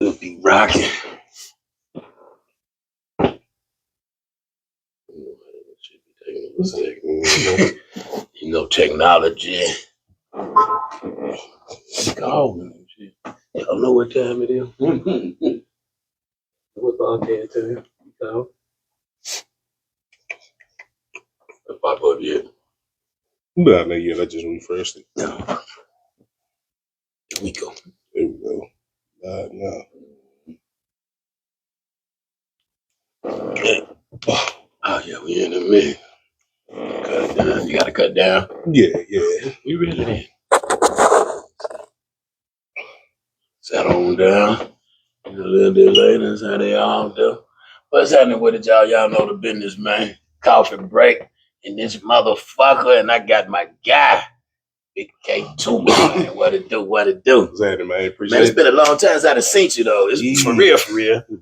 It'll be rocking. You know, technology. Go. Y'all know what time it is. What podcast time? Go. Pop up yet? No, not yet. I just refreshed it. No. There we go. There we go. No. Okay. Oh yeah, we in a minute. Cut down. You gotta cut down. Yeah. We ready then. Settle on down. A little bit later, that's how they all do. What's happening with it, y'all? Y'all know the business, man. Coffee break in this motherfucker, and I got my guy, Big K-Toomer, man. What it do? Exactly, man. Appreciate Man, it's been a long time since I done seen you, though. It's for real.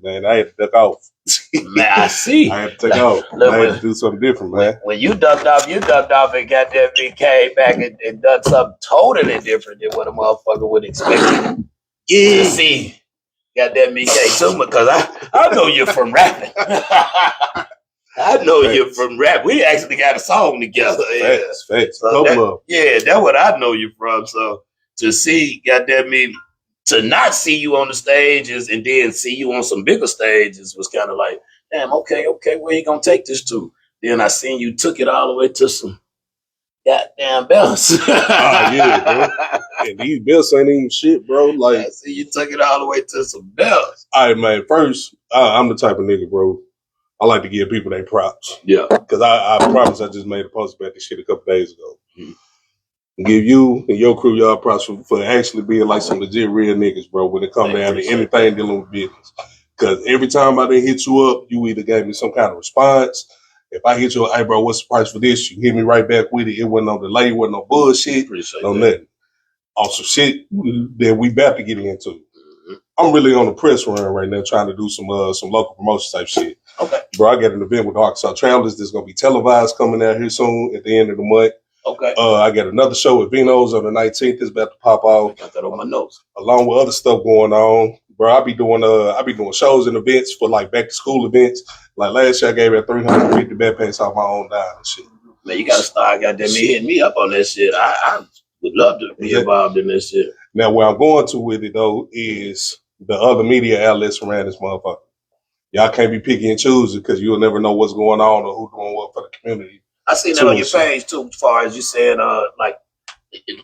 Man, I had to duck off. Man, I see. I had to take off. Look, I had to do something different, man. When you ducked off and got that BK back and done something totally different than what a motherfucker would expect to see. Got that K-Toomer, because I know you're from rapping. I know you're from rap. We actually got a song together. Facts. So that's what I know you from. So to see, goddamn me, to not see you on the stages and then see you on some bigger stages was kind of like, damn, okay, where you gonna take this to? Then I seen you took it all the way to some goddamn bells. Yeah, bro. And these bells ain't even shit, bro. Like, I see you took it all the way to some bells. All right, man. First, I'm the type of nigga, bro. I like to give people their props. Yeah. Because I promise I just made a post about this shit a couple days ago. Mm-hmm. Give you and your crew y'all props for actually being like some legit real niggas, bro, when it comes down to anything dealing with business. Because every time I done hit you up, you either gave me some kind of response. If I hit you up, hey, bro, what's the price for this? You hit me right back with it. It wasn't no delay, wasn't no bullshit, nothing. Also, shit that we about to get into. Mm-hmm. I'm really on the press run right now, trying to do some local promotion type shit. Okay. Bro, I got an event with Arkansas Travelers that's going to be televised coming out here soon at the end of the month. Okay. I got another show with Vino's on the 19th. It's about to pop off. I got that on my notes. Along with other stuff going on. Bro, I be doing shows and events for like back to school events. Like last year I gave out 350 backpacks off my own dime and shit. Man, you got to start goddamn me hitting me up on that shit. I would love to be involved in this shit. Now, where I'm going to with it, though, is the other media outlets around this motherfucker. Y'all can't be picky and choosy because you'll never know what's going on or who's doing what for the community. I seen that on your page, too, as far as you saying, like,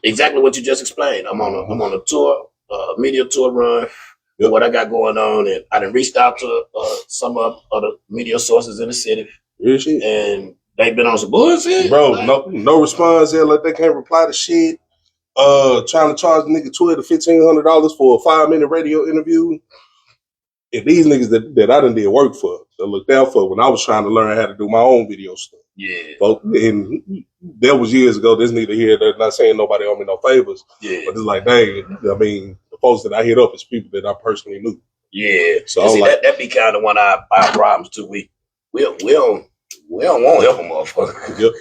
exactly what you just explained. I'm on a tour, media tour run, what I got going on, and I done reached out to some of the media sources in the city. Really? And they've been on some bullshit. Bro, like, no response there. Like, they can't reply to shit. Trying to charge a nigga $1,200 to $1,500 for a 5-minute radio interview. And these niggas that I done did work for, that looked out for when I was trying to learn how to do my own video stuff. Yeah. And that was years ago. This neither here. They're not saying nobody owe me no favors. Yeah. But it's like, dang, I mean, the folks that I hit up is people that I personally knew. Yeah. So see, like, that be kind of one of our problems too. We don't want to help a motherfucker. Yep.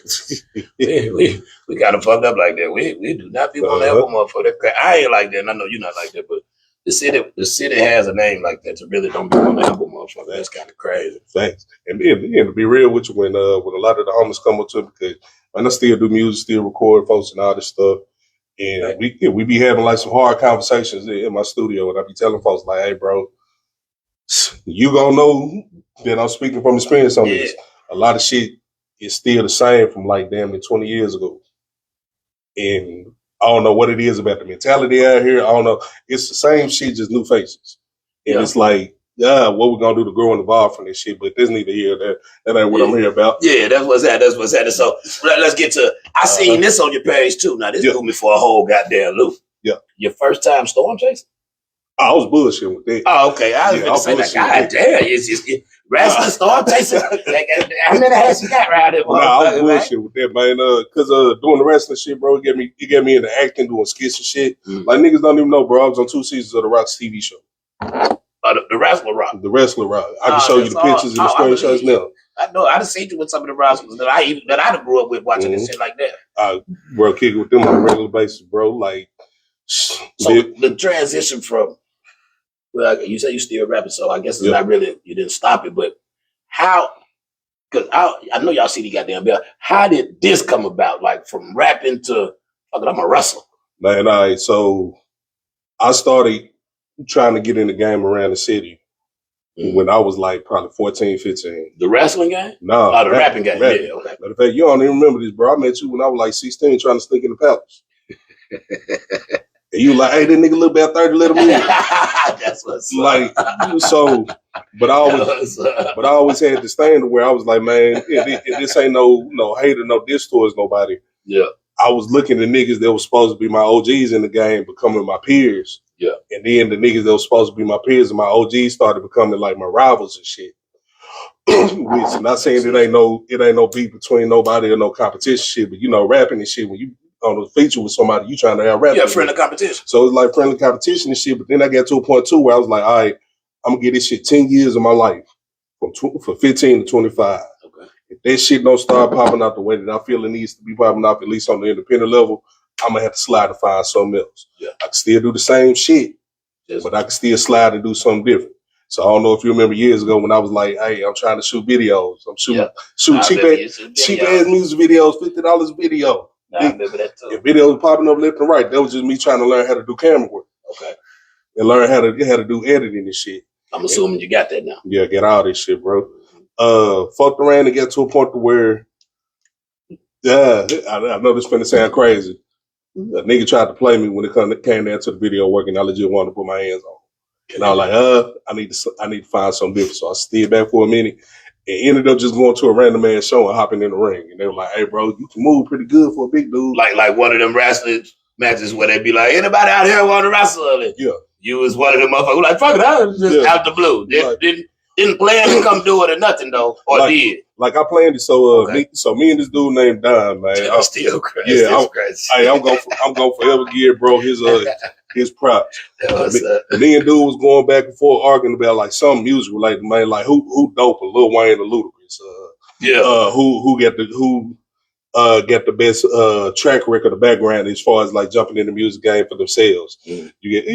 we kind of fucked up like that. We do not be want to help a motherfucker. I ain't like that, and I know you're not like that, but the city has a name like that to really don't be want to help a motherfucker. That's kind of crazy. Thanks. And to be real with you, when a lot of the homies come up to me, because I still do music, still record folks and all this stuff, and we be having like some hard conversations in my studio, and I be telling folks like, hey, bro, you gonna know that I'm speaking from experience on this. A lot of shit is still the same from like damn near 20 years ago. And I don't know what it is about the mentality out here. I don't know. It's the same shit, just new faces. And it's like, what we gonna do to grow and evolve from this shit? But there's neither here or that ain't what I'm here about. Yeah, that's what's that. So let's get to, I seen this on your page too. Now this threw me for a whole goddamn loop. Yeah. Your first time storm chasing? I was bullshitting with that. Oh, okay. I was going to say, like, God damn, it's just wrestling storm chasing. How many has you got around it? Nah, I was bullshitting with that, man. Because doing the wrestling shit, bro, it got me into acting, doing skits and shit. Like, niggas don't even know, bro. I was on 2 seasons of the Rock's TV show. The Wrestler Rock. The Wrestler Rock. I can show you the pictures and the screenshots now. I know. I done seen you with some of the wrestlers that I grew up with watching this shit like that. Bro, kick with them on a regular basis, bro. Like, so the transition from Well, you say you still rapping, so I guess it's not really, you didn't stop it, but how, because I know y'all see the goddamn bell. How did this come about? Like from rapping to, fuck it, I'm a wrestler. Man, so I started trying to get in the game around the city when I was like probably 14, 15. The wrestling game? No. Oh, the rapping game. Rapping. Yeah, okay. Matter of fact, you don't even remember this, bro. I met you when I was like 16 trying to sneak in the palace. And you like, hey, that nigga look about 30, let him in. That's what's like, so, but I always had this thing where I was like, man, this ain't no hate or no diss towards nobody. Yeah. I was looking at niggas that were supposed to be my OGs in the game becoming my peers. Yeah. And then the niggas that were supposed to be my peers and my OGs started becoming like my rivals and shit. Which not saying it ain't no beef between nobody or no competition shit, but you know, rapping and shit, when you on a feature with somebody, you trying to have rap. Yeah, friendly competition. So it's like friendly competition and shit. But then I got to a point too where I was like, all right, I'm gonna get this shit 10 years of my life from 15 to 25. Okay. If that shit don't start popping out the way that I feel it needs to be popping out, at least on the independent level, I'm gonna have to slide and find something else. Yeah. I can still do the same shit, but I can still slide and do something different. So I don't know if you remember years ago when I was like, hey, I'm trying to shoot videos. I'm shooting cheap ass music videos, $50 video. I remember that too. If videos popping up left and right, that was just me trying to learn how to do camera work. Okay. And learn how to do editing and shit. I'm assuming you got that now. Yeah, get all this shit, bro. Fucked around and get to a point to where, I know this finna sound crazy. A nigga tried to play me when it came down to the video work, and I legit wanted to put my hands on. And I was like, I need to find something different. So I stayed back for a minute and ended up just going to a random ass show and hopping in the ring. And they were like, hey, bro, you can move pretty good for a big dude. Like one of them wrestling matches where they be like, anybody out here want to wrestle? And yeah. You was one of them motherfuckers like, fuck it, I was just out the blue. Didn't plan to come do it or nothing, though, or did. Like I planned it, so me and this dude named Don, man. I'm still crazy. Yeah, I'm gonna forever give bro his props. Me and dude was going back and forth arguing about like some music related, man. Like who dope, Lil Wayne or Ludacris? Who get the best track record or background as far as like jumping in the music game for themselves. Mm.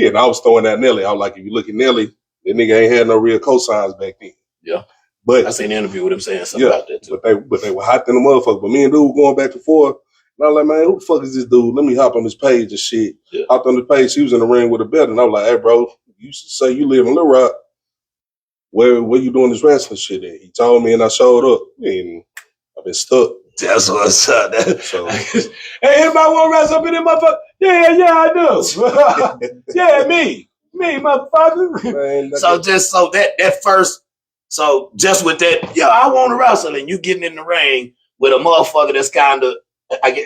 And I was throwing out Nelly. I was like, if you look at Nelly, that nigga ain't had no real cosigns back then. Yeah. But I seen an interview with him saying something about that too. But they were hot than the motherfucker. But me and dude were going back and forth. And I was like, man, who the fuck is this dude? Let me hop on his page and shit. Yeah. Hopped on the page. He was in the ring with a belt. And I was like, hey, bro, you say you live in Little Rock. Where you doing this wrestling shit at? He told me and I showed up. And I've been stuck. That's what's up. So, hey, anybody want to wrestle up in this motherfucker? Yeah, I do. Yeah, me, motherfucker. Man, So just with that, I want to wrestle, and you getting in the ring with a motherfucker that's kind of,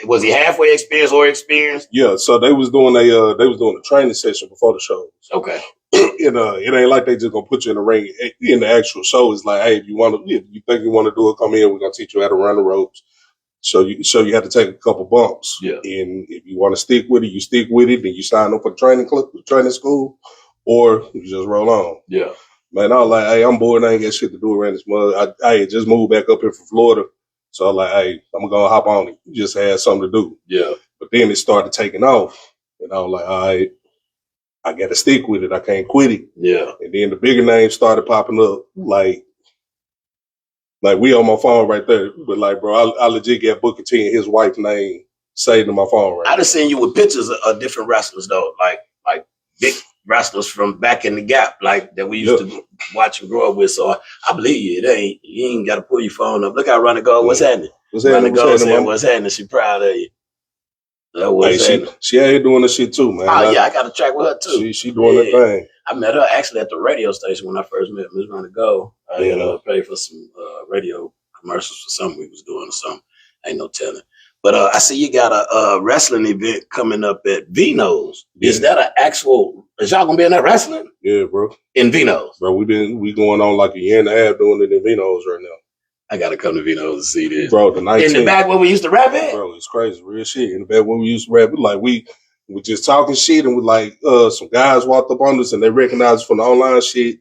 was he halfway experienced or experienced? Yeah, so they was doing a training session before the show. Okay. It ain't like they just gonna put you in the ring in the actual show. It's like, hey, if you think you want to do it, come in. We're gonna teach you how to run the ropes. So you have to take a couple bumps. Yeah. And if you want to stick with it, you stick with it. Then you sign up for the training school, or you just roll on. Yeah. Man, I was like, hey, I'm bored. I ain't got shit to do around this mother. I had just moved back up here from Florida. So I was like, hey, I'm going to hop on it. Just had something to do. Yeah. But then it started taking off. And I was like, all right, I got to stick with it. I can't quit it. Yeah. And then the bigger names started popping up. Like we on my phone right there. But like, bro, I legit got Booker T and his wife's name saved in my phone right I just seen you with pictures of different wrestlers, though. Like big wrestlers from back in the Gap, like that we used to watch and grow up with. So I believe you. You ain't got to pull your phone up. Look how Ronnie Gold. What's happening? Ronnie Gold saying what's happening. She proud of you. She out here doing the shit too, man. Oh yeah, I got to track with her too. She doing that thing. I met her actually at the radio station when I first met Miss Ronnie Gold. I had paid for some radio commercials for something we was doing or something. Ain't no telling. But I see you got a wrestling event coming up at Vino's. Yeah. Is that an actual? Is y'all gonna be in that wrestling? Yeah, bro. In Vino's, bro. We going on like a year and a half doing it in Vino's right now. I gotta come to Vino's to see this, bro. The 19th, in the back where we used to rap at, bro. It's crazy, real shit. In the back where we used to rap, we just talking shit, and we like some guys walked up on us and they recognized us from the online shit.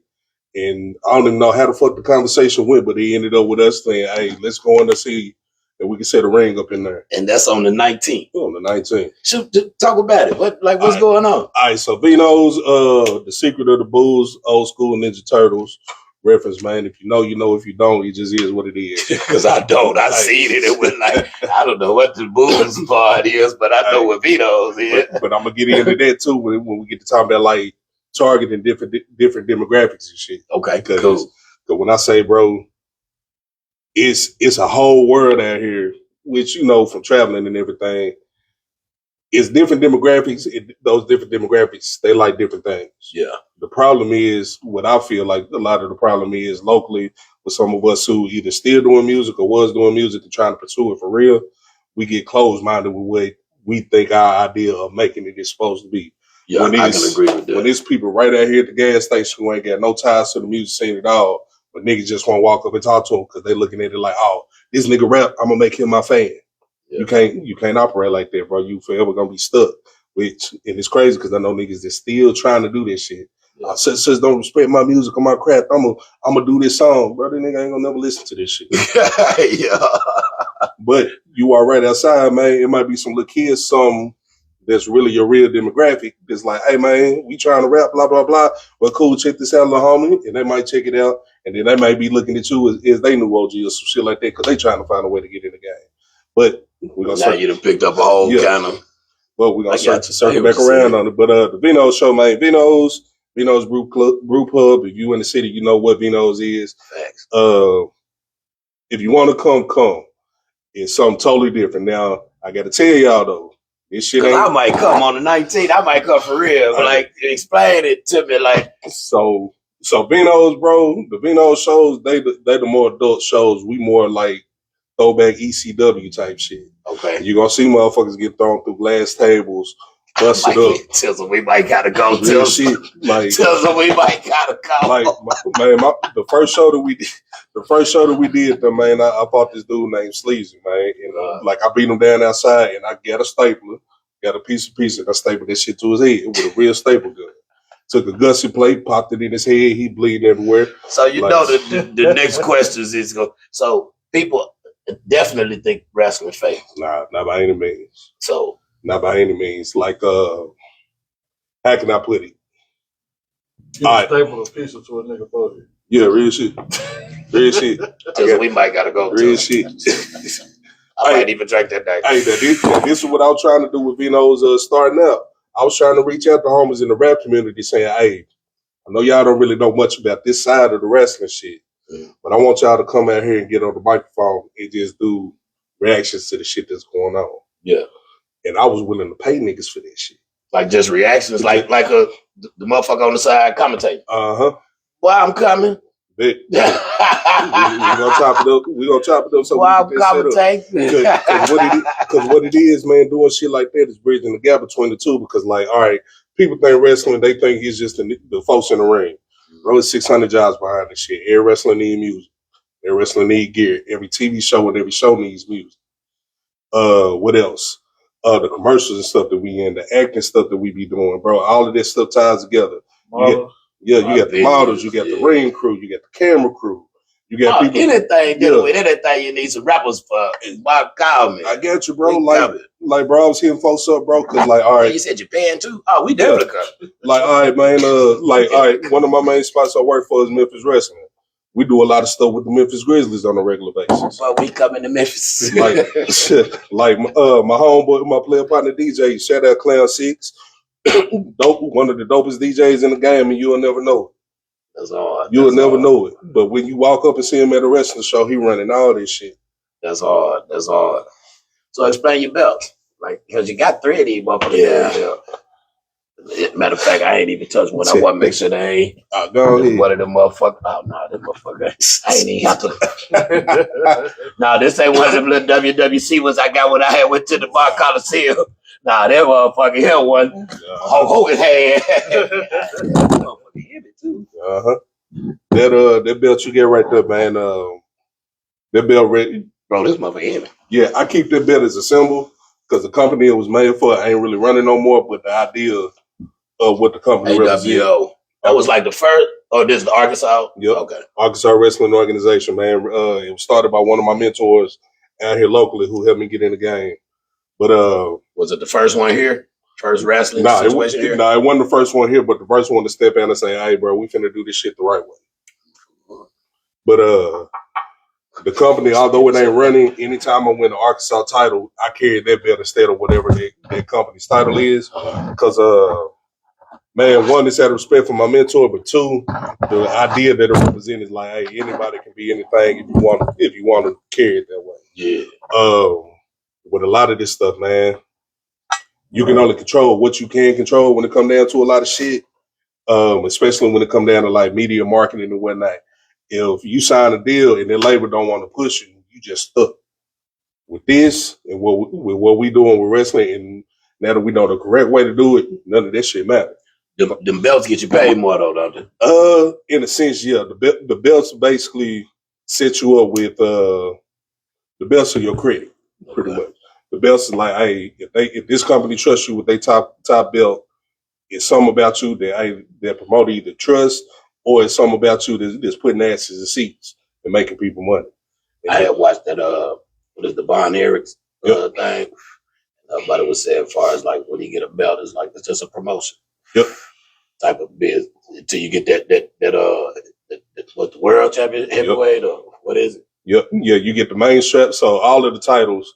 And I don't even know how the fuck the conversation went, but he ended up with us saying, "Hey, let's go in to see and we can set a ring up in there. And that's on the 19th. On the 19th. Shoot, talk about it. What's going on? All right, so Vino's, The Secret of the Booze, Old School Ninja Turtles reference, man. If you know, you know. If you don't, it just is what it is. Because I don't. I seen it. It was like, I don't know what the booze part is, but I know what Vino's is. But I'm going to get into that, too, when we get to talk about, like, targeting different demographics and shit. Okay, cool. Because when I say, bro, it's a whole world out here, which, you know, from traveling and everything, it's different demographics. Those different demographics, they like different things. Yeah. The problem is, what I feel like a lot of the problem is locally with some of us who either still doing music or was doing music and trying to pursue it for real, we get closed-minded with what we think our idea of making it is supposed to be. Yeah, I can agree with that. When there's people right out here at the gas station who ain't got no ties to the music scene at all, but niggas just want to walk up and talk to them because they looking at it like, oh, this nigga rap, I'm going to make him my fan. Yeah. You can't operate like that, bro. You forever gonna be stuck. And it's crazy because I know niggas that's still trying to do this shit. Yeah. Says don't respect my music or my craft. I'm gonna do this song, bro. That nigga ain't gonna never listen to this shit. Yeah. But you are right outside, man. It might be some little kids, some that's really your real demographic. That's like, hey man, we trying to rap, blah blah blah. Well, cool. Check this out, little homie, and they might check it out, and then they might be looking at you as they new OG or some shit like that because they trying to find a way to get in the game. But we're gonna now you done picked up a whole kind of. Well, we're gonna circle back around on it. But the Vino's show, man, Vino's Brew Pub. If you in the city, you know what Vino's is. Thanks. If you want to come. It's something totally different. Now I got to tell y'all though, this shit ain't. I might come on the 19th. I might come for real. But like, explain it to me, like. So Vino's, bro. The Vino's shows, they the more adult shows. We more like throwback ECW type shit. Okay. You're going to see motherfuckers get thrown through glass tables, busted up. Tells them we might gotta go. Tells them we might gotta go. Like, man, the first show that we did, man, I fought this dude named Sleazy, man. And like, I beat him down outside and I got a stapler, got a piece, and I stapled that shit to his head with a real staple gun. Took a gussie plate, popped it in his head, he bleeding everywhere. So you know the next question is so people definitely think wrestling fake. Nah, not by any means. So not by any means. Like, how can I put it? You staple a piece to a nigga body. Yeah, real shit. Real shit. We might gotta go. Real shit. I might even drink that night. Hey, this is what I was trying to do with Vino's starting out. I was trying to reach out to homies in the rap community saying, hey, I know y'all don't really know much about this side of the wrestling shit. But I want y'all to come out here and get on the microphone and just do reactions to the shit that's going on. Yeah. And I was willing to pay niggas for that shit. Like just reactions, like the motherfucker on the side commentating. Uh-huh. Well, I'm coming. We're gonna chop it up. We're gonna chop it up so well, we can get set up. Because what it is, man, doing shit like that is bridging the gap between the two. Because, like, all right, people think wrestling, they think it's just the folks in the ring. Bro, it's 600 jobs behind this shit. Every wrestler need music. Every wrestler need gear. Every TV show and every show needs music. What else? The commercials and stuff that we in, the acting stuff that we be doing, bro. All of this stuff ties together. You got the models, you got the ring crew, you got the camera crew. You got people. Anything dealing with anything you need some rappers for is why call me. I get you, bro. Like, bro, I was hitting folks up, bro, because, like, all right. You said Japan, too? Oh, we definitely come. Like, all right, man, all right, one of my main spots I work for is Memphis Wrestling. We do a lot of stuff with the Memphis Grizzlies on a regular basis. Well, we coming to Memphis. like my homeboy, my player partner DJ, shout out Clown 6. One of the dopest DJs in the game, and you'll never know it. That's hard. You'll never know it. But when you walk up and see him at a wrestling show, he running all this shit. That's hard. So explain your belts. Like, because you got 3 of these motherfuckers. Yeah. Matter of fact, I ain't even touched one. I want to make sure they ain't. Go ahead. One of them motherfuckers. Oh, no, them motherfuckers. I ain't even have to. No, this ain't one of them little WWC ones I got when I went to the Bar Coliseum. Nah, that motherfucker here one. Hulk Hogan had. Motherfucker heavy too. That belt you get right there, man. That belt ready. Bro, this motherfucker heavy. Yeah, I keep that belt as a symbol because the company it was made for ain't really running no more. But the idea of what the company represents. That was like the first. Oh, this is the Arkansas. Yep. Okay. Arkansas Wrestling Organization, man. It was started by one of my mentors, out here locally who helped me get in the game. But was it the first one here? First wrestling situation here? It wasn't the first one here, but the first one to step in and say, "Hey, bro, we finna do this shit the right way." But the company, although it ain't running, anytime I win the Arkansas title, I carry that belt instead of whatever that company's title is. Because man, one, it's out of respect for my mentor, but two, the idea that it represents is like, hey, anybody can be anything if you want to carry it that way. Yeah. With a lot of this stuff, man, you can only control what you can control when it comes down to a lot of shit. Especially when it comes down to like media marketing and whatnot. If you sign a deal and the label don't want to push you, you just stuck. With this and what we doing with wrestling, and now that we know the correct way to do it, none of that shit matters. Them belts get you paid more though, don't they? In a sense, yeah. The belts basically set you up with the belts are your credit, pretty much. The belts is like, hey, if this company trusts you with their top belt, it's something about you that promote either trust or it's something about you that's putting asses in seats and making people money. And I had watched that what is the Von Erichs thing? But it was said as far as like when you get a belt, it's like it's just a promotion. Yep. Type of business until you get that what the world champion heavyweight or what is it? Yep. Yeah, you get the main strap. So all of the titles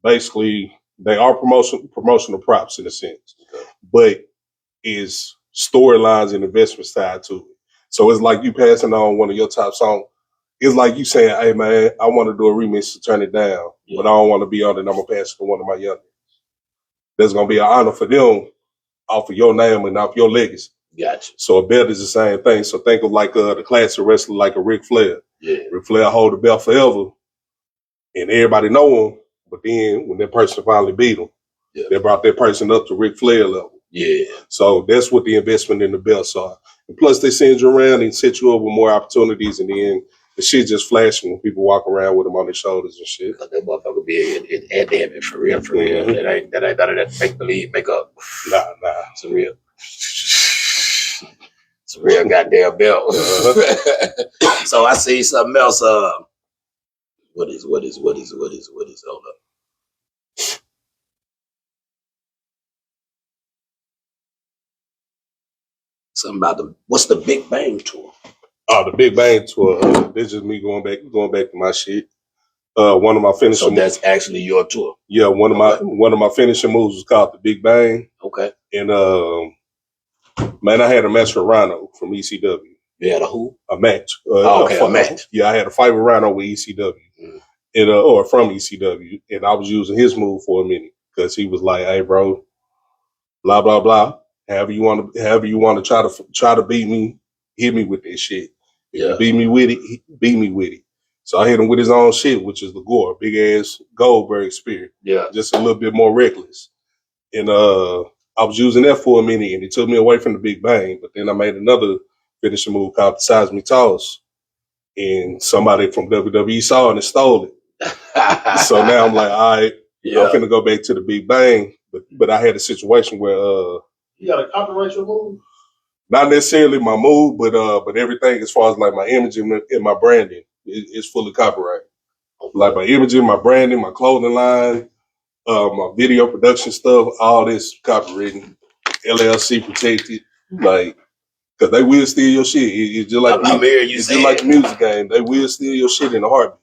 basically they are promotional props in a sense. Okay. But is storylines and investments tied to it. So it's like you passing on one of your top songs. It's like you saying, hey man, I want to do a remix to Turn It Down, but I don't want to be on it. I'm going to pass it to one of my youngins. There's going to be an honor for them off of your name and off your legacy. Gotcha. So a belt is the same thing. So think of like the classic wrestler like a Ric Flair. Yeah. Ric Flair hold the belt forever and everybody know him, but then when that person finally beat him, they brought that person up to Ric Flair level. Yeah. So that's what the investment in the belts are. And plus they send you around and set you up with more opportunities, and then the shit just flashing when people walk around with them on their shoulders and shit. That motherfucker be in damn it for real. Mm-hmm. That ain't none of that make believe, make up. Nah. It's a real. It's a real goddamn belt. So I see something else. What is? Hold up. Something about what's the Big Bang Tour? Oh, the Big Bang Tour. This is me going back to my shit. One of my finishing. So that's actually your tour. Yeah, one of my finishing moves was called the Big Bang. Okay. And man, I had a match with Rhino from ECW. You had a who? A match. A match. Yeah, I had a fight with Rhino with ECW, and or from ECW, and I was using his move for a minute because he was like, "Hey, bro, blah blah blah. However you want to try to beat me, hit me with this shit. If you beat me with it. So I hit him with his own shit, which is the Gore, big ass Goldberg spear. Yeah, just a little bit more reckless. And I was using that for a minute, and it took me away from the Big Bang. But then I made another finishing move called the Seismic Toss, and somebody from WWE saw it and stole it. So now I'm like, all right, I'm finna go back to the Big Bang. But I had a situation where you got to copyright your move? Not necessarily my move, but everything as far as like my imaging and my branding is fully copyrighted. Like my imaging, my branding, my clothing line, my video production stuff, all this copywritten, LLC protected. Like, because they will steal your shit. It's just like it's just like the music game. They will steal your shit in a heartbeat.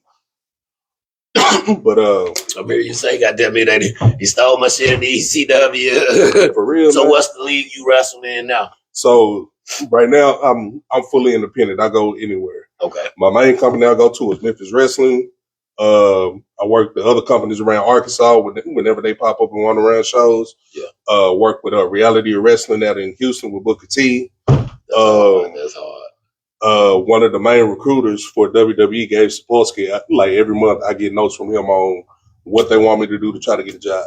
But I hear you say, goddamn it, he stole my shit in the ECW. For real. So man. what's the league you wrestle in now? So right now I'm fully independent. I go anywhere. Okay. My main company I go to is Memphis Wrestling. I work the other companies around Arkansas whenever they pop up and run around shows. Yeah. Work with Reality of Wrestling out in Houston with Booker T. That's hard. One of the main recruiters for WWE, Gabe Sapolsky, like every month I get notes from him on what they want me to do to try to get a job.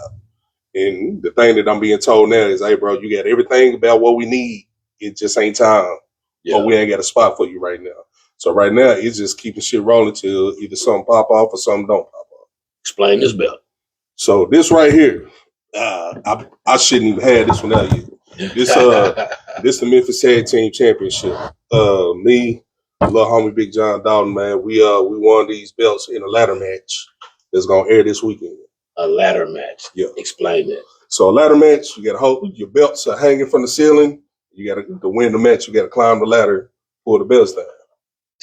And the thing that I'm being told now is, hey, bro, you got everything about what we need. It just ain't time. Yeah. Or we ain't got a spot for you right now. So right now, it's just keeping shit rolling till either something pop off or something don't pop off. Explain this belt. So this right here, I shouldn't even have this one out yet. This the Memphis Tag Team Championship. Me, little homie Big John Dalton, man, we won these belts in a ladder match that's gonna air this weekend. A ladder match. Yeah. Explain that. So a ladder match, you got to hold your belts are hanging from the ceiling. You got to win the match. You got to climb the ladder, pull the belts down.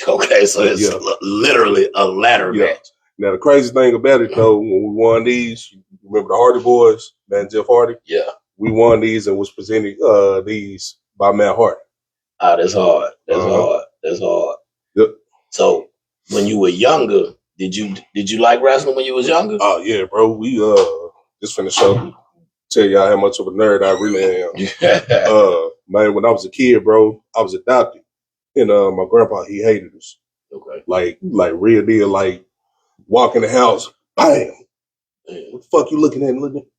Okay, so it's literally a ladder match. Now the crazy thing about it though, when we won these, you remember the Hardy Boys, man, Jeff Hardy. Yeah, we won these and was presenting these by Matt Hardy. Ah, that's hard. That's hard. Yep. So when you were younger, did you like wrestling when you was younger? Oh yeah, bro. We just finna show tell y'all how much of a nerd I really am. Man, when I was a kid, bro, I was adopted. And my grandpa, he hated us. Okay. Like real deal, like walk in the house, bam. What the fuck you looking at?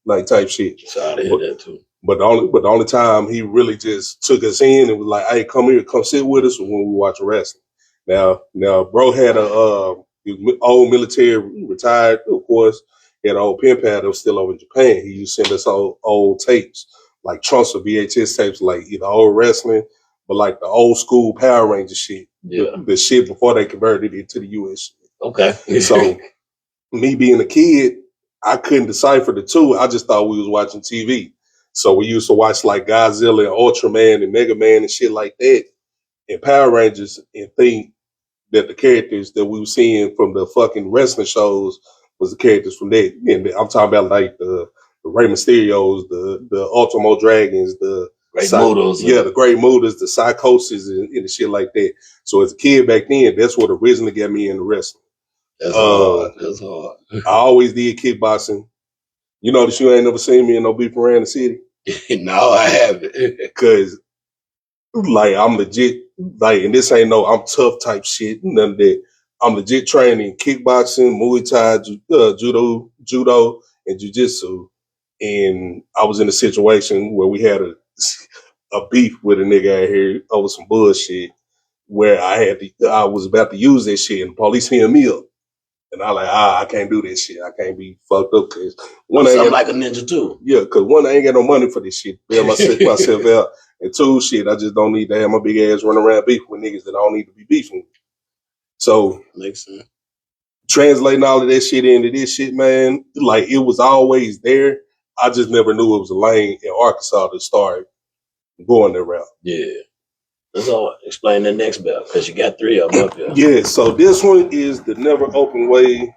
Like type shit. So I hear that too. But the only time he really just took us in and was like, "Hey, come here, come sit with us," when we watch wrestling. Now, bro had a old military, retired, of course. He had an old pen pal that was still over in Japan. He used to send us old tapes, like trunks of VHS tapes, like either old wrestling, but like the old school Power Ranger shit. Yeah. The shit before they converted it to the US. Okay. So me being a kid, I couldn't decipher the two. I just thought we was watching TV. So we used to watch like Godzilla and Ultraman and Mega Man and shit like that and Power Rangers and think that the characters that we were seeing from the fucking wrestling shows was the characters from that. And I'm talking about like the Rey Mysterios, the Ultimo Dragons, the Great Mutas. Yeah, the Great Mutas, the Psychosis and the shit like that. So as a kid back then, that's what originally got me into wrestling. That's hard. That's hard. I always did kickboxing. You notice you ain't never seen me in no beef around the city? No, I haven't. Because, like, I'm legit, like, and this ain't no I'm tough type shit, none of that. I'm legit training kickboxing, Muay Thai, judo, and jiu-jitsu. And I was in a situation where we had a beef with a nigga out here over some bullshit where I was about to use that shit and the police hit me up. And I like, I can't do this shit. I can't be fucked up because something like a ninja too. Yeah, because one, I ain't got no money for this shit. Bail myself out. And two, shit, I just don't need to have my big ass running around beefing with niggas that I don't need to be beefing with. So makes sense. Translating all of that shit into this shit, man, like it was always there. I just never knew it was a lane in Arkansas to start going that route. Yeah. That's all. Explain the next belt because you got 3 of them up here. Yeah, so this one is the never open weight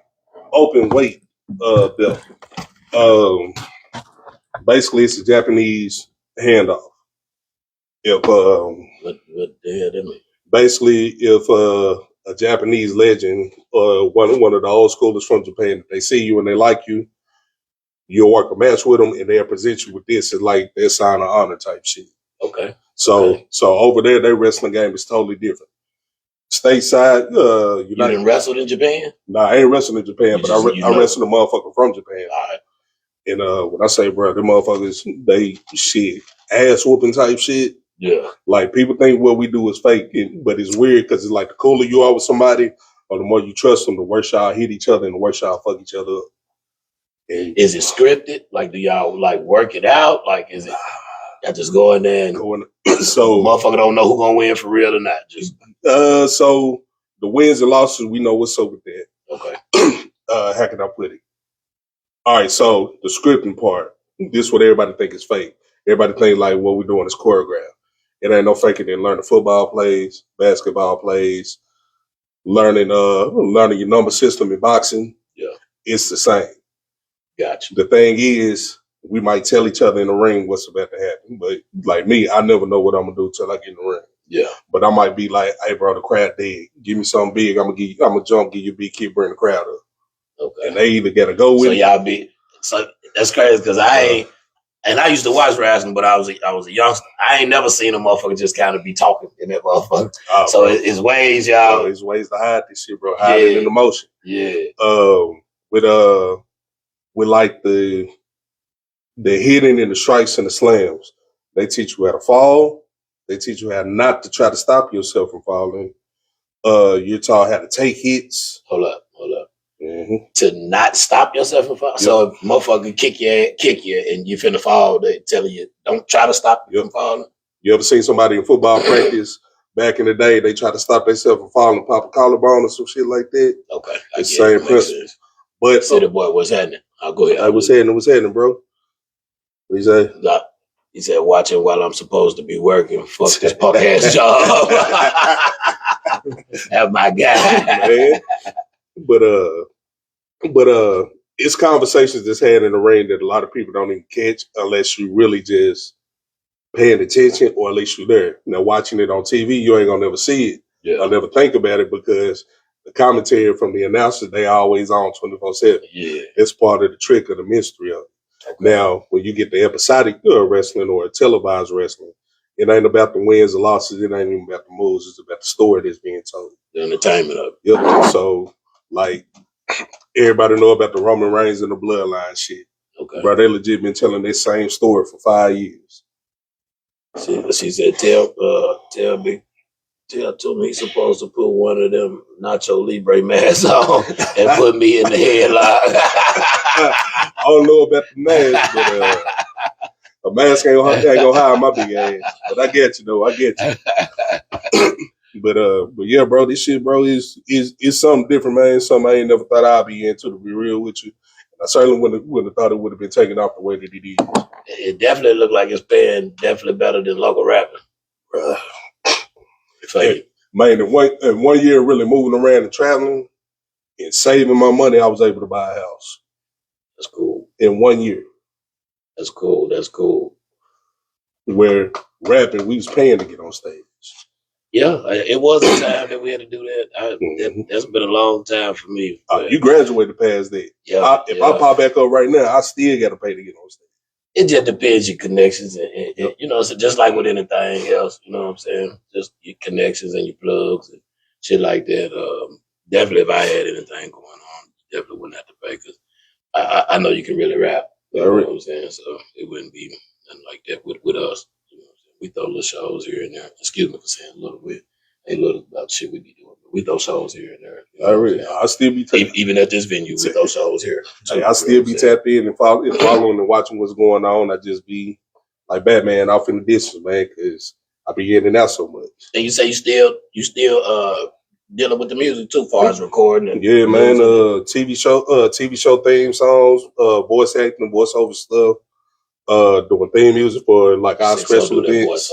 belt. Basically, it's a Japanese handoff. If what the hell that mean? Basically, if a Japanese legend or one of the old schoolers from Japan, they see you and they like you, you'll work a match with them and they'll present you with this. It's like their sign of honor type shit. Okay. So over there, their wrestling game is totally different. Stateside, you didn't wrestle in Japan? Nah, I ain't wrestling in Japan, but I wrestled a motherfucker from Japan. All right. And when I say, bro, them motherfuckers, they shit, ass whooping type shit. Yeah. Like people think what we do is fake, but it's weird because it's like the cooler you are with somebody, or the more you trust them, the worse y'all hit each other and the worse y'all fuck each other up. And is it scripted? Like, do y'all like work it out? Like, is it? I just go in there and so motherfucker don't know who gonna win for real or not. Just so the wins and losses, we know what's up with that. Okay. How can I put it? All right, so the scripting part, this is what everybody think is fake. Everybody think like what we're doing is choreographed. It ain't no faking in learning football plays, basketball plays, learning your number system in boxing. Yeah. It's the same. Gotcha. The thing is, we might tell each other in the ring what's about to happen, but like me, I never know what I'm gonna do till I get in the ring. Yeah. But I might be like, hey bro, the crowd dead. Give me something big. I'm gonna jump, give you a big kick, bring the crowd up. Okay. And they either gotta go with so that's crazy because I used to watch wrestling, but I was a youngster. I ain't never seen a motherfucker just kind of be talking in that motherfucker. So it's ways, y'all. It's ways to hide this shit, bro. Hide it in the motion. Yeah. With like the hitting and the strikes and the slams, they teach you how to fall. They teach you how not to try to stop yourself from falling. You're taught how to take hits. Hold up. Mm-hmm. To not stop yourself from falling. Yep. So if motherfucker kick you, and you finna fall, they telling you don't try to stop you from falling. You ever seen somebody in football practice back in the day? They try to stop themselves from falling, pop a collarbone or some shit like that. Okay, It's the same principle. But City boy, what's happening? I'll go ahead. What's happening, bro? What you say? He said, watching while I'm supposed to be working. Fuck this punk ass job. That's my guy. Man. But it's conversations that's had in the rain that a lot of people don't even catch unless you really just paying attention or at least you're there. Now, watching it on TV, you ain't gonna never see it. Yeah. I'll never think about it because the commentary from the announcers, they always on 24/7. Yeah. It's part of the trick of the mystery of it. Okay. Now, when you get the episodic wrestling or televised wrestling, it ain't about the wins or losses. It ain't even about the moves. It's about the story that's being told. The entertainment of it. Yep. So, like, everybody know about the Roman Reigns and the Bloodline shit. Okay. Bro, they legit been telling this same story for 5 years. She said, tell Toomer he's supposed to put one of them Nacho Libre masks on and put me in the headlock. I don't know about the mask, but a mask ain't gonna hide my big ass. But I get you though. I get you. But yeah, bro, this shit, bro, is something different, man. It's something I ain't never thought I'd be into, to be real with you. I certainly wouldn't have thought it would have been taken off the way that it is. It definitely looked like it's paying definitely better than local rapping. Man, in 1 year really moving around and traveling and saving my money, I was able to buy a house. That's cool. In 1 year. That's cool. That's cool. Where rapping, we was paying to get on stage. Yeah, it was a time that we had to do that. That's been a long time for me. You graduated past that. Yeah. If I pop back up right now, I still got to pay to get on stage. It just depends your connections, and you know, so just like with anything else, you know what I'm saying? Just your connections and your plugs and shit like that. Definitely, if I had anything going on, definitely wouldn't have to pay because I know you can really rap. You know what I'm saying? So it wouldn't be nothing like that with us. You know what I'm saying? We throw little shows here and there. Excuse me for saying a little bit. Ain't little about the shit we be doing. But we throw shows here and there. You know I still be even at this venue, we throw shows here. Hey, I still be tapped in and following and watching what's going on. I just be like Batman off in the distance, man, because I be in and out so much. And you say you still dealing with the music too, far as recording. And yeah, man. TV show theme songs, voice acting, voiceover stuff. Doing theme music for like our special events.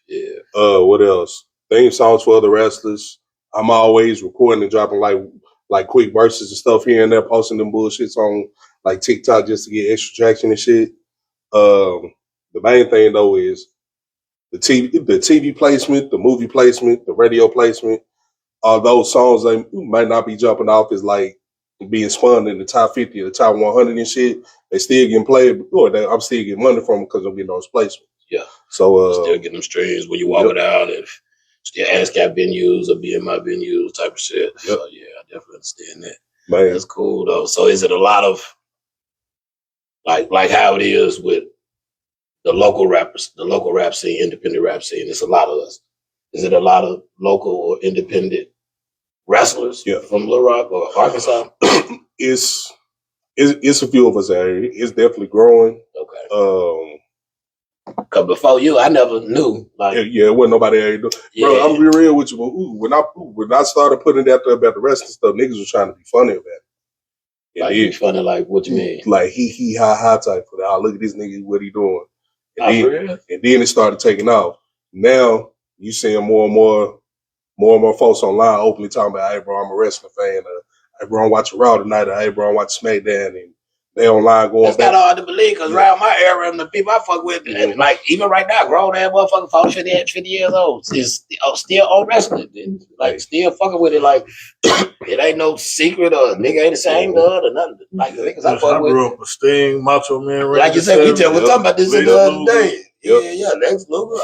Yeah. What else? Theme songs for other wrestlers. I'm always recording and dropping like quick verses and stuff here and there, posting them bullshits on like TikTok just to get extra traction and shit. The main thing though is the TV placement, the movie placement, the radio placement. Although songs they might not be jumping off as like being spun in the top 50 or the top 100 and shit, they still getting played, or I'm still getting money from them because I'm getting those placements. Yeah. So still getting them streams when you walk it out, and still ASCAP venues or BMI venues type of shit. Yep. So yeah, I definitely understand that. Man. That's cool though. So is it a lot of like how it is with the local rappers, the local rap scene, independent rap scene? It's a lot of us. Is it a lot of local or independent wrestlers from Little Rock or Arkansas? It's a few of us out here. It's definitely growing. Okay. Cause before you, I never knew. Like, it wasn't nobody out here doing. Yeah. Bro, I'm be real with you. But when I started putting it out there about the wrestling stuff, niggas was trying to be funny about it. Like be funny, like what you mean? Like he ha type for that. Oh, look at this nigga, what he doing? And then it started taking off. Now you seeing more and more folks online openly talking about, hey bro, I'm a wrestling fan. Hey bro, I'm watching Raw tonight. Or, hey bro, I'm watching SmackDown, and they online going. It's kind of hard to believe because around my era and the people I fuck with, like even right now, grown ass motherfucker, 40, 50 years old, is still on wrestling, like still fucking with it. Like it ain't no secret or nigga ain't ashamed of or nothing. Like niggas I fuck with. I grew up with Sting, Macho Man, like you said, we just were talking about this the other day. Yeah, Lex Luger.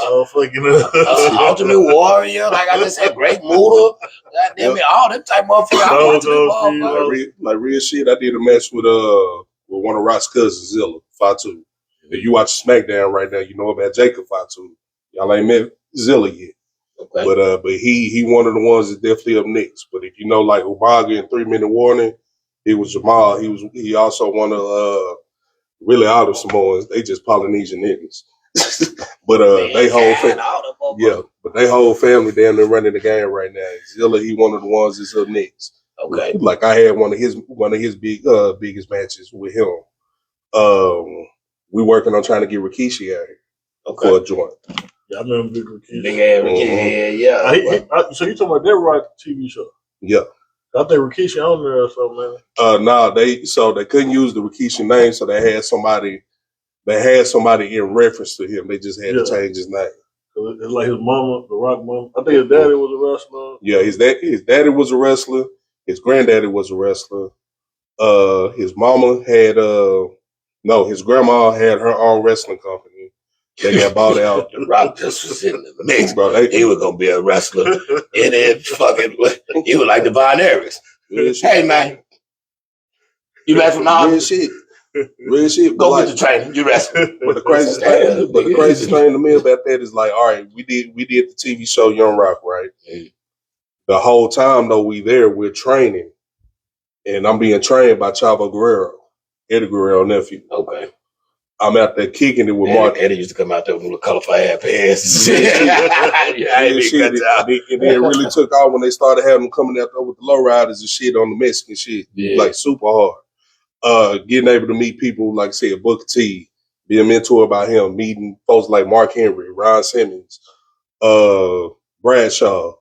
Ultimate Warrior, like I just said, Great Muda. Goddamn it, all them type motherfuckers. Like real shit. I did a match with one of Rock's cousins, Zilla, Fatu. If you watch SmackDown right now, you know about Jacob Fatu. Y'all ain't met Zilla yet. Okay. But he one of the ones that's definitely up next. But if you know like Umaga and 3 Minute Warning, he was Jamal. He also one of really all the Samoans. They just Polynesian niggas. But they whole family damn near running the game right now. Zilla, he one of the ones that's up next. Okay. Like I had one of his biggest matches with him. We working on trying to get Rikishi out here for a joint. Yeah, I remember Big Rikishi. Big ass Rikishi. Yeah. So you talking about that Rock TV show? Yeah. I think Rikishi on there or something, man. No, they couldn't use the Rikishi name, so they had somebody in reference to him. They just had to change his name. It's like his mama, the Rock mama. I think his daddy was a wrestler. Yeah, his daddy was a wrestler. His granddaddy was a wrestler. His mama had his grandma had her own wrestling company. They got bought out. The Rock just was in the mix, bro. He was gonna be a wrestler, and then fucking he was like Devon Harris. Hey man, you back from the real shit. Real shit. Go get the training. You wrestling. But the craziest thing to me about that is like, all right, we did the TV show Young Rock, right? Mm-hmm. The whole time though we're training, and I'm being trained by Chavo Guerrero, Eddie Guerrero nephew. Okay. I'm out there kicking it with Mark. Eddie used to come out there with little colorful ass pants. And it really took off when they started having them coming out there with the lowriders and shit on the Mexican shit, like super hard. Getting able to meet people like say Booker T, be a mentor by him, meeting folks like Mark Henry, Ron Simmons, Bradshaw,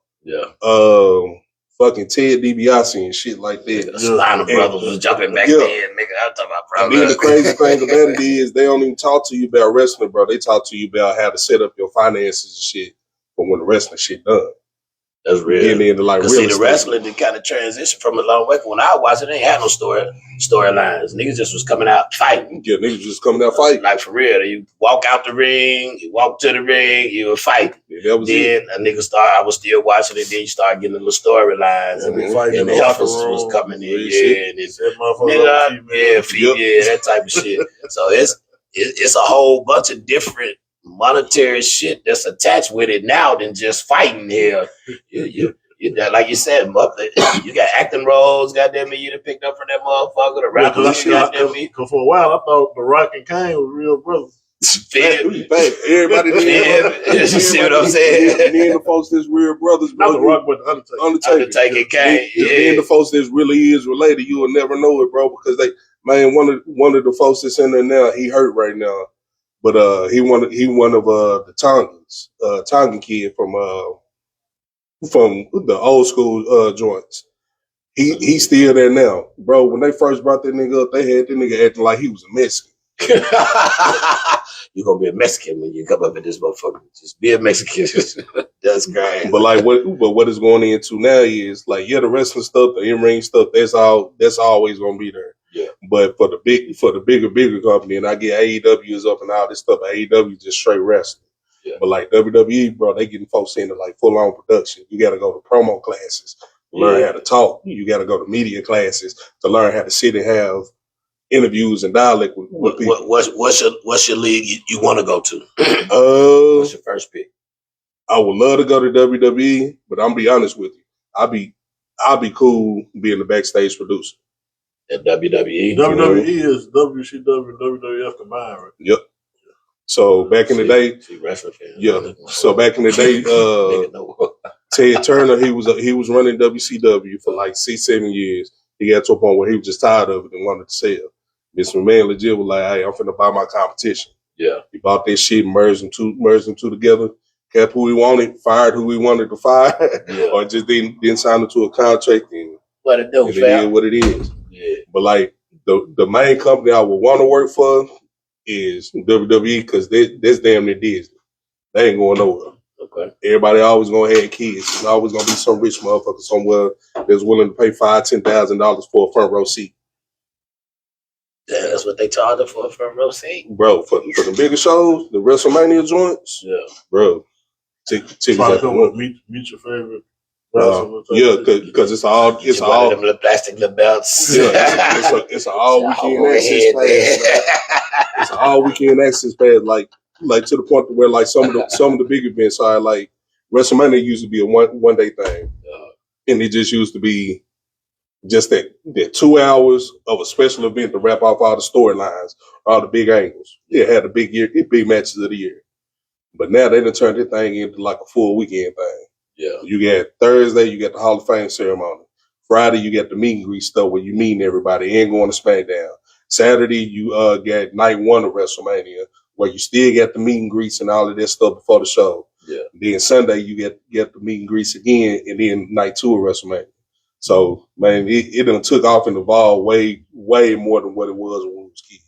fucking Ted DiBiase and shit like that. The Steiner brothers was jumping back then, nigga. I'm talking about brothers. And then the crazy thing about it is they don't even talk to you about wrestling, bro. They talk to you about how to set up your finances and shit for when the wrestling shit done. That's real. Getting into like real see, the wrestling did kind of transition from a long way. When I watched it, they ain't had no storylines. Niggas just was coming out fighting. Yeah, niggas just coming out fighting. Like for real. You walk out the ring, you walk to the ring, you would fight. Yeah, that was then a nigga I was still watching it, then you start getting the little storylines. And the healthers was coming in. And it's that type of shit. So it's a whole bunch of different monetary shit that's attached with it now than just fighting here. You like you said, you got acting roles, goddamn me, you done picked up for that motherfucker. The rappers, goddamn me. Because for a while, I thought The Rock and Kane were real brothers. Everybody did. You see what I'm saying? Me and the folks that's real brothers, bro. Not The Rock, but the Undertaker Kane. Me and the folks that's really is related, you will never know it, bro, because one of the folks that's in there now, he hurt right now. But he one of the Tongans, Tongan kid from the old school joints. He's still there now, bro. When they first brought that nigga up, they had that nigga acting like he was a Mexican. You're gonna be a Mexican when you come up in this motherfucker. Just be a Mexican. That's great. But what is going into now is like, the wrestling stuff, the in-ring stuff, that's always gonna be there. Yeah. But for the bigger company, and I get AEW is up and all this stuff, AEW just straight wrestling. Yeah. But like WWE, bro, they getting folks into like full on production. You gotta go to promo classes to learn how to talk. You gotta go to media classes to learn how to sit and have interviews and dialect with people. What's your league you want to go to? What's your first pick? I would love to go to WWE, but I'm gonna be honest with you. I'll be cool being the backstage producer. At WWE? WWE is WCW and WWF combined, right? Yep. So back in the day, So back in the day, Ted Turner, he was running WCW for like 6-7 years. He got to a point where he was just tired of it and wanted to sell. Vince McMahon legit was like, "Hey, I'm finna buy my competition." Yeah. He bought that shit, merged them two together, kept who he wanted, fired who he wanted to fire, or just didn't sign him to a contract and what it do, it is what it is. Yeah. But like the main company I would want to work for is WWE because that's damn near Disney. They ain't going nowhere. Okay. Everybody always gonna have kids. There's always gonna be some rich motherfucker somewhere that's willing to pay $5,000-$10,000 for a front row seat. Yeah, that's what they charge for a front row seat, bro. For the bigger shows, the WrestleMania joints, bro. Tickets at the one. Meet your favorite. Because it's all them little plastic little belts. Yeah, it's an all weekend access pass. It's an all weekend access pass, like to the point where like some of the big events are like WrestleMania used to be a one day thing, and it just used to be just that 2 hours of a special event to wrap off all the storylines, all the big angles. It had the big matches of the year, but now they done turned that thing into like a full weekend thing. Yeah, you got Thursday, you got the Hall of Fame ceremony. Friday, you got the meet and greet stuff where you meeting everybody and going to SmackDown. Saturday, you got night one of WrestleMania where you still got the meet and greets and all of that stuff before the show. Yeah. Then Sunday, you get the meet and greets again, and then night two of WrestleMania. So, man, it done took off and evolved way more than what it was when we was kids.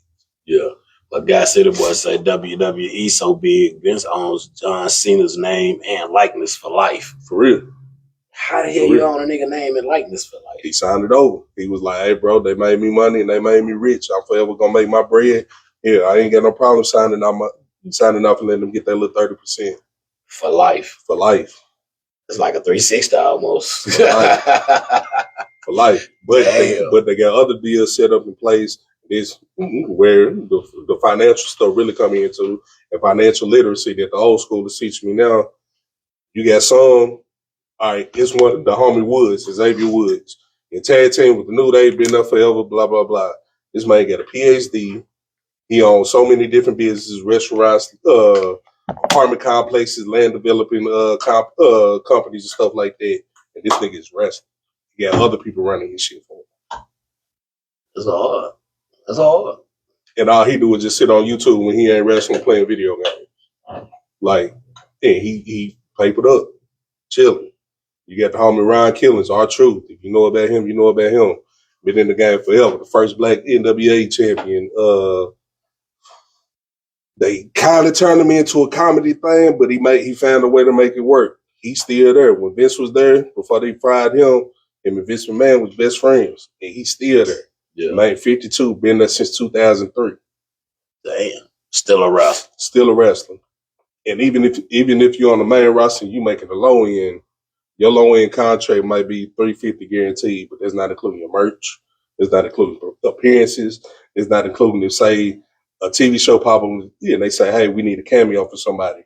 Yeah. But guy said it was say WWE so big, Vince owns John Cena's name and likeness for life. For real. How the hell you own a nigga name and likeness for life? He signed it over. He was like, hey, bro, they made me money and they made me rich. I'm forever going to make my bread. Yeah, I ain't got no problem signing off and letting them get that little 30%. For life. For life. It's like a 360 almost. For life. For life. But they got other deals set up in place. Is where the financial stuff really come into, and financial literacy that the old school is teaching me now. You got some, all right, it's one, the homie Woods, Xavier Woods. In tag team with the New Day, been there forever, blah, blah, blah. This man got a PhD. He owns so many different businesses, restaurants, apartment complexes, land developing companies and stuff like that. And this nigga is wrestling. He got other people running his shit for him. That's all. And all he do is just sit on YouTube when he ain't wrestling, playing video games. Like, and he papered up, chilling. You got the homie Ryan Killings, R-Truth. If you know about him, you know about him. Been in the game forever. The first black NWA champion. They kind of turned him into a comedy thing, but he found a way to make it work. He's still there. When Vince was there, before they fired him and Vince McMahon was best friends, and he's still there. Yeah. Man, 52, been there since 2003. Damn. Still a wrestler. Still a wrestler. And even if you're on the main roster and you making the low end, your low end contract might be $350 guaranteed, but that's not including your merch. It's not including appearances. It's not including if, say, a TV show pop up and they say, hey, we need a cameo for somebody.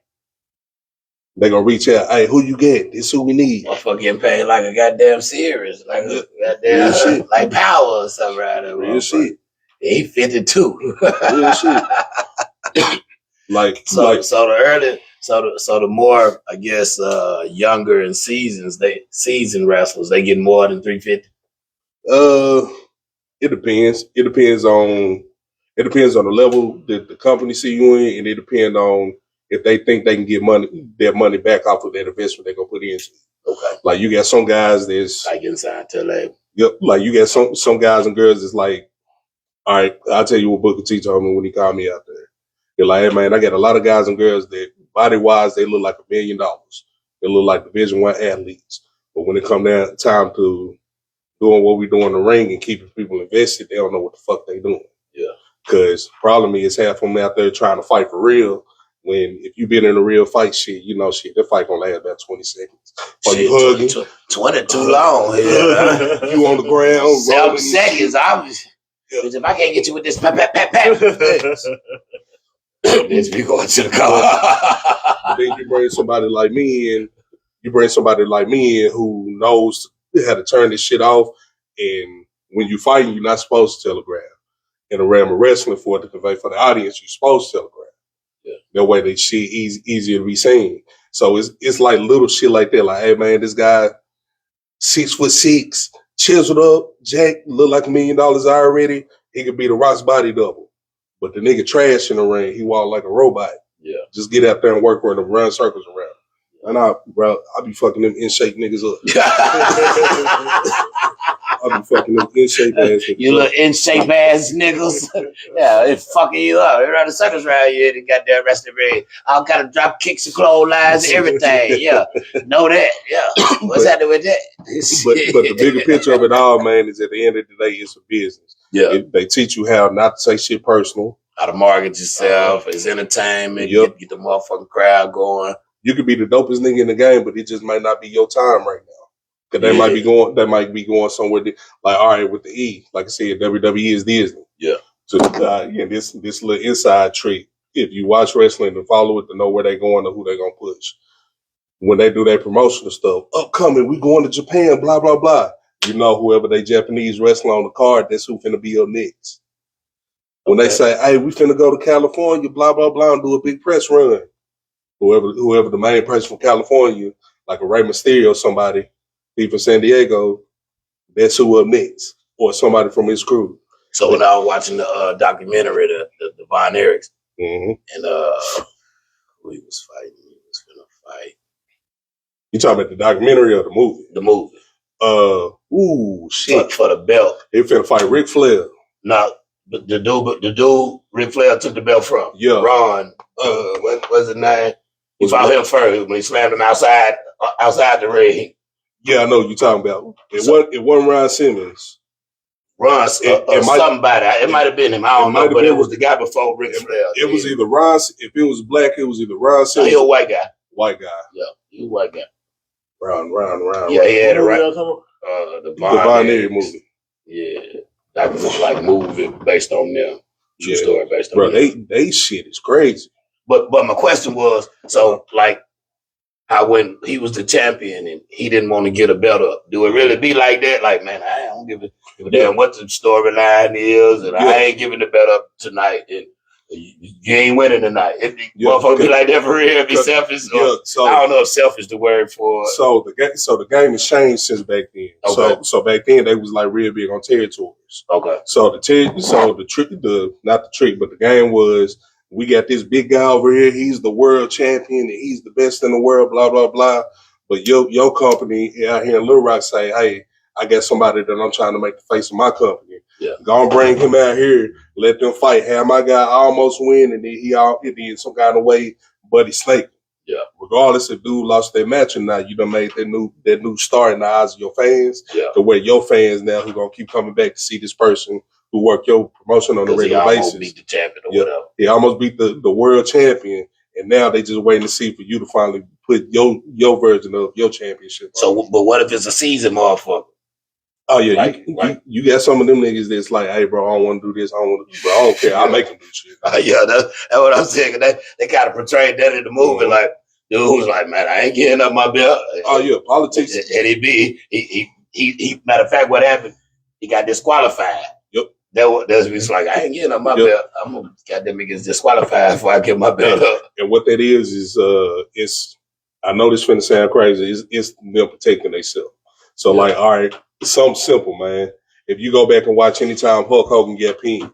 They're going to reach out. Hey, who you get? This who we need. Motherfucker getting paid like a goddamn series. Like a goddamn shit. Like Power or something right there. Real shit. Yeah, he 52. Real shit. So the more, I guess, younger and seasoned wrestlers, they get more than 350. It depends. It depends on the level that the company see you in, and it depends on if they think they can get their money back off of that investment they're gonna put into. Okay. Like you got some guys that's like inside to LA. Yep. Like you got some guys and girls that's like, all right, I'll tell you what Booker T told me when he called me out there. They're like, hey man, I got a lot of guys and girls that body wise they look like $1 million. They look like Division I athletes. But when it come down time to doing what we do in the ring and keeping people invested, they don't know what the fuck they doing. Yeah. Because problem is half of them out there trying to fight for real. When if you been in a real fight, shit, you know, shit, that fight gonna last about 20 seconds. Or you hugging, 20 too long. Yeah. You on the ground, 7 seconds. Bitch, if I can't get you with this, pat. Bitch, we going to the car. Then you bring somebody like me in. Who knows how to turn this shit off. And when you fighting, you're not supposed to telegraph. In a realm of wrestling, for it to convey for the audience, you're supposed to telegraph. Yeah. That way, they shit easier to be seen. So it's like little shit like that. Like, hey man, this guy 6'6", chiseled up, Jack, look like $1 million already. He could be the Rock's body double, but the nigga trash in the ring. He walk like a robot. Yeah, just get out there and work with him, run circles around. And I be fucking them in shape niggas up. I be fucking them in shape ass niggas. You little in shape ass niggas. Yeah, it's fucking you up. They run the circles around you in the goddamn wrestling ring. All kind of drop kicks and clotheslines, everything. Yeah, know that. Yeah, what's happening with that? but the bigger picture of it all, man, is at the end of the day, it's a business. Yeah, they teach you how not to say shit personal, how to market yourself. It's entertainment. Yep. Get the motherfucking crowd going. You could be the dopest nigga in the game, but it just might not be your time right now. Cause they might be going somewhere like, all right, with the E, like I said, WWE is Disney. Yeah. So this little inside trick, if you watch wrestling and follow it to know where they're going and who they're gonna push. When they do their promotional stuff, upcoming, we going to Japan, blah, blah, blah. You know, whoever they Japanese wrestler on the card, that's who finna be your next. When they say, hey, we finna go to California, blah, blah, blah, and do a big press run. Whoever the main person from California, like a Rey Mysterio or somebody, he from San Diego, That's who up next, or somebody from his crew. So when I was watching the documentary, the Von Erichs, Mm-hmm. and who he was fighting, he was gonna fight. You talking about the documentary or the movie? The movie. Shit. For the belt. They finna fight Ric Flair. No, the dude Ric Flair took the belt from. Yeah. Ron. What was his name? He fought him first when he slammed him outside the ring. Yeah, I know what you're talking about. It wasn't Ron Simmons. Ron, somebody. It might have been him. I don't know, but it was the guy before Ric Flair. It was either Ron. If it was black, it was either Ron Simmons. He was a white guy. White guy. Yeah, he was a white guy. Round. Yeah, he had it right. The Von Erich movie. Yeah, that was like movie based on them. True story based on them. They shit is crazy. But my question was, so like, how when he was the champion and he didn't want to get a belt up, do it really be like that? Like, man, I don't give a damn what the storyline is, and I ain't giving the belt up tonight, and you ain't winning tonight. Motherfucker be like that for real, be selfish. So, I don't know if selfish is the word for it. So the game has changed since back then. Okay. So back then they was like real big on territories. Okay. So the game was, we got this big guy over here. He's the world champion and he's the best in the world. Blah blah blah. But your company out here in Little Rock say, hey, I got somebody that I'm trying to make the face of my company. Yeah. Go and bring him out here. Let them fight. Have my guy almost win, and then he in some kind of way, but he snaked him. Yeah. Regardless if dude lost their match or not, you done made that new star in the eyes of your fans. Yeah. To where your fans now who gonna keep coming back to see this person who work your promotion on a regular basis. He almost beat the champion or whatever. He almost beat the world champion, and now they just waiting to see for you to finally put your version of your championship. So, but what if it's a season motherfucker? Oh yeah, you got some of them niggas that's like, hey bro, I don't want to do this, I don't want to do, but I don't care, I'll make them do shit. Yeah, that's what I'm saying. They kind of portrayed that in the movie, like dude who's like, man, I ain't getting up my belt. Oh yeah, politics. And he matter of fact, what happened? He got disqualified. Yep. That's what he's like, I ain't getting up my belt. I'm gonna goddamn get disqualified before I get my belt up. And what that is it's, I know this finna sound crazy, it's them protecting themselves. So like, all right, something simple, man. If you go back and watch any time Hulk Hogan get pinned,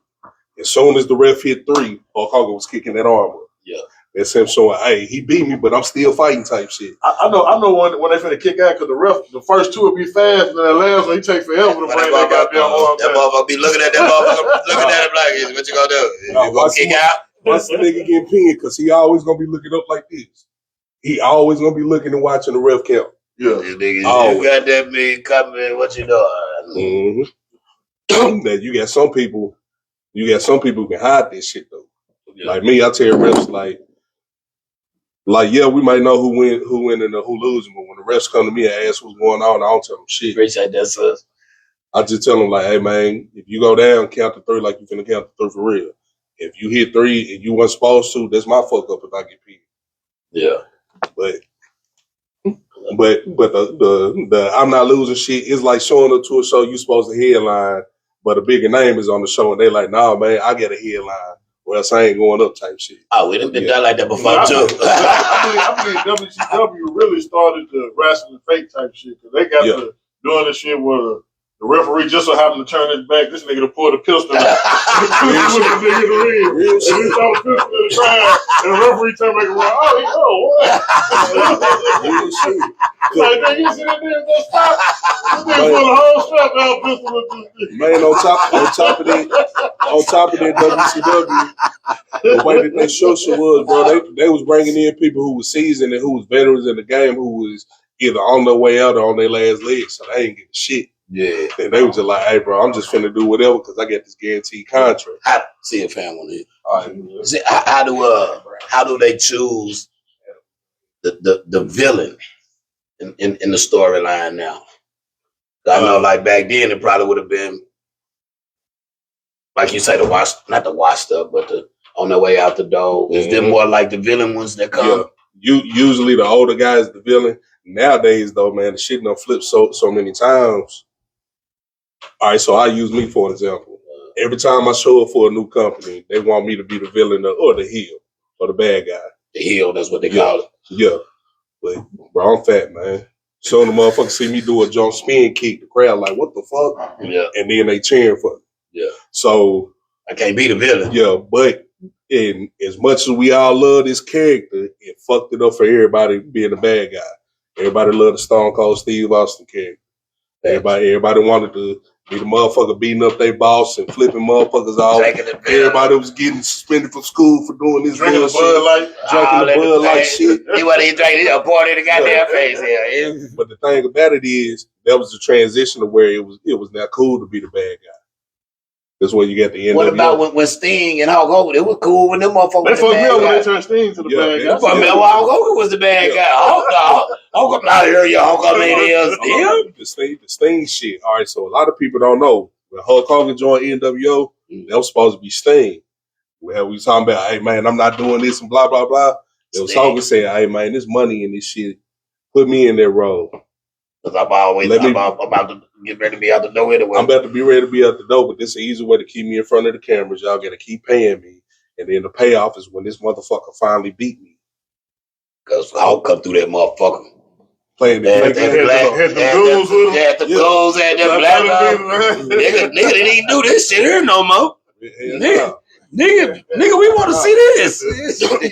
as soon as the ref hit 3, Hulk Hogan was kicking that arm up. Yeah. That's him showing, hey, he beat me, but I'm still fighting type shit. I know when they finna kick out, because the first two will be fast, and then the last one, he take forever to bring that goddamn arm. That motherfucker be looking at that motherfucker, looking at him like, what you gonna do? You gonna kick out? Once the nigga get pinned, because he always gonna be looking up like this. He always gonna be looking and watching the ref count. Yeah. You got that big coming, what you doing? Mm-hmm. That you got some people who can hide this shit though. Yeah. Like me, I tell refs like yeah, we might know who win and who losing, but when the refs come to me and ask what's going on, I don't tell them shit. Appreciate that, sis. I just tell them like, hey man, if you go down, count to 3 like you finna count to 3 for real. If you hit 3 and you weren't supposed to, that's my fuck up if I get pinned. Yeah. But the I'm not losing shit is like showing up to a show you supposed to headline, but a bigger name is on the show and they like, nah man, I get a headline. Or else I ain't going up type shit. Oh, we done been done like that before too. I believe WCW really started the wrestling fake type shit, because they got to doing this shit where the referee just so happened to turn his back. This nigga to pull the pistol out. The pistol with the nigga in the ring. And he saw the pistol in the crowd. And the referee turned back around. Oh, he know what? Like, nigga, you see that nigga go stop? This nigga pull the whole strap out pistol with this nigga. Man, on top of that WCW, the way that they structure was, bro, they was bringing in people who was seasoned and who was veterans in the game, who was either on their way out or on their last leg, so they ain't getting shit. Yeah. And they was just like, hey, bro, I'm just finna do whatever because I got this guaranteed contract. See a fan on it. All right. See, how do they choose the villain in the storyline now? I know, like back then, it probably would have been, like you say, not the washed up, but on their way out the door. Is there more like the villain ones that come? Yeah. Usually the older guy is the villain. Nowadays, though, man, the shit done flipped so many times. All right, so I use me for an example. Every time I show up for a new company, they want me to be the villain or the heel or the bad guy. The heel, that's what they call it. Yeah. But, bro, I'm fat, man. So the motherfuckers see me do a jump spin kick, the crowd like, what the fuck? Yeah. And then they cheering for me. Yeah. So I can't be the villain. yeah, but in as much as we all love this character, it fucked it up for everybody being a bad guy. Everybody loved the Stone Cold Steve Austin character. Everybody wanted to be the motherfucker beating up their boss and flipping motherfuckers off. Everybody was getting suspended from school for doing this drinking the Bud Light. Drinking the Bud Light shit. He wasn't even drinking. He poured in the goddamn face here. But the thing about it is, that was the transition to where it was now cool to be the bad guy. That's where you got the end. What about when Sting and Hulk Hogan? It was cool when them motherfuckers. They fucked me up when they turned Sting to the bad guy. They fucked me up when Hulk Hogan was the bad guy. Hulk out here, your Hulk Hogan is the Sting shit. All right, so a lot of people don't know when Hulk Hogan joined NWO, that was supposed to be Sting. Where we talking about, hey man, I'm not doing this and blah blah blah. It was Hogan saying, hey man, this money in this shit, put me in that role. Because I'm about to get ready to be out the door anyway. I'm about to be ready to be out the door, but this is an easy way to keep me in front of the cameras. Y'all got to keep paying me. And then the payoff is when this motherfucker finally beat me. Because Hulk come through that motherfucker. Playing the had the goons with him. Had the goons, had the black nigga didn't even do this shit here no more. Nigga, we want to see this.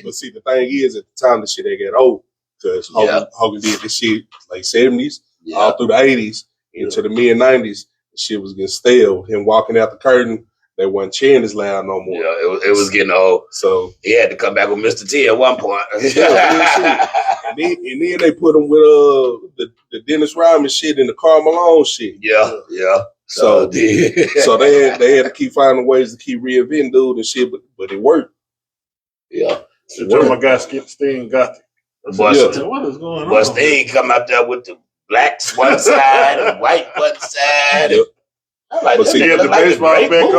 But see, the thing is, at the time, the shit ain't got old. Because Hogan did this shit like 70s, all through the 80s, into the mid-90s. The shit was getting stale. Him walking out the curtain, they wasn't cheering as loud no more. Yeah, it was getting old. So he had to come back with Mr. T at one point. and then they put him with the Dennis Rodman shit and the Karl Malone shit. Yeah. So they had to keep finding ways to keep reinventing dude and shit, but it worked. Yeah. So my guy Sting got it. What is going on? But Sting come out there with the black one side and white one side. Yep. Like, but see, the baseball bat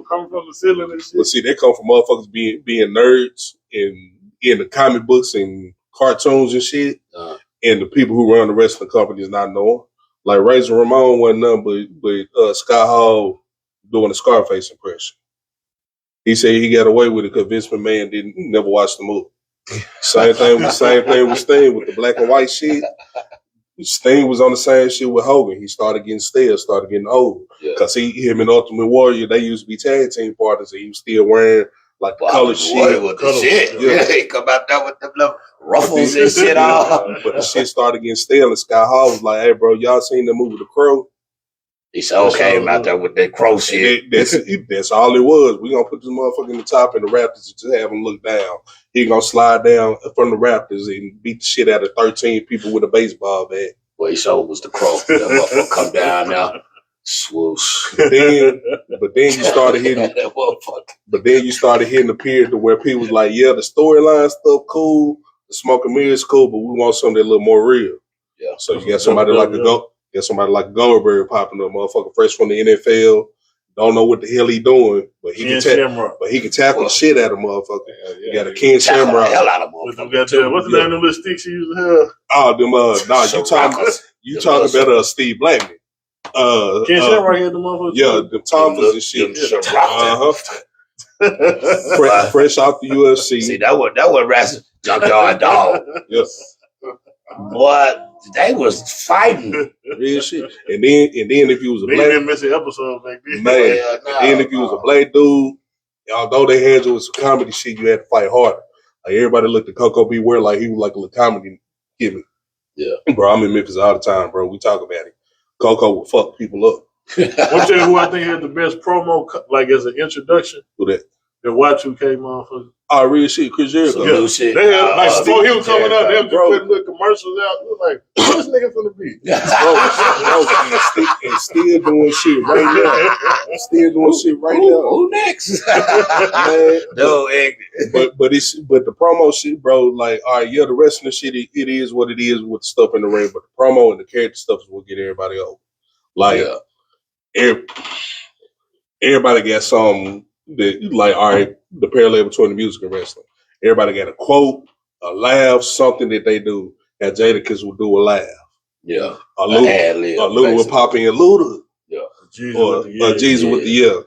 come from the ceiling and shit. But see, they come from motherfuckers being nerds in the comic books and cartoons and shit, and the people who run the wrestling companies not knowing. Like Razor Ramon wasn't nothing but Scott Hall doing a Scarface impression. He said he got away with it because Vince McMahon never watched the movie. Same thing with Sting with the black and white shit. Sting was on the same shit with Hogan. He started getting stale, started getting old. Because him and Ultimate Warrior, they used to be tag team partners, and he was still wearing like the colored shit. With the shit. Yeah, he come out there with the little ruffles and shit on. But the shit started getting stale, and Scott Hall was like, hey, bro, y'all seen the movie The Crow? He so came out there with that crow shit. That's all it was. We gonna put this motherfucker in the top and the Raptors and just have him look down. He gonna slide down from the Raptors and beat the shit out of 13 people with a baseball bat. Well, he showed was the crow. That motherfucker come down now. Swoosh. But then you started hitting the period to where people was like, yeah, the storyline stuff cool, the smoke and mirrors cool, but we want something a little more real. Yeah. So you got somebody like Goldberg popping up, motherfucker fresh from the NFL, don't know what the hell he doing, but he can tackle the shit out of motherfucker. You got a Ken Shamrock. Hell out of motherfucker. What's the name of the sticks he used to have? Oh, them you talking about Steve Blackman. Ken Shamrock had the motherfucker. Yeah, the Thompsons and shit. Fresh off the UFC. See, that was wrestling. Junkyard Dog. Yes. What? They was fighting. Real shit. And then if you was a black, they didn't miss an episode back then. Man, then if you was a black dude, although they had you with some comedy shit, you had to fight harder. Like everybody looked at Coco Beware like he was like a little comedy gimmick. Yeah. Bro, I'm in Memphis all the time, bro. We talk about it. Coco would fuck people up. I'll tell you who I think had the best promo, like as an introduction. Who that? The Y2K motherfucker. Oh, real shit, Chris Jericho. Real shit. They had, like, before he was coming out, they were putting little commercials out. We were like, what's this nigga finna be? And still doing shit right now. Who next? Man, but the promo shit, bro, like, all right, the wrestling shit, it is what it is with the stuff in the ring, but the promo and the character stuff is what get everybody over. Like, everybody got something that, like, all right, the parallel between the music and wrestling. Everybody got a quote, a laugh, something that they do. And Jadakiss will do a laugh. Yeah. A Luda will pop in Luda. Yeah. Jesus with the yeah.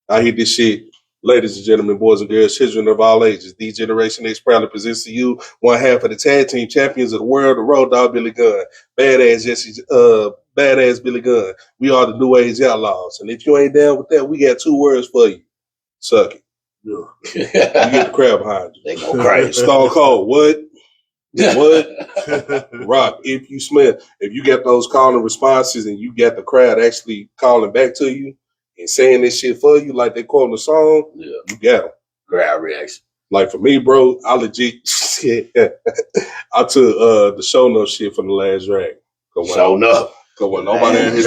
I hit this shit. Ladies and gentlemen, boys and girls, children of all ages, D Generation X proudly presents to you one half of the tag team champions of the world, the Road Dogg Billy Gunn, badass Billy Gunn. We are the New Age Outlaws, and if you ain't down with that, we got 2 words for you: suck it. Yeah. You get the crowd behind you. They go crazy. Stone Cold, what? What? Rock, if you get those calling responses and you got the crowd actually calling back to you and saying this shit for you like they quoting the song, you got them. Crowd reaction. Like for me, bro, I legit I took the show no shit from the last drag. Show enough. Because when nobody in his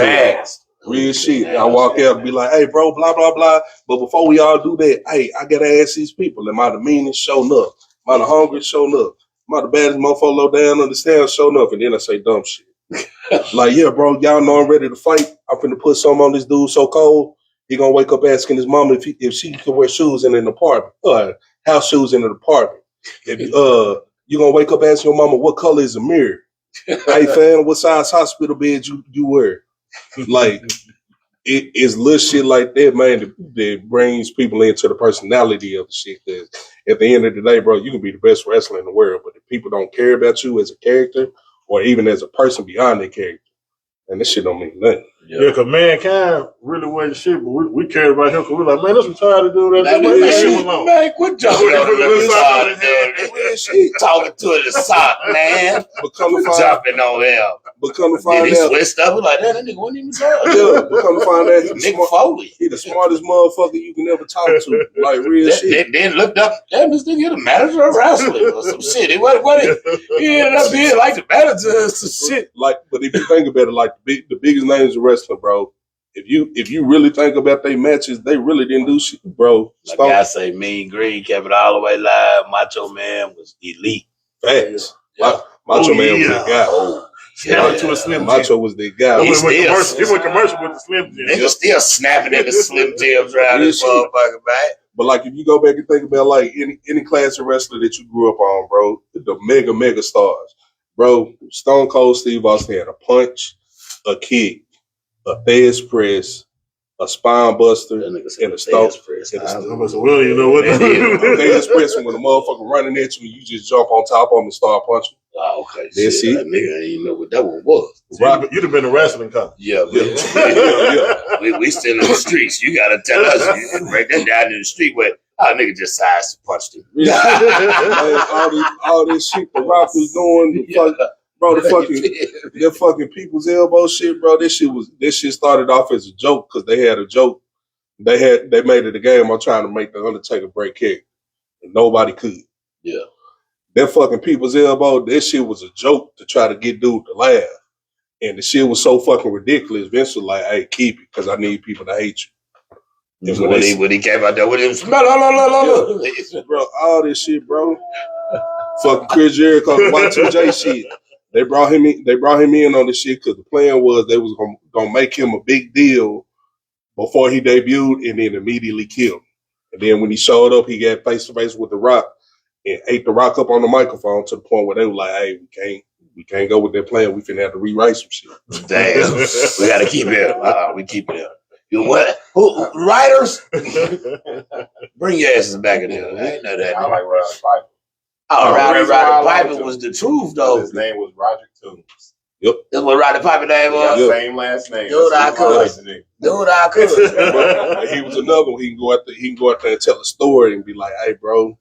real shit, I walk out and be like, hey, bro, blah, blah, blah. But before we all do that, hey, I got to ask these people, am I the meanest? Show enough. Am I the hungriest? Show enough. Am I the baddest motherfucker low down on the stand? Show enough. And then I say dumb shit. Like, yeah, bro, y'all know I'm ready to fight. I'm finna put something on this dude so cold. He gonna wake up asking his mama if she can wear shoes in an apartment. House shoes in an apartment. If you gonna wake up asking your mama what color is a mirror. Hey fam, what size hospital bed you wear? Like it's little shit like that, man, that brings people into the personality of the shit. Cause at the end of the day, bro, you can be the best wrestler in the world, but if people don't care about you as a character or even as a person beyond their character, and this shit don't mean nothing. Yeah, because Mankind really wasn't shit, but we cared about him because we're like, man, let's retire to do that. Man, quit jumping on him. Talking to the sock, man. Jumping on him. But come to find out, he switched up. Like that nigga wasn't even talking. Yeah, but come to find out, Nick Foley. He the smartest motherfucker you can ever talk to. Like real shit. Then looked up, damn, this nigga the manager of wrestling or some shit. He ended up being like the manager of some shit. Like, but if you think about it, like the biggest names of wrestling, bro. If you really think about their matches, they really didn't do shit, bro. Like I say, Mean Green kept it all the way live. Macho Man was elite. Facts. Yeah. Macho Man was the guy. To a Slim Macho was the guy. He went commercial with the Slim Jim. Nigga still snapping at the Slim Jims around this motherfucker back. But like, if you go back and think about like any class of wrestler that you grew up on, bro, the mega stars, bro, Stone Cold Steve Austin had a punch, a kick, a Thesz press, a spine buster, and a stone press. We don't even know what that is. Thesz press when the motherfucker running at you and you just jump on top of him and start punching. Oh, okay. That's it. That nigga didn't even know what that one was. You'd have been a wrestling company. Yeah, we still in the streets. You gotta tell us. You can break that down in the street where nigga just sides punched him. Man, all this shit the Rock was doing, bro, the fucking people's elbow shit, bro. This shit started off as a joke because they had a joke. They made it a game on trying to make the Undertaker break kick, and nobody could. Yeah. That fucking people's elbow, that shit was a joke to try to get dude to laugh. And the shit was so fucking ridiculous. Vince was like, hey, keep it, because I need people to hate you. And when he came out there with him, bro, all this shit, bro. Fucking Chris Jericho, Y2J shit. They brought him in on this shit because the plan was they was gonna make him a big deal before he debuted and then immediately kill him. And then when he showed up, he got face to face with The Rock and ate The Rock up on the microphone to the point where they were like, hey, we can't go with that plan. We finna have to rewrite some shit. Damn. We gotta keep it. We keep it. You what? Who writers? Bring your asses back in there. I ain't know that. I like Roddy Piper. Roddy Piper was the truth, though. His name was Roger Toombs. Yep. That's what Roddy Piper name was? Yeah, same last name. Dude, I could. He was another one. He can go out there and tell a story and be like, hey, bro,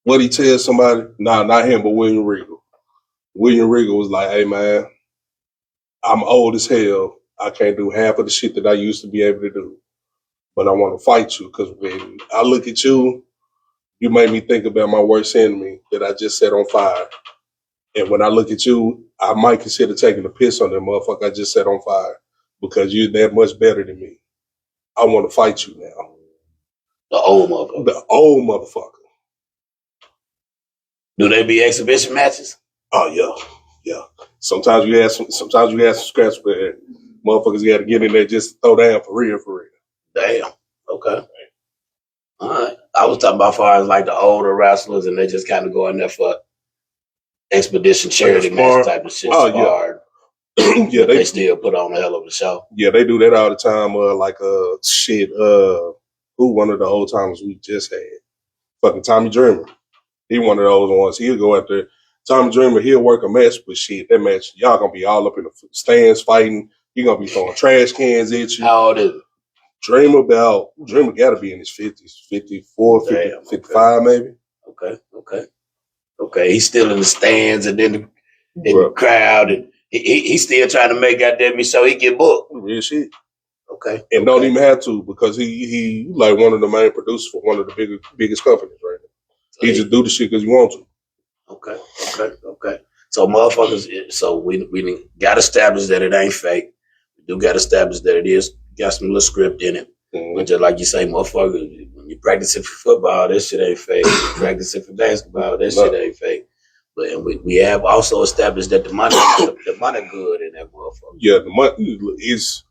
what he tell somebody? Nah, not him, but William Regal. William Regal was like, hey, man, I'm old as hell. I can't do half of the shit that I used to be able to do. But I want to fight you because when I look at you, you made me think about my worst enemy that I just set on fire. And when I look at you, I might consider taking a piss on that motherfucker I just set on fire because you're that much better than me. I want to fight you now. The old motherfucker. The old motherfucker. Do they be exhibition matches? Oh, yeah. Sometimes you have some scraps where motherfuckers got to get in there just to throw down for real. Damn. Okay. All right. I was talking about far as like the older wrestlers and they just kind of go in there for expedition charity match type of shit. Oh, yeah. Yeah, they still put on a hell of a show. Yeah, they do that all the time. Who one of the old timers we just had? Fucking Tommy Dreamer. He one of those ones. He'll go out there. Tommy Dreamer, he'll work a match, but shit, that match, y'all gonna be all up in the stands fighting. He gonna be throwing trash cans at you. How old is it? Dreamer gotta be in his 50s, 54, 50, 55 maybe. Okay. He's still in the stands and then the crowd, and he's still trying to make goddamn me so he get booked. Real shit. Okay. And don't even have to, because he like one of the main producers for one of the biggest companies right now. So he just do the shit because he wants to. Okay. So motherfuckers, so we got established that it ain't fake. We do got established that it is got some little script in it. Mm-hmm. But just like you say, motherfuckers, when you practicing for football, that shit ain't fake. When you practicing for basketball, that shit ain't fake. But we have also established that the money good in that motherfucker. Yeah, the money is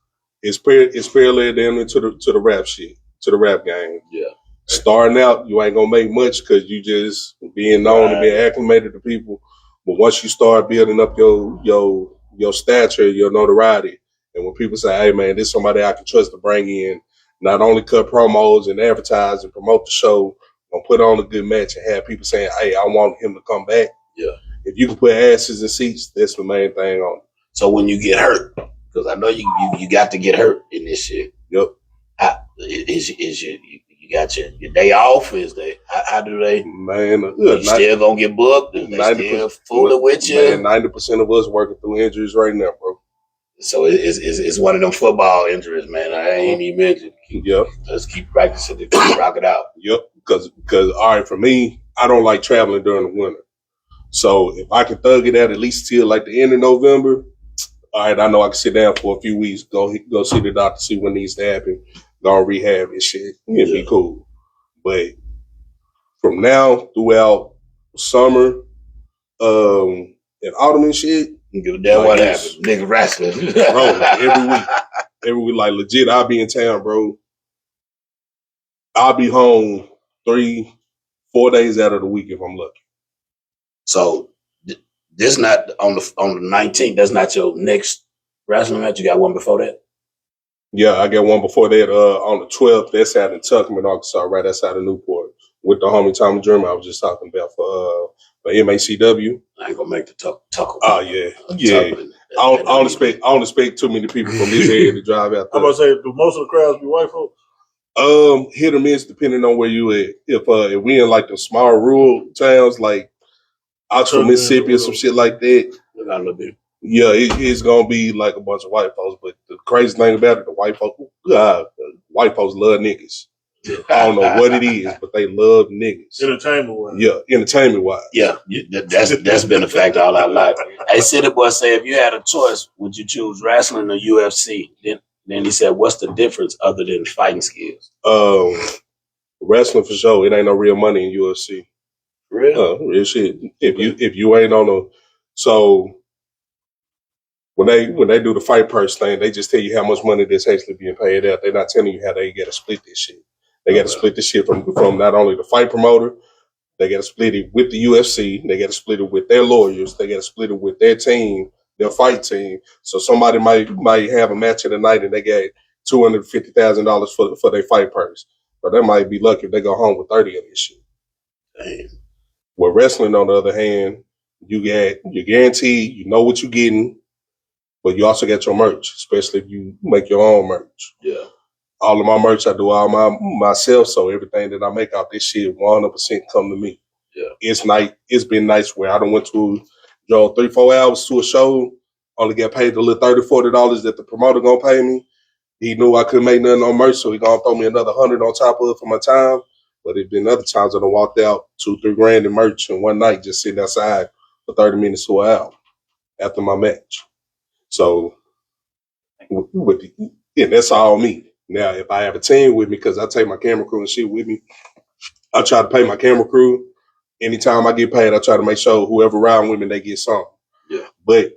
parallel down into the rap shit, to the rap game. Yeah. Starting out, you ain't gonna make much because you just being known and being acclimated to people. But once you start building up your stature, your notoriety, and when people say, "Hey man, this is somebody I can trust to bring in, not only cut promos and advertise and promote the show, but put on a good match and have people saying, hey, I want him to come back." Yeah. If you can put asses in seats, that's the main thing on it. So when you get hurt, because I know you got to get hurt in this shit. Yep. You got your day off? How do they? Man, you still gonna get booked? They still fooling with you? Man, 90% of us working through injuries right now, bro. So it's one of them football injuries, man. I ain't even mentioned. Yep. Let's keep practicing to rock it out. Yep. Because all right, for me, I don't like traveling during the winter. So if I can thug it out at least till like the end of November, all right, I know I can sit down for a few weeks, go see the doctor, see what needs to happen, go on rehab and shit. It'd be cool. But from now throughout summer, and autumn and shit, give a damn what happens. Nigga wrestling. Bro, every week, like legit, I'll be in town, bro. I'll be home 3-4 days out of the week if I'm lucky. So this not on the 19th. That's not your next wrestling match. You got one before that. Yeah, I got one before that. On the 12th, that's out in Tuckerman, Arkansas, right outside of Newport, with the homie Tommy Dreamer I was just talking about for MACW. I ain't gonna make the Tucker. Oh yeah. I don't expect too many people from this area to drive out there. I'm gonna say, do most of the crowds be white folks? Hit or miss depending on where you at. If we in like the small rural towns like Oxford, Mississippi, or some shit like that, yeah, it's gonna be like a bunch of white folks. But the crazy thing about it, the white folks love niggas. I don't know what it is, but they love niggas. Entertainment wise. Yeah, entertainment wise. Yeah, that's been a fact all our life. Hey, City Boy say, if you had a choice, would you choose wrestling or UFC? Then he said, what's the difference other than fighting skills? Wrestling for sure. It ain't no real money in UFC. Real? Real shit. If you ain't on a so when they do the fight purse thing, they just tell you how much money that's actually being paid out. They're not telling you how they gotta split this shit. They gotta split this shit from not only the fight promoter, they gotta split it with the UFC, they gotta split it with their lawyers, they gotta split it with their team, their fight team. So somebody might have a match of the night and they get $250,000 for their fight purse. But they might be lucky if they go home with 30 of this shit. Damn. With wrestling, on the other hand, you're guaranteed, you know what you're getting, but you also get your merch, especially if you make your own merch. Yeah. All of my merch, I do all myself, so everything that I make off this shit, 100% come to me. Yeah. It's been nice where I done went to, 3-4 hours to a show, only got paid the little $30-$40 that the promoter gonna pay me. He knew I couldn't make nothing on merch, so he gonna throw me another $100 on top of it for my time. But it been other times I done walked out $2-3 grand in merch in one night, just sitting outside for 30 minutes to an hour after my match. So, that's all me. Now, if I have a team with me, because I take my camera crew and shit with me, I try to pay my camera crew. Anytime I get paid, I try to make sure whoever riding with me, they get something. Yeah. But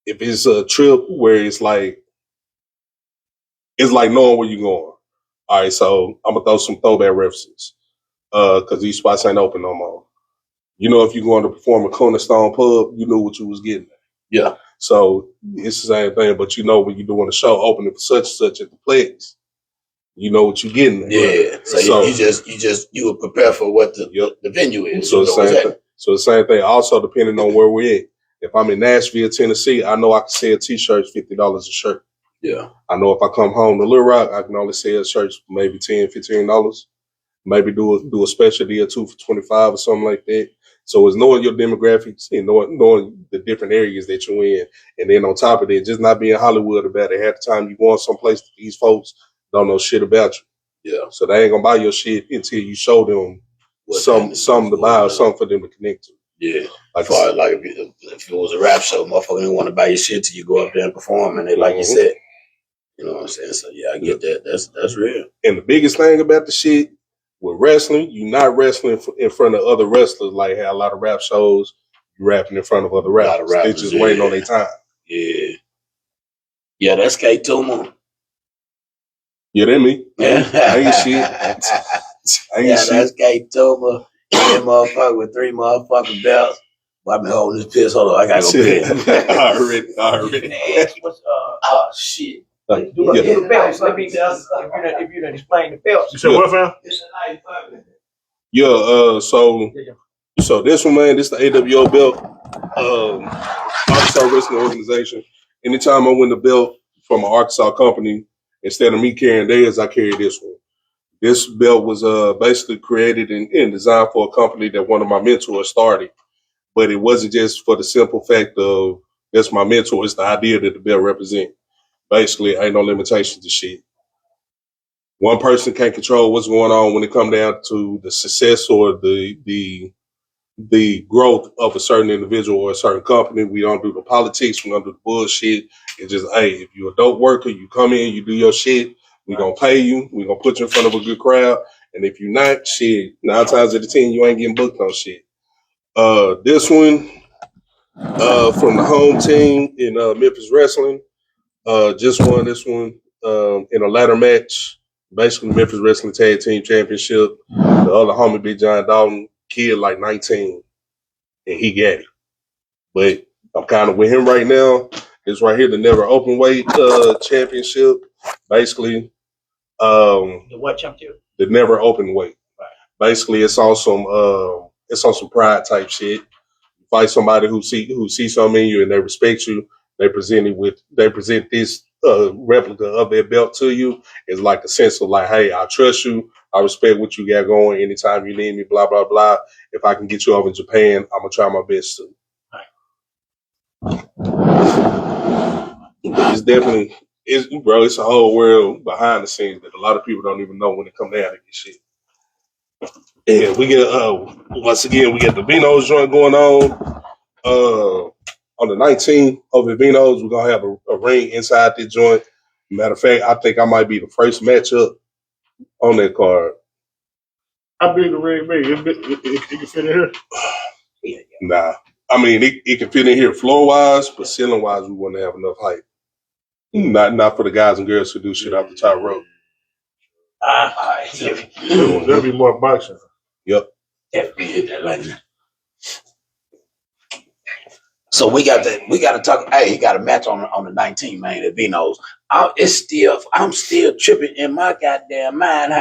if it's a trip where it's like knowing where you're going. All right, so I'm going to throw some throwback references because these spots ain't open no more. If you're going to perform a Cornerstone Pub, you knew what you was getting. Yeah. So it's the same thing, but when you're doing a show opening for such and such at the Plex, You know what you're getting at. Yeah. So you would prepare for what the venue is. So the same thing. Also, depending on where we're at. If I'm in Nashville, Tennessee, I know I can sell T-shirts $50 a shirt. Yeah. I know if I come home to Little Rock, I can only sell shirts maybe $10, $15. Maybe do a special deal too for $25 or something like that. So it's knowing your demographics and knowing the different areas that you're in. And then on top of it, just not being Hollywood about it. Half the time you go on someplace that these folks don't know shit about you. Yeah. So they ain't gonna buy your shit until you show them something to buy or something for them to connect to. Yeah. Like if it was a rap show, motherfucker didn't want to buy your shit till you go up there and perform and they like you said. You know what I'm saying? So yeah, I get that. That's real. And the biggest thing about the shit with wrestling, you're not wrestling in front of other wrestlers like how a lot of rap shows, you're rapping in front of other rappers. They're just waiting on their time. Yeah. Yeah, that's K-Toomer. Yeah, that me. Yeah. Ain't shit. That's K-Toomer. That motherfucker with 3 motherfucking belts. Well, I've been holding this piss. Hold on, I gotta go piss. Already. Oh, shit. If you done explain the belts. You said what, fam? Yeah, so this one, man, this the AWO belt, Arkansas Wrestling Organization. Anytime I win the belt from an Arkansas company, instead of me carrying theirs, I carry this one. This belt was basically created and designed for a company that one of my mentors started. But it wasn't just for the simple fact of that's my mentor. It's the idea that the belt represents. Basically, ain't no limitations to shit. One person can't control what's going on when it comes down to the success or the growth of a certain individual or a certain company. We don't do the politics. We don't do the bullshit. It's just, hey, if you're a dope worker, you come in, you do your shit. We're going to pay you. We're going to put you in front of a good crowd. And if you're not, shit, 9 times out of 10, you ain't getting booked on shit. This one from the home team in Memphis Wrestling. Just won this one in a ladder match. Basically, Memphis Wrestling Tag Team Championship. The other homie, Big John Dalton, kid like 19, and he got it. But I'm kind of with him right now. It's right here, the Never Open Weight Championship. Basically, The what championship? The Never Open Weight. Right. Basically, it's on some pride type shit. You fight somebody who see something in you and they respect you. They present this replica of their belt to you. It's like a sense of like, hey, I trust you. I respect what you got going. Anytime you need me, blah, blah, blah. If I can get you over in Japan, I'm going to try my best to. It's definitely, it's a whole world behind the scenes that a lot of people don't even know when it come down to this shit. And we get, once again, we got the Vino's joint going on the 19th over at Vino's. We're going to have a ring inside this joint. Matter of fact, I think I might be the first matchup on that card. How big the ring be? It can fit in here? Nah. I mean, it can fit in here floor-wise, but ceiling-wise, we wouldn't have enough height. Not for the guys and girls who do shit off the top rope. There'll be more boxing. Yep. So we got to talk. Hey, he got a match on the 19th, man, at Vino's. I'm still tripping in my goddamn mind.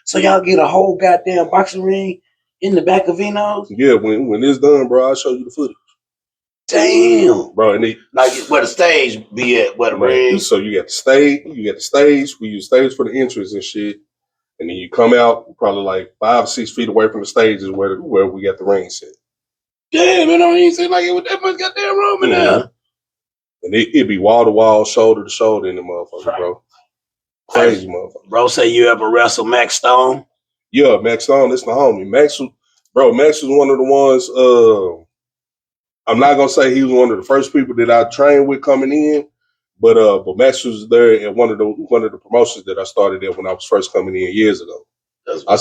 So y'all get a whole goddamn boxing ring in the back of Vino's? Yeah, when it's done, bro, I'll show you the footage. Damn, bro, and like where the stage be at, where the ring. So you got the stage. We use stage for the entrance and shit, and then you come out probably like 5 or 6 feet away from the stage is where we got the ring set. Damn, it don't even seem like it was that much goddamn room in there. And it'd be wall to wall, shoulder to shoulder in the motherfucker, right. Bro. Crazy motherfucker. Bro, say you ever wrestle Max Stone? Yeah, Max Stone, that's the homie. Max was one of the ones. I'm not gonna say he was one of the first people that I trained with coming in, but Max was there at one of the promotions that I started at when I was first coming in years ago. I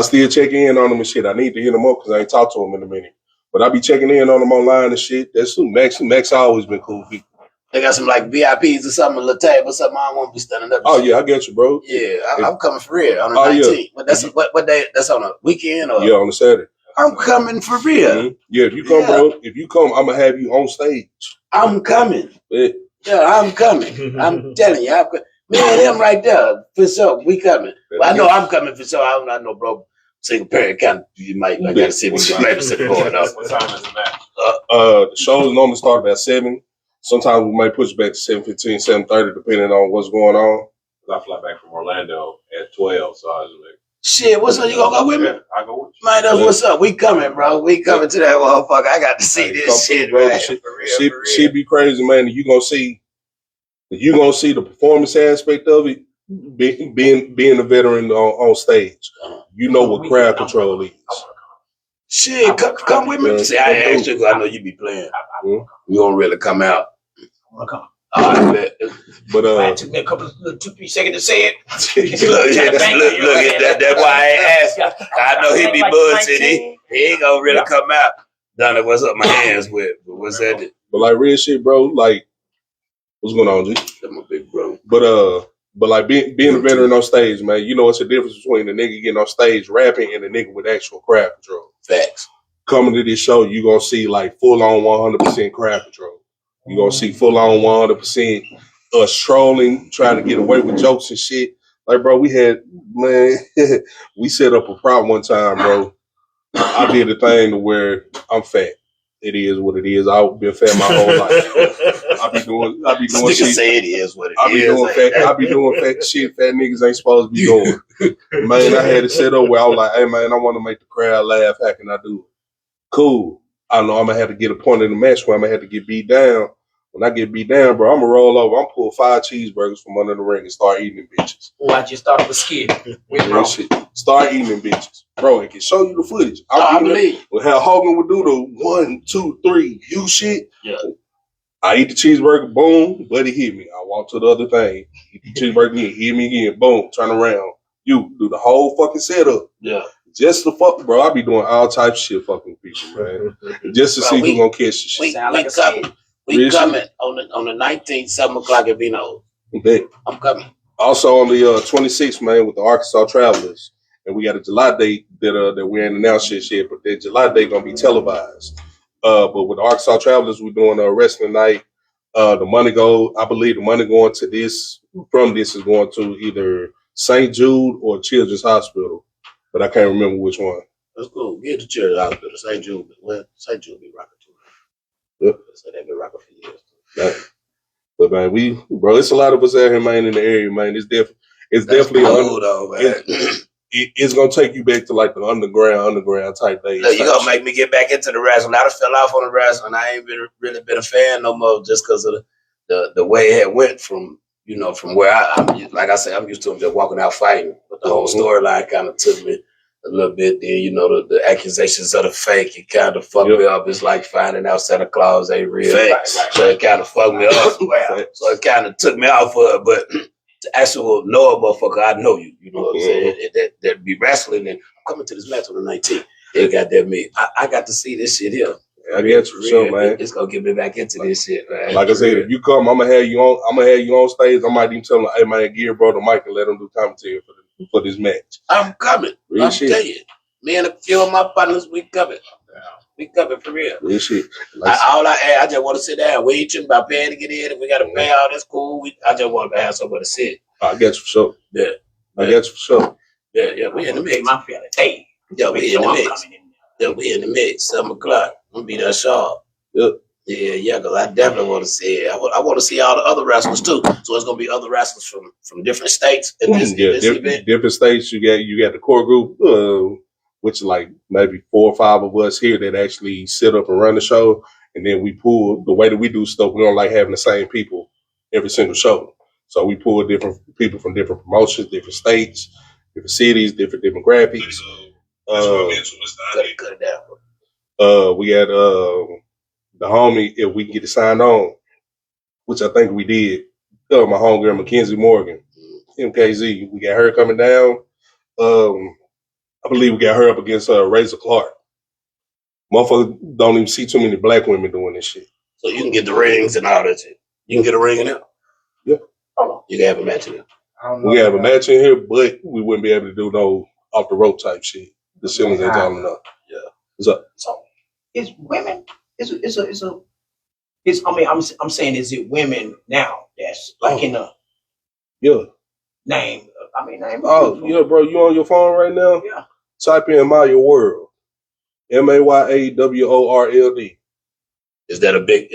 still check in on him and shit. I need to hit him up because I ain't talked to him in a minute. But I be checking in on him online and shit. That's who Max. Max always been cool people. They got some like VIPs or something, a little table or something. I don't want to be standing up. Oh yeah, I get you, bro. Yeah, I'm coming for real on the 19th. Yeah. But that's what day? That's on a weekend or? Yeah, on a Saturday. I'm coming for real. Mm-hmm. Yeah, if you come, bro. If you come, I'm gonna have you on stage. I'm coming. Yeah, I'm coming. I'm telling you. Man, them right there. For sure. We coming. Well, I know I'm coming for sure. I know, bro. Single parent kind of, you might gotta see me some babysitter going up. What time is the match? The shows normally start about 7. Sometimes we might push back to 7:15, 7:30, depending on what's going on. I fly back from Orlando at 12, so I was like, Shit, what's up? You gonna go with me? yeah, I go with you. Man, that's what's up. We coming, bro. We coming to that motherfucker. I got to see this shit, bro. man. Shit be crazy, man. You gonna see the performance aspect of it. Being a veteran on stage, you know what crowd control is. Shit, come with me. See, I asked you 'cause I know you be playing. You don't really come out. I bet. But it took me a couple of 2-3 seconds to say it. look, that's why I asked. I know he be bullshit. He ain't gonna really come out. Donna, what's up my hands with? What's that? But like real shit, bro. Like, what's going on, G? That's my big bro. But like being a veteran on stage, man, you know it's a difference between the nigga getting on stage rapping and the nigga with actual crowd control. Facts. Coming to this show, you gonna see like full on 100% crowd control. You gonna see full on 100% us trolling, trying to get away with jokes and shit. Like, bro, we set up a prop one time, bro. I did a thing to where I'm fat. It is what it is. I've been fat my whole life. I be doing shit. Say it is what it is. I be doing fat shit fat niggas ain't supposed to be doing. Man, I had to set up where I was like, hey man, I want to make the crowd laugh. How can I do it? Cool. I know I'm gonna have to get a point in the match where I'm gonna have to get beat down. When I get beat down, bro, I'm gonna roll over. I'm pull 5 cheeseburgers from under the ring and start eating them bitches. Oh, I just started with skid. Start eating them bitches. Bro, it can show you the footage. I believe. How Hogan would do the 1, 2, 3, you shit. Yeah. I eat the cheeseburger, boom, buddy hit me. I walk to the other thing. Eat the cheeseburger again, hit me again, boom, turn around. You do the whole fucking setup. Yeah. Just the fuck, bro. I be doing all types of shit fucking people, man. Just to see who's gonna catch the shit. We coming on the 19th, 7 o'clock at Vino's. I'm coming. Also on the 26th, man, with the Arkansas Travelers. And we got a July date that we ain't announced yet, but that July date gonna be televised. But with the Arkansas Travelers, we're doing a wrestling night. I believe the money going to this is going to either St. Jude or Children's Hospital. But I can't remember which one. That's cool. Get to Children's Hospital. St. Jude. Well, St. Jude be rocking too. Yep. So they've been rocking for years. Yeah. But man, it's a lot of us out here, man, in the area, man. It's definitely cool, though, man. It's gonna take you back to like the underground type days. Look, you gonna make me get back into the wrestling. I done fell off on the wrestling. I ain't really been a fan no more, just because of the way it went from where I'm like I said, I'm used to just walking out fighting. But the whole storyline kind of took me a little bit. Then the accusations of the fake, it kind of fucked me up. It's like finding out Santa Claus ain't real. So it kind of fucked me up. So it kind of took me out for it. But to actual know a motherfucker, I know you. You know what I'm saying? That be wrestling, and I'm coming to this match on the 19th. It got that me. I got to see this shit here. I get you for sure, man. It's gonna get me back into this shit, man. Like I said, if you come, I'm gonna have you on stage. I might even tell them, hey man, give your brother Mike and let him do commentary for this match. I'm coming. I'm telling you. Me and a few of my partners, we coming. We coming for real. Real shit. I just want to sit down. We ain't tripping about paying to get in. If we got to pay all that's cool. I just want to have somewhere to sit. I get you for sure. Yeah. I get you for sure. Yeah, we in the mix. My feeling. Hey. Yeah, we in the mix. Yeah, we in the mix. 7 o'clock. I'm gonna be there sharp. Yep. Yeah, because I definitely want to see it. I want to see all the other wrestlers too. So it's gonna be other wrestlers from different states in this event. Different states. You got the core group, which is like maybe 4 or 5 of us here that actually sit up and run the show. And then we pull the way that we do stuff. We don't like having the same people every single show. So we pull different people from different promotions, different states, different cities, different demographics. Cut it down. We got the homie, if we can get it signed on, which I think we did. My homegirl Mackenzie Morgan, MKZ. We got her coming down. I believe we got her up against Razor Clark. Motherfucker don't even see too many black women doing this shit. So you can get the rings and all that shit. You can get a ring in there? Yeah. You can have a match in there. We can have a match in here, but we wouldn't be able to do no off the rope type shit. The ceilings ain't tall enough. Yeah. What's up? So it's women. I'm saying, is it women now that's like in the Yeah. Name. I mean, name. Oh, yeah, bro. You on your phone right now? Yeah. Type in Maya World. MAYAWORLD. Is that a big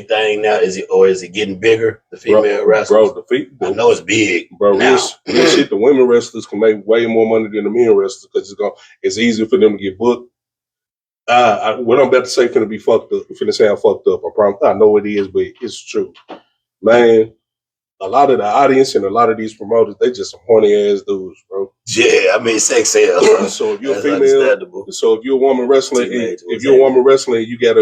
thing now? Is it getting bigger? The female wrestlers, bro. I know it's big, bro. Now. Real shit. The women wrestlers can make way more money than the men wrestlers because it's easier for them to get booked. What I'm about to say finna be fucked up. Finna sound fucked up. I promise. I know it is, but it's true, man. A lot of the audience and a lot of these promoters, they just some horny ass dudes, bro. Yeah, I mean sex sells. So if you're a female, so if you're a woman wrestling, you got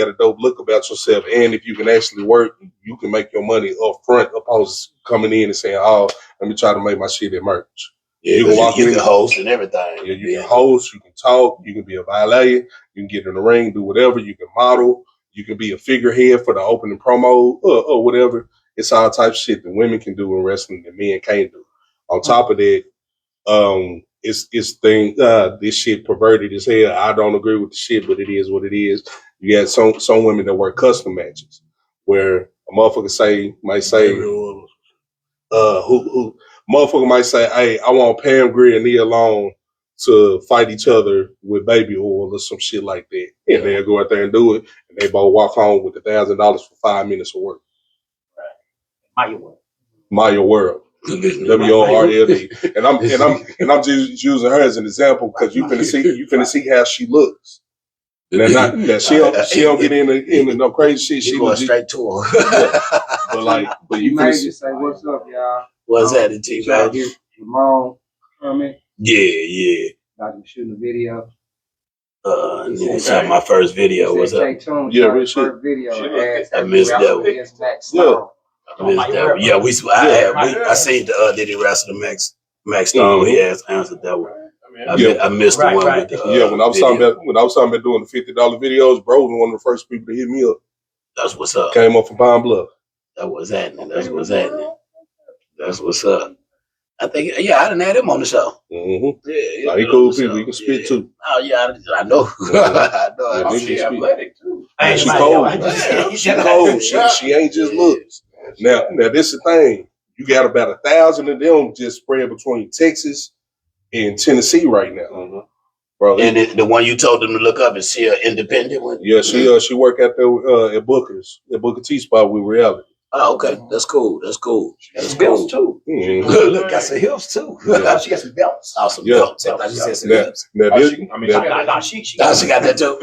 a dope look about yourself, and if you can actually work, you can make your money up front, opposed to coming in and saying, "Oh, let me try to make my shit at merch." Yeah, you can host and everything. Yeah, you can host, you can talk, you can be a valet, you can get in the ring, do whatever. You can model, you can be a figurehead for the opening promo or whatever. It's all type of shit that women can do in wrestling that men can't do. On top of that, this shit perverted as hell. I don't agree with the shit, but it is what it is. You got some women that work custom matches where a motherfucker might say, motherfucker might say, hey, I want Pam Grier and Nia Long to fight each other with baby oil or some shit like that. And they'll go out there and do it, and they both walk home with $1,000 for 5 minutes of work. Maya World. WORLD. And I'm just using her as an example because you finna see how she looks. Now, she don't get into no crazy shit. She going was straight to her. but you finna just say what's up, y'all. What's that, the T man? Ramon comment. Yeah. About him shooting a video. My first video was up. K-Toomer first video. I missed that one. I seen the Diddy wrestle the Max Stone. He answered that one. I missed the one with the when I was talking about doing the $50 videos, bro was one of the first people to hit me up. That's what's up. Came up from Pine Bluff. That's what's happening. That's what's up. I think, I done had him on the show. Mm-hmm. Yeah, he cool people. He can spit too. Oh yeah, I know. I know. She's athletic too. She cold. She cold. She ain't just looks. Now this is the thing. You got about 1,000 of them just spread between Texas and Tennessee right now. Mm-hmm. Bro, and the one you told them to look up, is she an independent one? Yeah, she work out there at Booker's, at Booker T spot with Reality. Oh, okay. That's cool. That's belts too. Mm-hmm. Look, got some hips too. Yeah. She got some belts. Oh, some belts. I thought you said some hips. She got that too.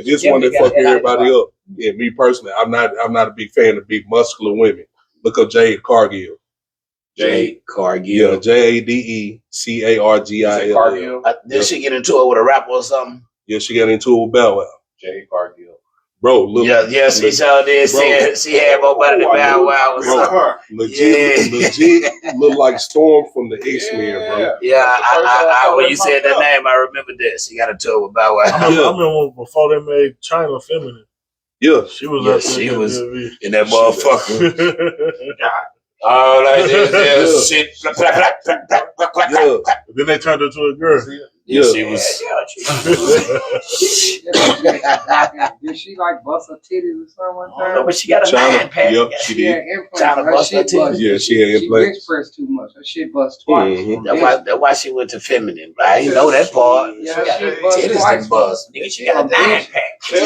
This one that fuck everybody up. Yeah, me personally, I'm not a big fan of big muscular women. Look up Jade Cargill. Jade Cargill. Yeah, JADECARGILL. Did she get into it with a rapper or something? Yeah, she got into it with Bow Wow. Jade Cargill. Bro, look. Yeah, she sure did. She had more money than Bow Wow. Legit look like Storm from the X-Men, bro. Yeah, I when you said that name, I remember this. She got into it with Bow Wow. I remember before they made China feminine. Yeah, she was. She was in that motherfucker. Oh, like this, shit. Then they turned her to a girl. Yeah, she was. Did she like bust her titties or something one time? No, but she got a man pad. Yep, she did. China bust her titties. Yeah, she had implants. She bench too much. Her shit bust twice. Mm-hmm. That's why she went to feminine. I didn't know that part. Yeah, she got she bust titties twice. Bust. Nigga, she got a 9-pack. Hey,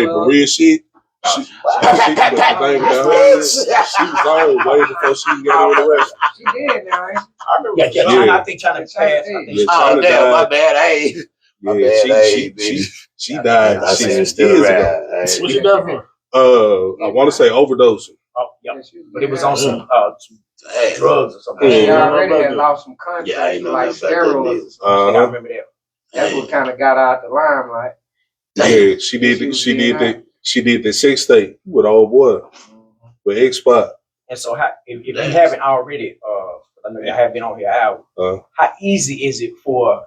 for real shit. She was on way before she got in the rest. She did now. I remember. I think China passed. Oh damn, my bad. Hey. She died. I seen years still ago. What's she done for? I want to say overdosing. Oh, yeah. But it was on some drugs or something. She already had lost some contracts, Yeah, I know like steroids. I remember that. That's what kind of got out the limelight. Yeah, she did the sex tape with old boy, with X-Spot. And so, if you haven't already, I know you have been on here out. How easy is it for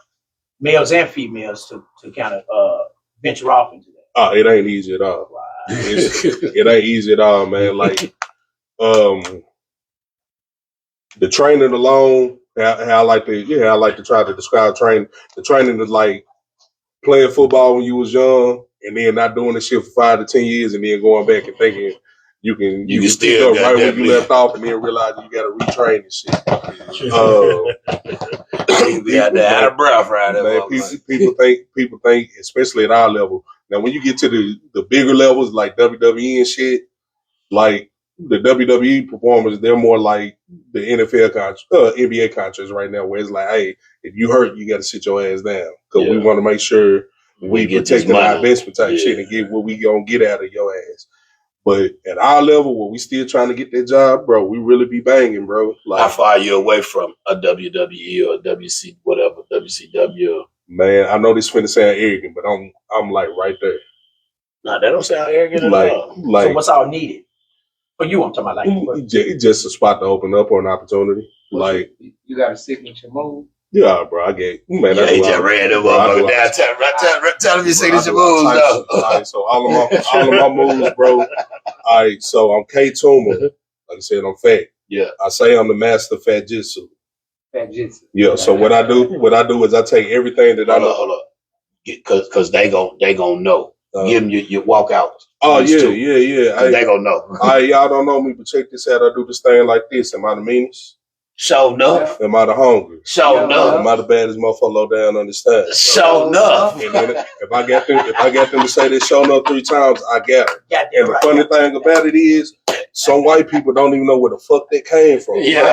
males and females to kind of venture off into that? Oh, it ain't easy at all. Wow. It ain't easy at all, man. Like, the training alone, how I like to try to describe training. The training is like playing football when you was young, and then not doing the shit for 5 to 10 years, and then going back and thinking you can still pick up right where you left off, and then realize you got to retrain and shit. We got that out of breath right there. People think, especially at our level. Now, when you get to the bigger levels like WWE and shit, like the WWE performers, they're more like the NFL NBA contracts right now, where it's like, hey, if you hurt, you got to sit your ass down because we want to make sure we protect our investment type shit and get what we gonna get out of your ass. But at our level, where we still trying to get that job, bro, we really be banging, bro. Like, how far are you away from a WWE or a WCW? Man, I know this finna sound arrogant, but I'm like right there. Nah, that don't sound arrogant at all. So what's all needed? For you, I'm talking about like just a spot to open up or an opportunity. Like you got a signature move. Yeah, bro, I get man. Yeah, he just ran them up down. Tell him your signature moves, though. All right, so all of my moves, bro. All right, so I'm K-Toomer. Like I said, I'm fat. Yeah, I say I'm the master of fat jitsu. Fat jitsu. Yeah. So what I do is I take everything that I know. Hold up, because they gon' know. Give them your walkout. Oh yeah. They gon' know. All right, y'all don't know me, but check this out. I do this thing like this. Am I the meanest? Show enough. Am I the hungry? Show enough. Am I the baddest motherfucker low down on the stand? Show enough. And then if I got them to say this show enough 3 times, I got it. And the funny thing about it is, some white people don't even know where the fuck that came from. Yeah.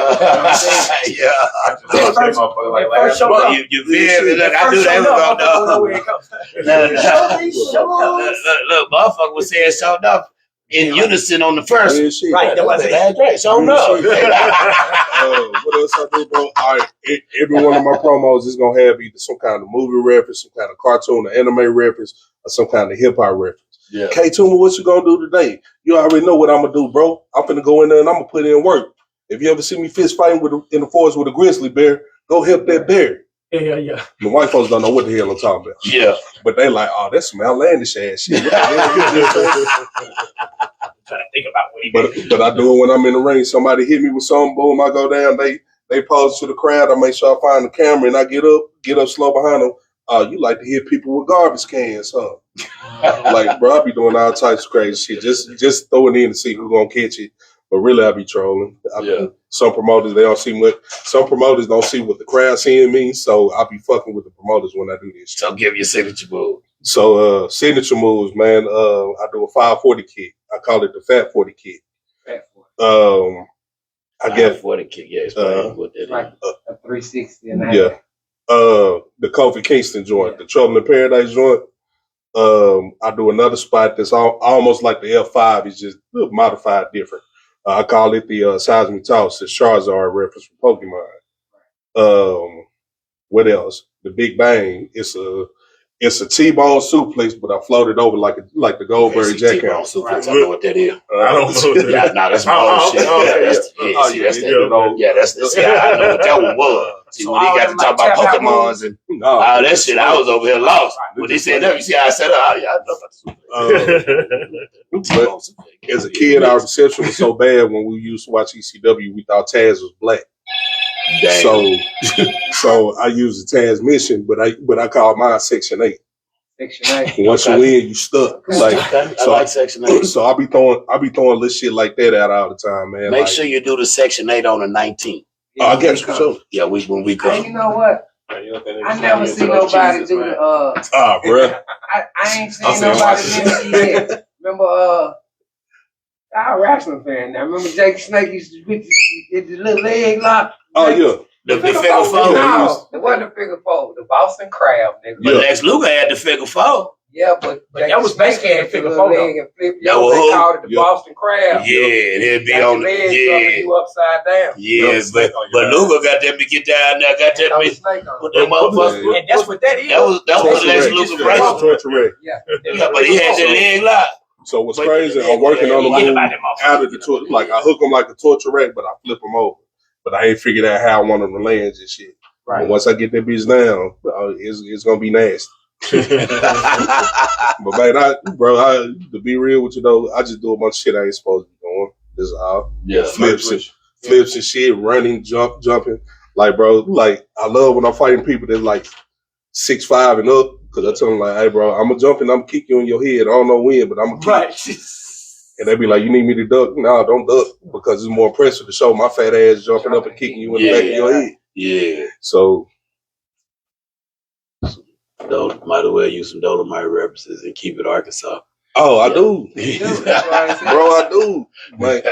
You feel me? Look, I knew they were gonna know. Look, motherfucker was saying show enough in unison on the first. Right, that was it. Right, show enough. What else I do, bro? All right, every one of my promos is gonna have either some kind of movie reference, some kind of cartoon or anime reference, or some kind of hip hop reference. Yeah. K-Toomer, what you gonna do today? You already know what I'm gonna do, bro. I'm finna go in there and I'm gonna put in work. If you ever see me fist fighting in the forest with a grizzly bear, go help that bear. Yeah. The white folks don't know what the hell I'm talking about. Yeah. But they like, oh, that's some outlandish ass shit. Trying to think about what he did. But I do it when I'm in the ring. Somebody hit me with something, boom, I go down. They pose to the crowd. I make sure I find the camera and I get up slow behind them. You like to hit people with garbage cans, huh? Like, bro, I be doing all types of crazy shit. Just throw it in to see who's gonna catch it. But really, I be trolling. Some promoters, they don't see much. Some promoters don't see what the crowd seeing me, so I be fucking with the promoters when I do this shit. So give your signature move. So signature moves, man. I do a 540 kick. I call it the Fat 40 kick. Fat 40. I get 40 kick. Yeah, explain what that like is. A 360 and that. Yeah. The Kofi Kingston joint, the Trouble in Paradise joint. I do another spot that's almost like the F5. It's just modified different. I call it the Seismic Toss. It's Charizard reference from Pokemon. What else? The Big Bang. It's a T-bone suplex, but I floated over like the Goldberg jackhammer. T-bone suplex. I know what that is. I don't know. Yeah, no, that's my old shit. I know what that one was. See, when he got to talk about Pokemons and all that shit, I was over here lost. When they said that, you see how I said, oh, yeah, I know about this. But as a kid, our reception was so bad when we used to watch ECW, we thought Taz was black. Damn. So I use the Transmission, but I call mine Section 8. Section 8. Once you in, you stuck. I like Section 8. So I be throwing little shit like that out all the time, man. Make sure you do the Section 8 on the 19th. Yeah, I guess so. Yeah, when we come. Hey, you know what? I never see nobody do the bruh. I ain't seen nobody do it yet. Remember I'm a wrestling fan now. Remember Jake Snake used to put the little leg lock? Oh yeah. The figure four. No, it wasn't the figure four. The Boston Crab, nigga. But Lex Luger had the figure four. Yeah, but that was basically a figure four. They called it the Boston Crab. Yeah, it'd be on. You upside down. Yeah, but Luger got them to get down there. Got that bitch. Put them motherfuckers. And that's what that is. That was Lex Luger bracelet. Yeah, but he had the leg lock. So what's crazy? I'm working on the move out of the torture. Like I hook them like a torture rack, but I flip them over. But I ain't figured out how I want them to land and shit. Right. But once I get that bitch down, it's gonna be nasty. But man, to be real with you though, I just do a bunch of shit I ain't supposed to be doing. This is all. Yeah. Flips and shit, running, jumping. Like, bro, like I love when I'm fighting people that's like 6'5" and up, Because I tell them like, hey, bro, I'm gonna jump and I'm gonna kick you in your head. I don't know when, but I'm gonna kick. Right. And they be like, you need me to duck? No, don't duck, because it's more impressive to show my fat ass jumping up and kicking you in the back of your head. Yeah. So, might as well use some Dolomite references and keep it Arkansas. oh, I do. That's why I said- Bro, I do. Like,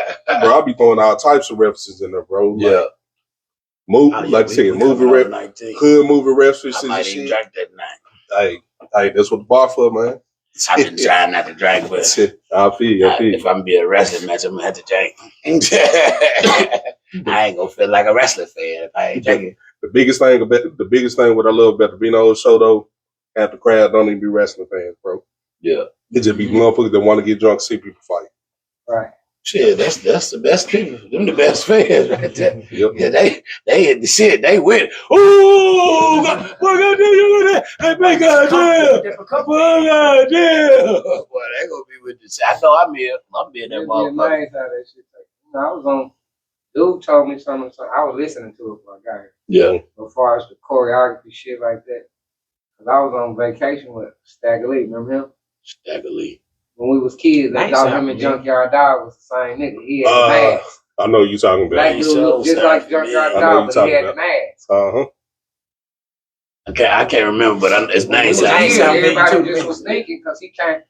bro, I be throwing all types of references in there, bro. Like, Yeah. like I said, movie references, hood movie references I and might even shit. drink that night. Hey, that's what the bar for, man. I've been trying not to drink, but I feel you. if I'm gonna be a wrestling match, I'm gonna have to drink. I ain't gonna feel like a wrestling fan if I ain't drinking. The biggest thing what I love about the Bino show though, half the crowd don't even be wrestling fans, bro. Yeah. It just be motherfuckers that want to get drunk, see people fight. Right. Shit, that's the best people. Them the best fans right there. Yep. Yeah, they hit the shit. They win. Ooh, what gonna do you with that? Hey, big goddamn. What goddamn? Boy, they gonna be with the shit. I know I'm in that It'd be motherfucker. nice how that shit take. You know, I was on. Dude told me something. I was listening to it before I got here. Yeah. As far as the choreography shit like that, because I was on vacation with Stagger Lee. Remember him? Stagger Lee. When we was kids, I Nice thought sound, him and man. Junkyard Dog was the same nigga. He had the mask. I know you talking about. Black dude looked just like Junkyard I know Dog, you but he had talking the mask. Uh-huh. Okay, I can't remember, but his name He was sounds. here, everybody just was thinking because he came.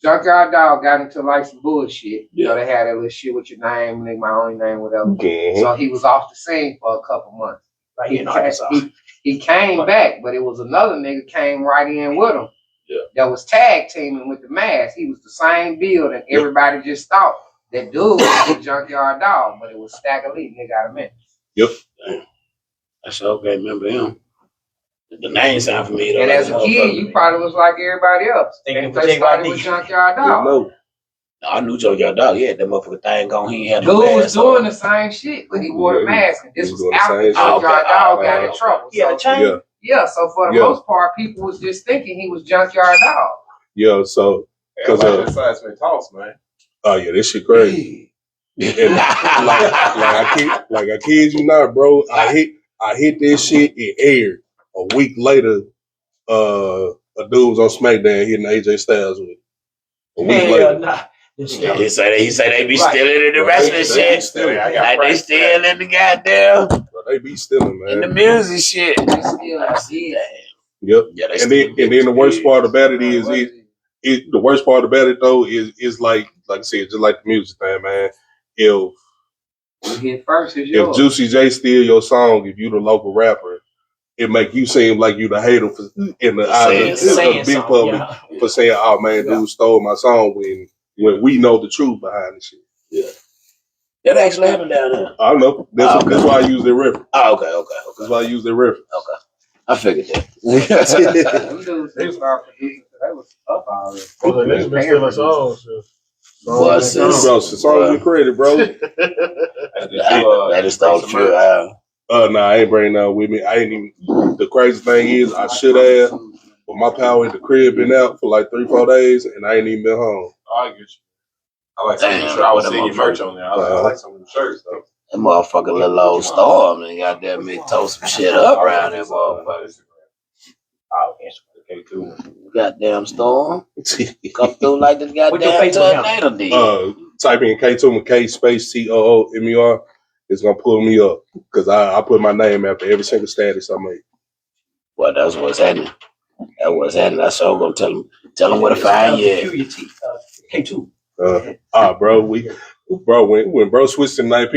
Junkyard Dog got into like some bullshit. You know, they had that little shit with your name, nigga, my only name, whatever. Mm-hmm. So he was off the scene for a couple months. Right here in Arkansas. He came back, but it was another nigga came right in with him. Yeah. That was tag teaming with the mask. He was the same build, and everybody just thought that dude was the Junkyard Dog, but it was Stagger Lee, nigga out of Memphis. Yep. I sure can't remember him. The name sound familiar. And as a kid, you probably was like everybody else. Thinking They started with Junkyard Dog. No. I knew Junkyard Dog. Yeah, that motherfucker thing on. He had Dude no was mask doing on. the same shit, but he wore the mask. And this He was was doing the after same Junkyard shit. Dog Okay. got in trouble. Yeah, So, change. yeah, so for the most part, people was just thinking he was Junkyard Dog. Yeah, so because that side's been tossed, man. oh yeah, this shit crazy. And I kid you not, bro. I hit this shit. It aired a week later. A dude was on SmackDown hitting AJ Styles with it. A week later. Nah. He say they be stealing in the rest of the They shit. stealing. Like they still in the goddamn Bro, they be stealing, man. in the music shit. They still did. Yep. Yeah, And then the worst part about it is the worst part about it though is like I said, just like the music thing, man. You hit first, it's If yours. Juicy J steal your song, if you the local rapper, it make you seem like you the hater in the eyes of the big public for saying, "Oh man, dude stole my song," when we know the truth behind the shit. Yeah, that actually happened down there. I know. That's why I use their reference. Oh, okay. That's why I use their reference. Okay, I figured that. Them dudes, they started producing, they was up already. Well, they been stealing songs. Boy, Bro, songs get credit, bro. That is all true. Nah, I ain't bringing that with me. I ain't even. The crazy thing is, I should have, but my power in the crib been out for like 3-4 days, and I ain't even been home. I get you. I like some of the shirts. I was seeing your merch on there. I like some of the shirts, though. That motherfucker little old storm and goddamn me tow some shit up around that motherfucker. Oh, K-Toomer. Goddamn storm. Come through like this What your goddamn Facebook tornado did. Type in K-Toomer, K space TOOMER. It's gonna pull me up because I put my name after every single status I make. Well, that's what's happening. That what's happening. That's all gonna tell him where to find you. K2. Bro, when bro switched to name,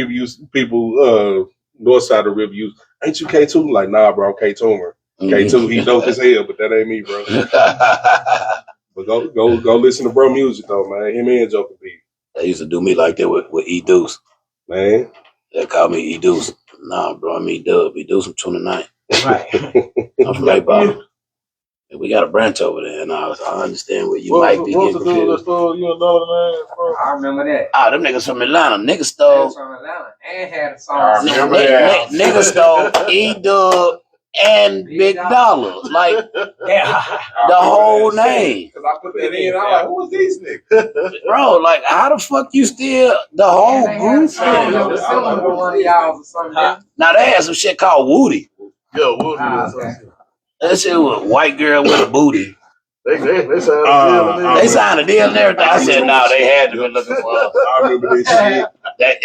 people north side of the river use, ain't you K2? Like, nah, bro, I'm K-Toomer. K2, he dope as hell, but that ain't me, bro. But go listen to bro music though, man. Him and Joker B. They used to do me like that with E Deuce. Man. They call me E Deuce. Nah, bro, I'm E Dub. E Deuce from 29. Right. I'm from Lake Bottom. And we got a branch over there, and I understand where you might be What's getting the dude that confused. stole you know the name, bro? I remember that. Ah, them niggas from Atlanta. Niggas They stole. was from Atlanta and had a I song. remember that. Niggas stole E Dub and Big Dollar. Like Yeah. the whole name. Because I put that in, I'm like, who is these niggas? Bro, like how the fuck you steal the whole And they had a group? song that was similar to one of y'all's or something. Now they had some shit called Woody. Yo, what Ah, was okay. That shit was white girl with a booty. They signed a deal and everything. I said, no, they had to be looking for her. I remember this shit. That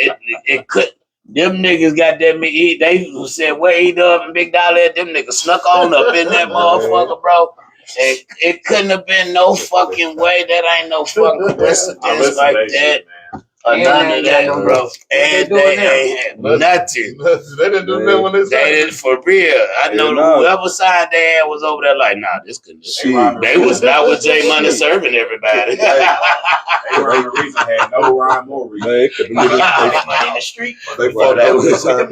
it could. Them niggas got that. They said where E-Dub and Big Dollar at. Them niggas snuck on up in that motherfucker, bro. It couldn't have been no fucking way. That ain't no fucking coincidence like that. Or none of that, bro. And they ain't had nothing. They didn't do that when they didn't for real. I know whoever signed their ass was over there like, nah, this couldn't. They was not with J Money serving everybody. They were the reason had no rhyme or reason. Money in the street. Well, they was not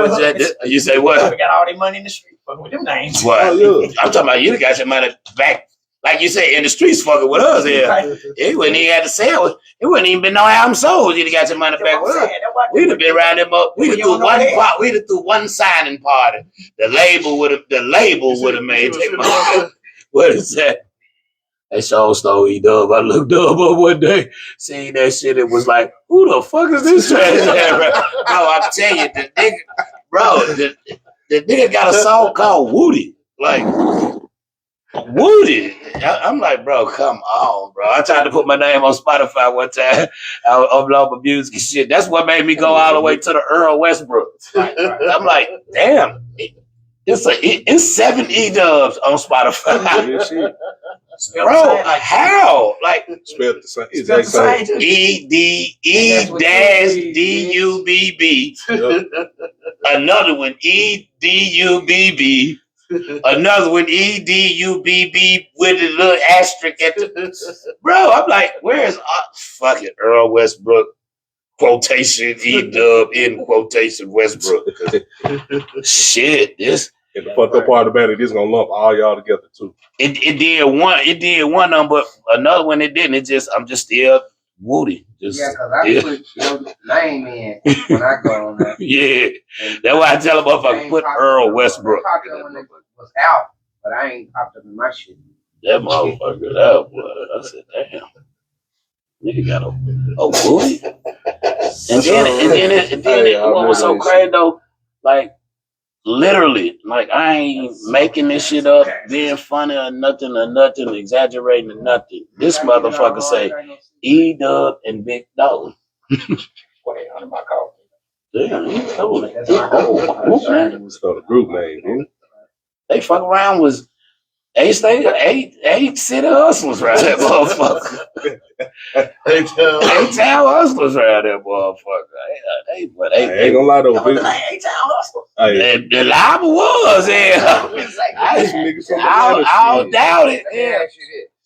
with J. You say what? We got all their money in the street. Fucking with them names. What? I'm talking about you got your money back. Like you say, in the streets fucking with us here. It wouldn't even have to sell. It wouldn't even been no album sold. You'd have got your money back with us. We'd have been around them up. We'd have threw one signing party. The label would have made their money. What is that? They sure stole E-Dub. I looked up one day, seen that shit. It was like, who the fuck is this trash? Bro, I tell you, the nigga got a song called Woody. Like, Woody. I'm like, bro, come on, bro. I tried to put my name on Spotify one time. I upload my music and shit. That's what made me go all the way to the Earl Westbrook. I'm like, damn, it's 7 E-Dubs on Spotify. Bro, how? Like, spelled the same. E-D-U-B-B. Another one, E-D-U-B-B. Another one, E-D-U-B-B with a little asterisk at the... Bro, I'm like, where's fucking Earl Westbrook? Quotation, E-Dub in quotation Westbrook. Shit, this... And the fucked up part about it is gonna lump all y'all together too. It did one of them, but another one it didn't. I'm just still Woody. Because I put your name in when I go on there. Yeah, that's why I tell them if I put Earl Westbrook. I popped up when it was out, but I ain't popped up in my shit. That motherfucker, that was. I said, damn, nigga got a Woody. And then what was so crazy though, like. Literally, like I ain't making this shit up, being funny or nothing, exaggerating or nothing. This motherfucker say E-Dub and Big Dollar. Damn, he told me. It's the group name, man. They fuck around was 8 city hustlers around that motherfucker. 8 town hustlers around that motherfucker. I ain't gonna lie though. 8 town hustlers. The live was, yeah. I'll doubt it. Yeah.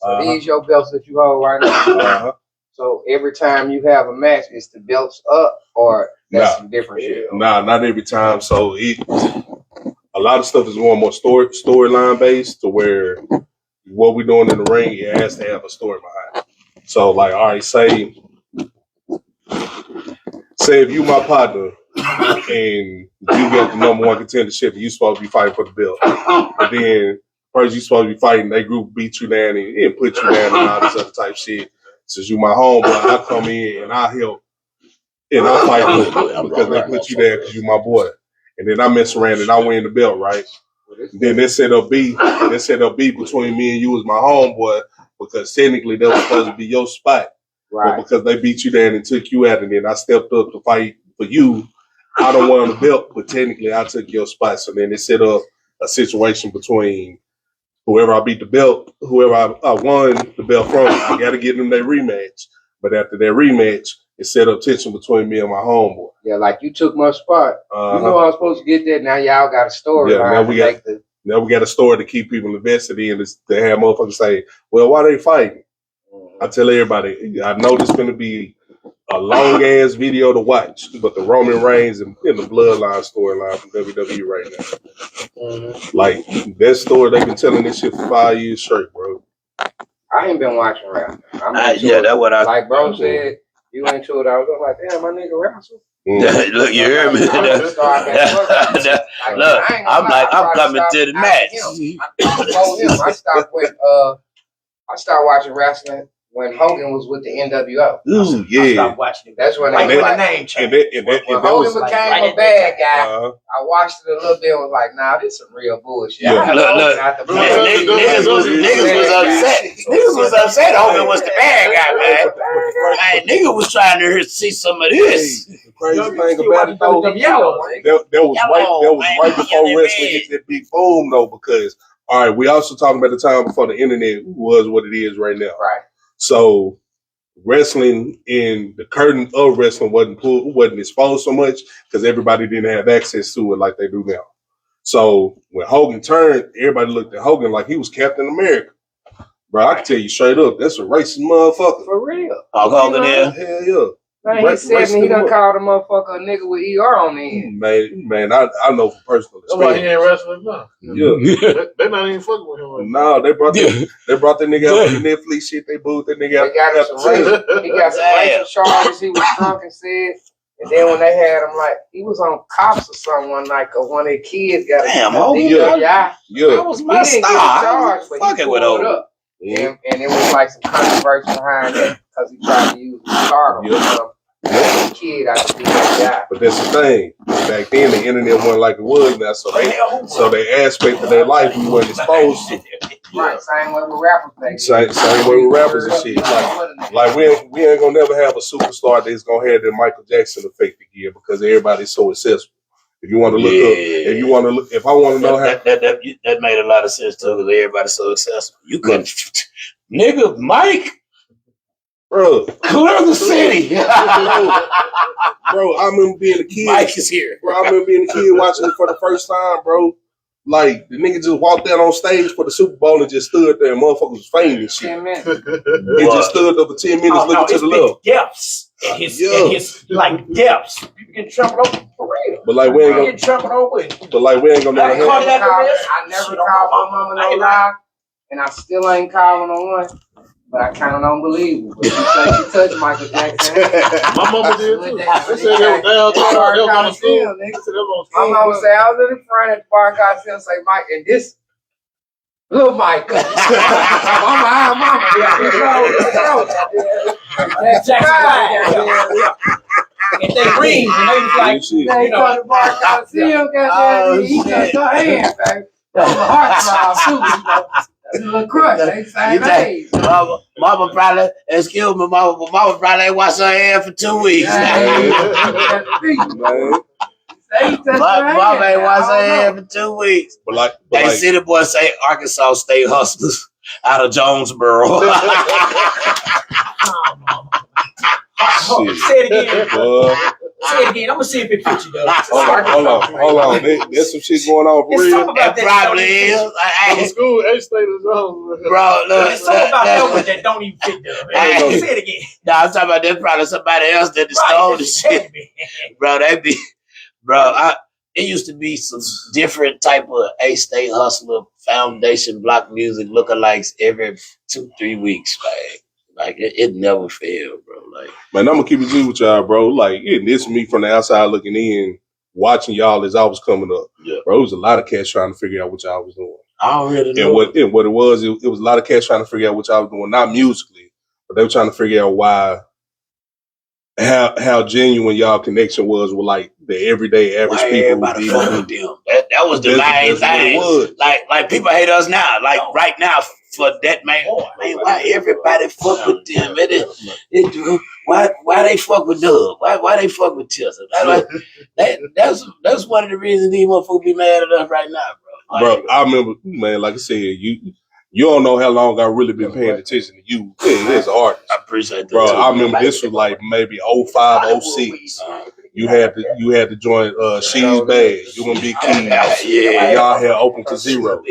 So these your belts that you hold right now. So every time you have a match, it's the belts up, or that's some different shit. Nah, not every time. So a lot of stuff is more storyline based, to where what we're doing in the ring, it has to have a story behind it. So, like, all right, say if you my partner and you get the #1 contendership, and you supposed to be fighting for the belt, and then first you supposed to be fighting, that group beat you down and put you down and all this other type shit. Since you my homeboy, I come in and I help and I fight with you because they put you there because you my boy. And then I mess around and I win the belt, right? Then they set up beef between me and you as my homeboy, because technically that was supposed to be your spot. Right. But because they beat you down and took you out, and then I stepped up to fight for you, I don't want the belt, but technically I took your spot. So then they set up a situation between whoever I beat the belt, whoever I won the belt from, I got to give them their rematch. But after their rematch, it set up tension between me and my homeboy. Yeah, like you took my spot. You know I was supposed to get that. Now y'all got a story. Yeah, now we got a story to keep people invested in. To have motherfuckers say, well, why they fighting? I tell everybody, I know this is going to be a long ass video to watch, but the Roman Reigns and the Bloodline storyline from WWE right now. Like, that story, they've been telling this shit for 5 years straight, bro. I ain't been watching wrestling. That's what I... Like bro said, you ain't to it. I was like, damn, my nigga wrestle. Look, you hear me? Look, I'm coming to the match. I started watching wrestling when Hogan was with the NWO. Ooh, yeah. I stopped watching it. That's when Like they when the like, name changed. when Hogan became a bad guy. I watched it a little bit and was like, nah, this is some real bullshit. Yeah. Niggas was upset. Niggas was upset Hogan was the bad guy, man. Man, nigga was trying to see some of this. The crazy thing about it though, that was right before wrestling hit that big boom though, because all right, we also talking about the time before the internet was what it is right now. Right. So wrestling in the curtain of wrestling wasn't exposed so much because everybody didn't have access to it like they do now. So when Hogan turned, everybody looked at Hogan like he was Captain America. Bro, I can tell you straight up, that's a racist motherfucker. For real. Hogan there. Hell yeah. Man, he said he done called a motherfucker a nigga with ER on the end. Man, I know from personal That's why he experience. ain't wrestling now. Yeah. They not even fucking with him right now. No, they brought that nigga out for the Netflix shit. They booed that nigga out. He got some racial charges he was drunk and said. And then when they had him, like, he was on Cops or something one night because one of their kids got Yeah. That was my he didn't star. get charged, but Fucking he with pulled Hogan. up. And it was like some controversy behind that because he tried to use his stardom or something. The kid out to be that guy. But that's the thing. Back then, the internet wasn't like it was now, so they aspect of their life we weren't exposed to. Right, same way with rappers back then. Same way with rappers and shit. Like we ain't gonna never have a superstar that's gonna have the Michael Jackson effect again because everybody's so accessible. If you want to look up, if I want to know how that made a lot of sense too because everybody's so accessible. You couldn't, nigga, Mike. Bro, clear the city. Bro, I remember being a kid. Mike is here. Bro, I remember being a kid watching it for the first time, bro. Like, the nigga just walked out on stage for the Super Bowl and just stood there and motherfuckers was fainting and shit. 10 minutes. He just stood there for 10 minutes looking to the left. Depths. And his like depths. People get trampled over for real. But like we ain't get trampled over. But like we ain't gonna never I never called my mama no lie, and I still ain't calling no one. But I kind of don't believe it. But you say she touched Michael Jackson. My mama did too. They said they were downtown. They was on the school. My mama said I was in the front at the bar Coliseum, say Mike, and this little Mike. Mama. That's and they ring, and they was like, they come to bar Coliseum, goddamn, he touched her hand, baby. That was a heart throb, too, you know. That's a little crush. They same age. Mama probably, excuse me, mama probably ain't washed her hair for 2 weeks. Mama ain't washed her hair for 2 weeks. But they city boys say Arkansas State Hustlers out of Jonesboro. Say it again. Say it again. I'm gonna see if it fits you though. Hold on. There's some shit going on for real. That probably is. The school A-State is on. Bro, look. There's something about that one that don't even fit them. Say it again. No, I'm talking about that's probably somebody else that stole the shit. Bro, it used to be some different type of A-State Hustler Foundation block music lookalikes every 2-3 weeks, man. Like it never failed, bro. Like, man, I'm gonna keep it G with y'all, bro. Like, this is me from the outside looking in, watching y'all as I was coming up. Yeah. Bro, it was a lot of cats trying to figure out what y'all was doing. I already know. And what it was a lot of cats trying to figure out what y'all was doing, not musically, but they were trying to figure out how genuine y'all connection was with like the everyday average people. That was the main thing. Like people hate us now. Like right now for that man. Why everybody fuck with them? Why they fuck with Dub? Why they fuck with Tissa? That's one of the reasons these motherfuckers be mad at us right now, bro. Bro, I remember, man, like I said, you don't know how long I've really been paying attention to you as an artist. I appreciate that. Bro, I remember this was like maybe 05, 06. You had to join She's Bad, You Gonna Be Key. Yeah. Y'all had Open for Zero.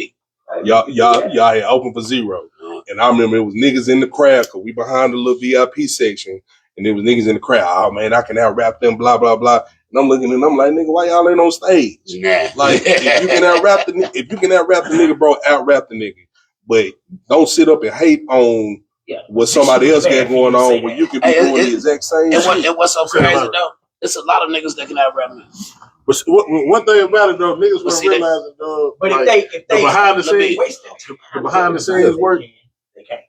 Y'all had Open for Zero. And I remember it was niggas in the crowd, because we behind the little VIP section, and there was niggas in the crowd. Oh man, I can out rap them, blah, blah, blah. And I'm looking and I'm like, nigga, why y'all ain't on stage? Nah. Like, if you can out rap the nigga, bro, out rap the nigga. But don't sit up and hate on what somebody else got going on when you could be doing the exact same shit. And what's so crazy though? It's a lot of niggas that can out rap me. But one thing about it though, niggas weren't realizing, but like, if they the behind the scenes work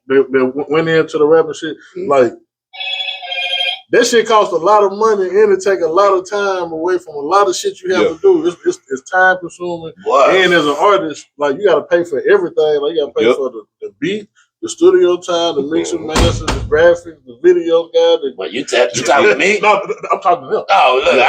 They can't. They went into the rapping shit. Like, that shit costs a lot of money and it take a lot of time away from a lot of shit you have to do. It's time consuming. Wow. And as an artist, like, you got to pay for everything. Like, you got to pay for the beat, the studio time, the mixing, master, the graphics, the video guy. Well, you talking to me? No, I'm talking to them. Oh, look,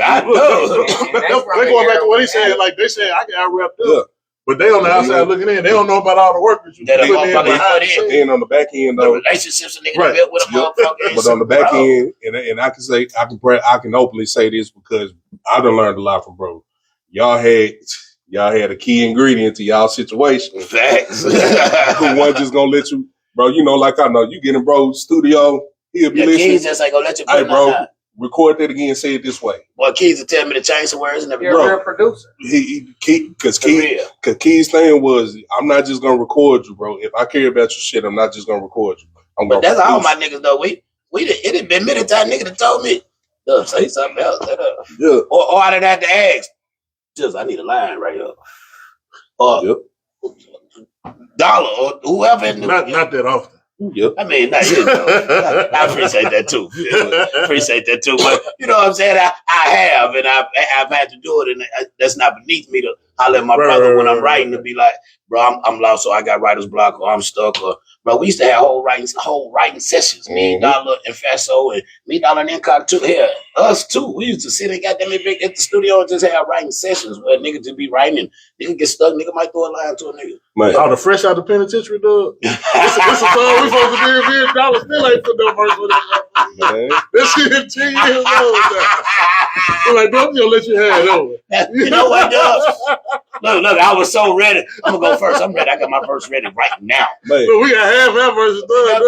I know. They're going back to what he said. Like, they said, I can wrap them. Yeah. But they on the outside looking in. They don't know about all the work that you put in. And on the back end, though, the relationships a nigga built with a motherfucker. But on the back end, and I can say, I can openly say this because I done learned a lot from bro. Y'all had a key ingredient to y'all situation. Facts. Who wasn't just gonna let you, bro? You know, like I know, you get in bro's studio, he'll be listening. Keys just ain't gonna let you. Hey, bro. Record that again. Say it this way. Well, Keys will tell me to change some words and everything. You're a real producer. Because Key's thing was, I'm not just gonna record you, bro. If I care about your shit, I'm not just gonna record you. But that's all my niggas though. It had been many times niggas that told me, say something else. Yeah. Or I didn't have to ask. Just I need a line right here. Dollar or whoever. Not that often. Yep. I mean, I appreciate that too. But you know what I'm saying? I have, and I've had to do it, and that's not beneath me to holler at my brother when I'm writing to be like, bro, I'm lost, so I got writer's block, or I'm stuck, or bro, we used to have whole writing sessions. Me, Dollar, and Faso, and me, Dollar, and Incognito. Here, us too. We used to sit and goddamn big at the studio and just have writing sessions where niggas just be writing, and nigga get stuck. Nigga might throw a line to a nigga. Man. Oh, the fresh out the penitentiary, dog. This a song we supposed to be in. Dollar still ain't put no verse with it. This shit 10 years old now. I'm like, bro, I'm gonna let you have it over. You know what, dog? Look, I was so ready. I'm gonna go first. I'm ready. I got my verse ready right now. Man. So we got half our verses done.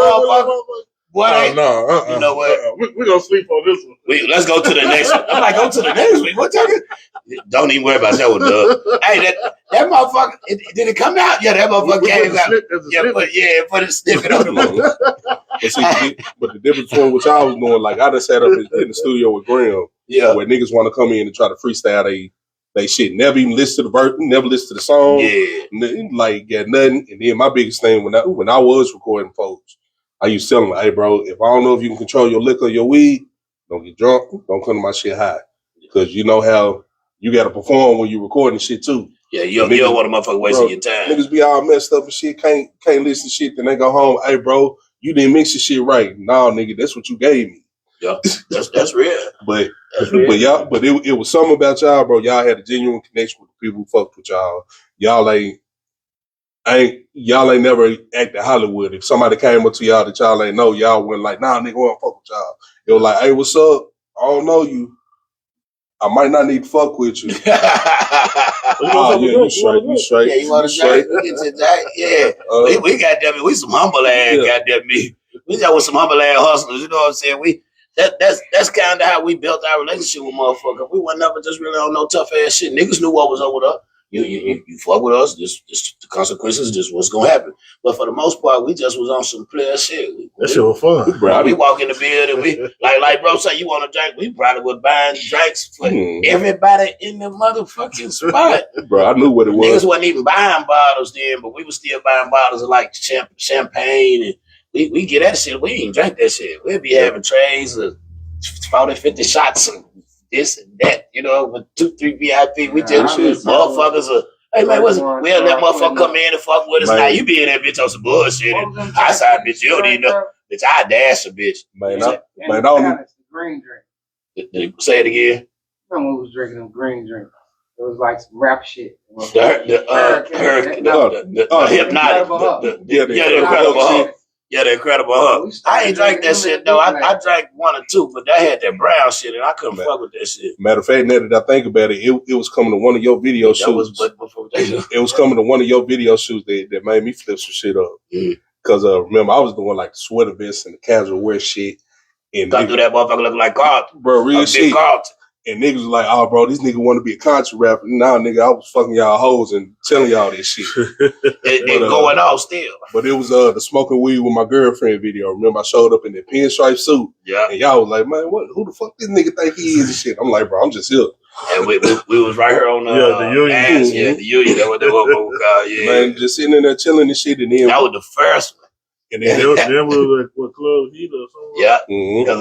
What? No. You know what? We're gonna sleep on this one. Let's go to the next one. I'm like, go to the next one. What talking? Don't even worry about that one, dog. Hey, that motherfucker, did it come out? Yeah, that motherfucker came out. Put a snippet on the But the difference between what y'all was doing, like I just sat up in the studio with Graham, where niggas want to come in and try to freestyle they shit. Never even listen to the verse, never listen to the song. Yeah. Like, got nothing. And then my biggest thing when I was recording folks, I used to tell them, hey, bro, if I don't know if you can control your liquor or your weed, don't get drunk. Don't come to my shit high. Because you know how you got to perform when you recording shit, too. Yeah, you don't want a motherfucker wasting your time. Niggas be all messed up and shit, can't listen to shit, then they go home, hey, bro, you didn't mix your shit right. Nah, nigga, that's what you gave me. Yeah, that's real. But it was something about y'all, bro. Y'all had a genuine connection with the people who fucked with y'all. Y'all ain't never acted Hollywood. If somebody came up to y'all that y'all ain't know, y'all went like, nah, nigga, I want to fuck with y'all. It was like, hey, what's up? I don't know you. I might not need to fuck with you. You straight. Yeah, you want to straight? Yeah. We goddamn it. We some humble ass, goddamn me. We got with some humble ass hustlers. You know what I'm saying? That's kind of how we built our relationship with motherfuckers. We were never just really on no tough ass shit. Niggas knew what was up with us. You fuck with us, just the consequences, just what's gonna happen. But for the most part, we just was on some player shit. That shit was fun. Bro, we walk in the building, we like bro say you want a drink, we probably was buying drinks for everybody in the motherfucking spot. Bro, I knew what it was. Niggas wasn't even buying bottles then, but we was still buying bottles of like champagne, and we get that shit. We ain't drink that shit. We'd be having trays of 40, 50 shots and this and that, you know, with 2, 3 VIP. We just motherfuckers are, hey man, we'll let motherfucker come in and fuck with us. Now you be in that bitch on some bullshit. And I said, bitch, you don't even know. Bitch, I dash a bitch. Man, I don't. Green drink. Say it again. Remember we was drinking them green drink. It was like some rap shit. The hypnotic. The Incredible Hulk. Yeah, the Incredible Hulk. I ain't drank that shit though. I drank 1 or 2, but that had that brown shit, and I couldn't fuck with that shit. Matter of fact, now that I think about it, it was coming to one of your video shoots. It was coming to one of your video shoots that made me flip some shit up. Because remember, I was doing like the sweater vest and the casual wear shit. And got through that motherfucker looking like Carlton. Bro, real shit. Carlton. And niggas was like, oh, bro, this nigga want to be a country rapper. Nah, nigga, I was fucking y'all hoes and telling y'all this shit. and going off still. But it was the smoking weed with my girlfriend video. Remember, I showed up in the pinstripe suit. Yeah. And y'all was like, man, who the fuck this nigga think he is and shit? I'm like, bro, I'm just here. And we was right here on the union. The union. That what we call, Man, just sitting in there chilling and shit. And then that was the first one. And then there was like what Club Heat or something. Yeah, because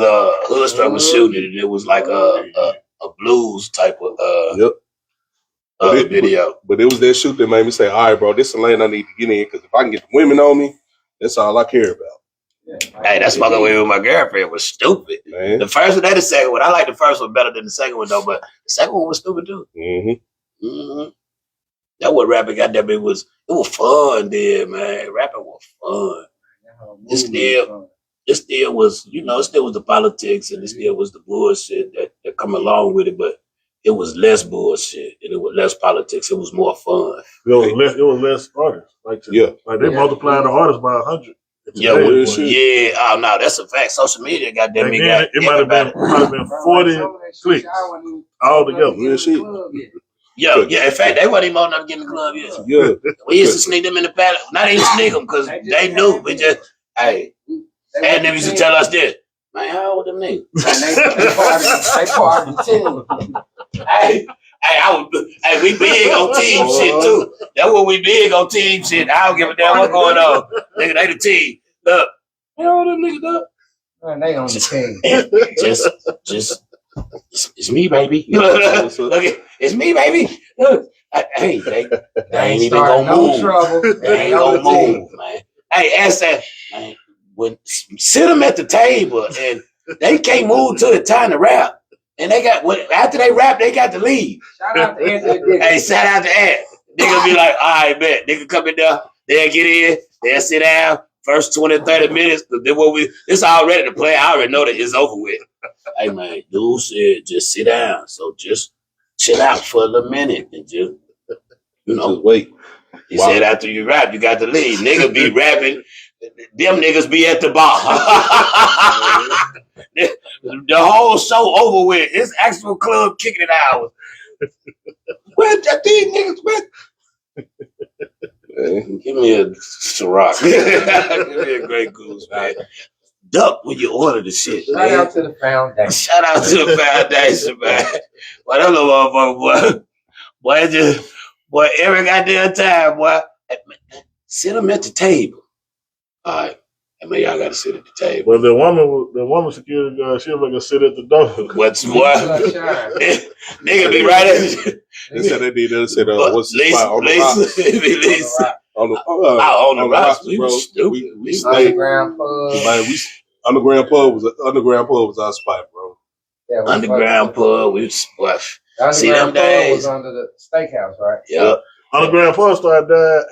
Hoodstruck was shooting it, and it was like a blues type of video. But it was that shoot that made me say, all right, bro, this is the lane I need to get in, because if I can get the women on me, that's all I care about. Hey, that's fucking away with my girlfriend was stupid. Man. The first one and the second one. I like the first one better than the second one though, but the second one was stupid too. That what rapping got that it was fun then, man. Rapping was fun. It still was, it still was the politics and it still was the bullshit that come along with it, but it was less bullshit and it was less politics. It was more fun. It was less artists. Like they multiplied the artists by 100. Yeah. Oh no, that's a fact. Social media got that. It might have been 40 clicks all together. Yeah. In fact, they wasn't even old enough to get in the club yet. Yeah. We used to sneak them in the palace. Not even sneak them because they knew. We just, hey. And they used to tell us this. Man, how old them niggas? They part of the team. We big on team shit too. That's what we big on team shit. I don't give a damn what's going on. Nigga, they the team. Look, how old them niggas up? Man, they on the team. Just, it's me, baby. Look, it's me, baby. Look, hey, they ain't even gonna move. They ain't gonna move, man. Hey, ask that, man. Sit them at the table and they can't move till it's time to rap. And they got after they rap, they got to leave. Shout out to Anthony. Hey, shout out to Ed. Nigga be like, all right, bet. Nigga come in there, they'll get in, they'll sit down. First 20, 30 minutes, then it's all ready to play. I already know that it's over with. Hey man, dude said just sit down. So just chill out for a little minute and just just wait. He said after you rap, you got to leave. Nigga be rapping. Them niggas be at the bar. The whole show over with. It's actual club kicking it out. Where's that these niggas with? Give me a Ciroc. Give me a Grey Goose, man. Duck when you order the shit, man. Shout out to the foundation. Shout out to the foundation, man. Boy, that little motherfucker, boy, every goddamn time, boy. Sit them at the table. All right. I mean, y'all got to sit at the table. Well, the woman security guard, she was like to sit at the door. What's what? Nigga be right at you. They said they did. They said, "What's the spot on the rocks?" On the rocks, bro. We stayed. Underground pub was our spot, bro. Yeah, underground pub, we splash. See them days was under the steakhouse, right? Yeah. Underground pub started dying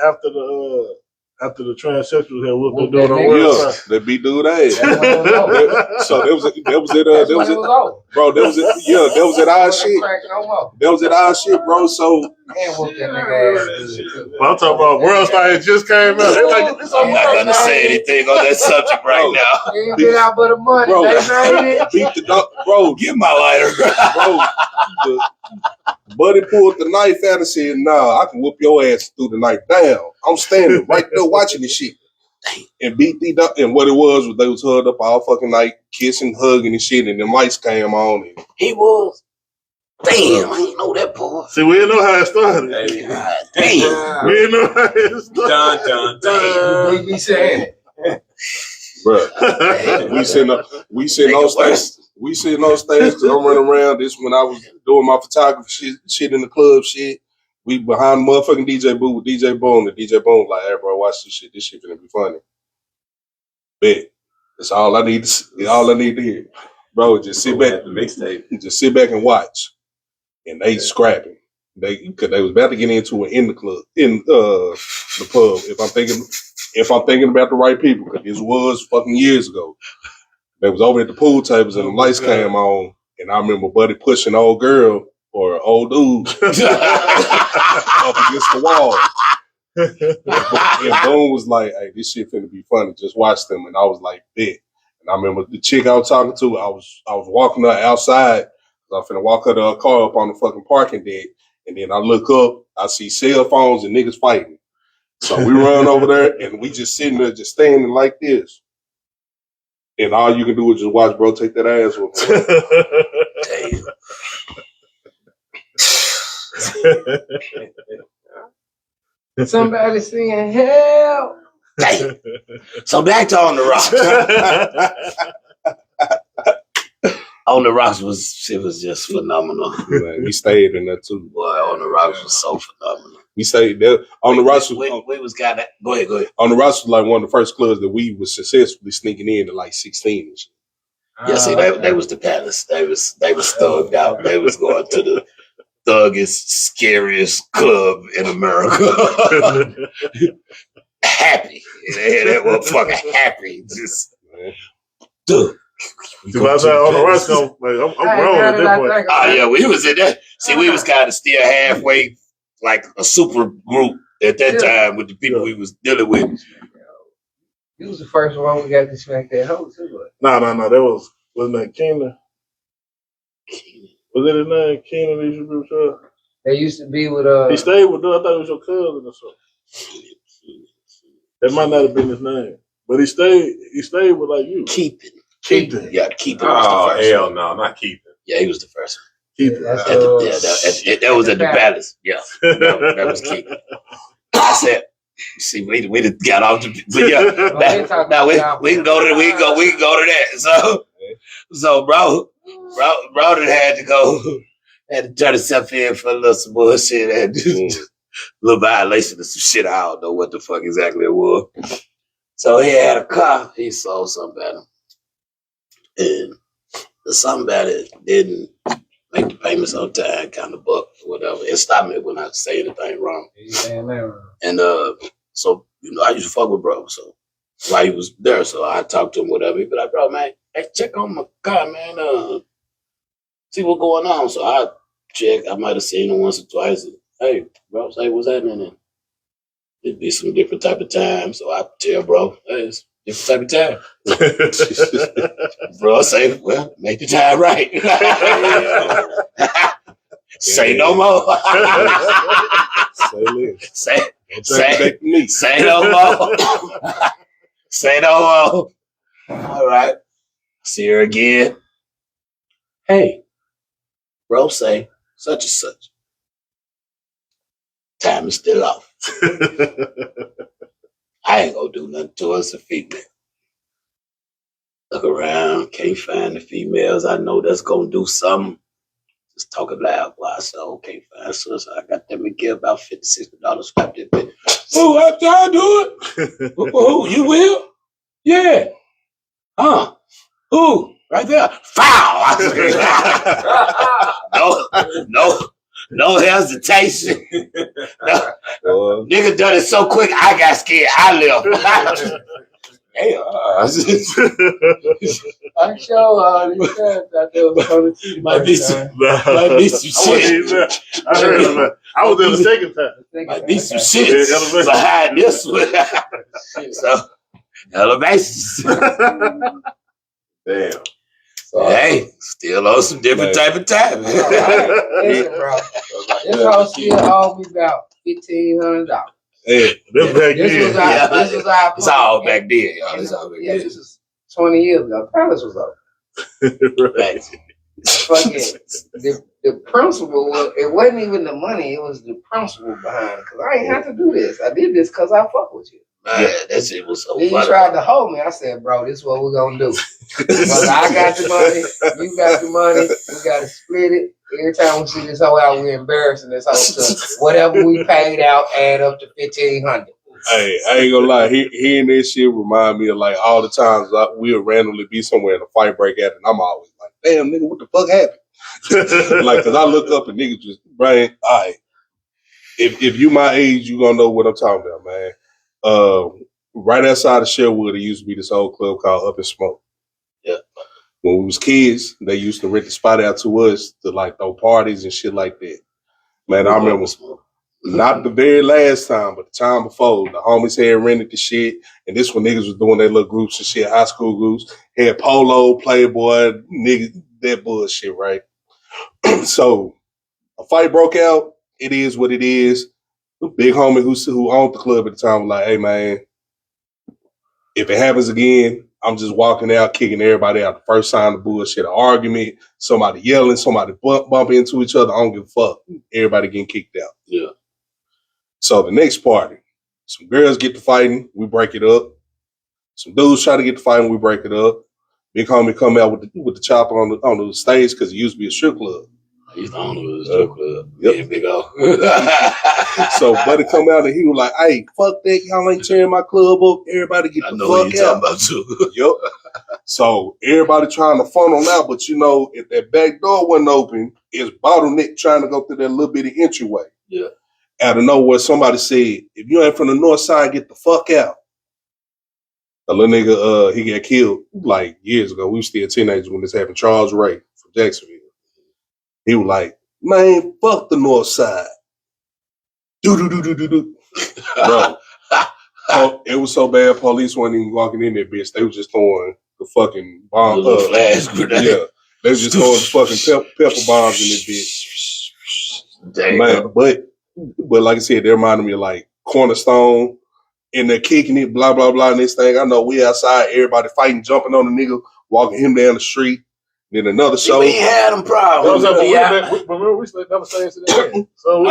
after the transsexuals had whooped their door on World. They beat dude ass. So that was at our shit. That was at our shit, bro. So I'm talking about World Star had just came out. I'm not gonna say anything on that subject right now. You ain't get out but the money, bro. Beat the dog, bro. Give my lighter, bro. Buddy pulled the knife out and said, "Nah, I can whoop your ass through the knife down." I'm standing right there watching this shit. And beat the dog. And what it was they was hugged up all fucking night, kissing, hugging and shit, and the lights came on. And he was. Damn, I didn't know that part. See, we didn't know how it started. Damn. We didn't know how it started. Dun. We saying it. Bro, we sitting on stage. We sitting on stage because I'm running around. This when I was doing my photography shit in the club shit. We behind the motherfucking DJ booth with DJ Bone. And DJ Bone like, hey bro, watch this shit. This shit finna be funny. Bet. That's all I need to hear. Bro, just sit back. Just sit back and watch. And they scrapping. Cause they was about to get into it in the club, in the pub. If I'm thinking about the right people, because this was fucking years ago. They was over at the pool tables and the lights came on, and I remember Buddy pushing an old girl or an old dude up against the wall. And Boone was like, "Hey, this shit finna be funny. Just watch them." And I was like, "Bet." And I remember the chick I was talking to. I was walking her outside. I was finna walk her to her car up on the fucking parking deck, and then I look up. I see cell phones and niggas fighting. So we run over there, and we just sitting there, just standing like this. And all you can do is just watch bro take that ass with Somebody singing help. Damn. So back to On the Rocks. On the Rocks was just phenomenal. Man, we stayed in there too. Boy, On the Rocks was so phenomenal. We stayed there. On the Rocks was Go ahead. On the Rocks was like one of the first clubs that we was successfully sneaking in at like 16 and shit. Yeah, see, they was the Palace. They was thugged out. They was going to the thuggest, scariest club in America. Happy. They were fucking happy. Just, dude. See, by the time On the Rocks come, I'm grown at that point. Oh yeah, we was in that. See, we was kind of still halfway, like a super group at that time with the people we was dealing with. You was the first one we got to smack that hoe too. No. That wasn't that Keenan? Was it his name? Keenan? They used to be with you? They used to be with He stayed with you. I thought it was your cousin or something. That might not have been his name, but he stayed with like you. Keeping. Yeah, Keeping was the first hell one. no, not Keeping. Yeah, he was the first one. Keeping. That was at the Palace. Yeah, that was Keeping. I said, see, we just got off the, but yeah. Now we can go to that. So bro had to turn himself in for a little some bullshit and little violation of some shit. I don't know what the fuck exactly it was. So he had a car. He sold something at him. And the something about it didn't make the payments on time, kind of buck or whatever. It stopped me when I say anything wrong. And so, I used to fuck with bro. So while he was there, so I talked to him, whatever. He'd be like, bro, man, hey, check on my car, man. See what's going on. So I checked. I might have seen him once or twice. And, hey, bro, say what's happening? And it'd be some different type of time. So I tell bro, hey, it's different type of time. Bro, say, well, make the time right. Say no more. Say no more. Say no more. All right. See her again. Hey, bro, say such and such. Time is still off. I ain't gonna do nothing to us a female. Look around, can't find the females I know that's gonna do something. Just talking loud. Well, I said, okay, fine. So I got them to give about $50, $60 for that bitch. Who after I do it? Who? You will? Yeah. Huh? Who? Right there. Foul. No hesitation. No. Nigga done it so quick, I got scared. I left. Damn. I'm sure these guys out there was on the TV. Might be some shit. I heard of that. I was there the second time. Might be some shit behind this one. So, elevations. Damn. Hey, still on some different type of time. Listen, bro. This house still owe me about $1,500. Hey, this was our it's all back then, y'all. It's all back then. This was 20 years ago. Palace was over. Right. The principle was, it wasn't even the money, it was the principle behind it. Because I ain't have to do this. I did this because I fuck with you. Man, that shit was so then funny. You tried to hold me. I said, bro, this is what we're going to do. Because I got the money, you got the money, we got to split it. Every time we see this hoe out, we're embarrassing this hoe. So whatever we paid out, add up to $1,500. Hey, I ain't gonna lie. Hearing this shit remind me of like all the times we'll randomly be somewhere and a fight break out, and I'm always like, "Damn, nigga, what the fuck happened?" Like, cause I look up and niggas just, Brian, all right. If you my age, you gonna know what I'm talking about, man. Right outside of Sherwood, there used to be this old club called Up in Smoke. Yeah. When we was kids, they used to rent the spot out to us to like throw parties and shit like that. Man, I remember not the very last time, but the time before, the homies had rented the shit, and this when niggas was doing their little groups and shit, high school groups, had Polo, Playboy, niggas, that bullshit, right? So a fight broke out. It is what it is. The big homie who owned the club at the time was like, hey, man, if it happens again, I'm just walking out, kicking everybody out. The first sign of bullshit, an argument, somebody yelling, somebody bumping into each other, I don't give a fuck. Everybody getting kicked out. Yeah. So the next party, Some girls get to fighting, we break it up. Some dudes try to get to fighting, we break it up. Big homie come out with the chopper on the stage because it used to be a strip club. He's the owner of the strip club. Yep. Yeah, big O. So Buddy come out and he was like, "Hey, fuck that! Y'all ain't tearing my club up. Everybody get the fuck out." About too. Yep. So everybody trying to funnel out, but you know, if that back door wasn't open, it's bottleneck trying to go through that little bitty entryway. Yeah. Out of nowhere, somebody said, "If you ain't from the north side, get the fuck out." A little nigga, he got killed like years ago. We were still teenagers when this happened. Charles Ray from Jacksonville. He was like, "Man, fuck the north side." Do. Bro, it was so bad. Police weren't even walking in that bitch. They was just throwing the fucking bomb. Flash grenade. Yeah, they was just throwing the fucking pepper bombs in this bitch. Damn. Man, but like I said, they reminded me of like Cornerstone, and they're kicking it, blah blah blah. And this thing, I know we outside, everybody fighting, jumping on the nigga, walking him down the street. Then another show. We had them problems. Remember, we never stayed to the end. So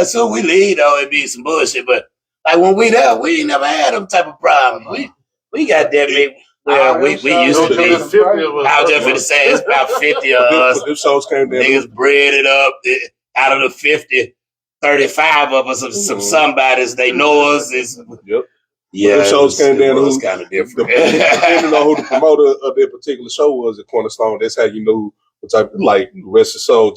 so we leave though, it be some bullshit. But like when we there, we ain't never had them type of problems. We got that big. Well, we used to be. I was just gonna say it's about 50 of us. Them shows came down. Niggas bred it up. Out of the 50, 35 of us, some somebodies they know us. Yep. Yeah, them shows came down. It was kind of different. Depending on who the promoter of that particular show was at Cornerstone, that's how you knew what type of, like, rest of the show,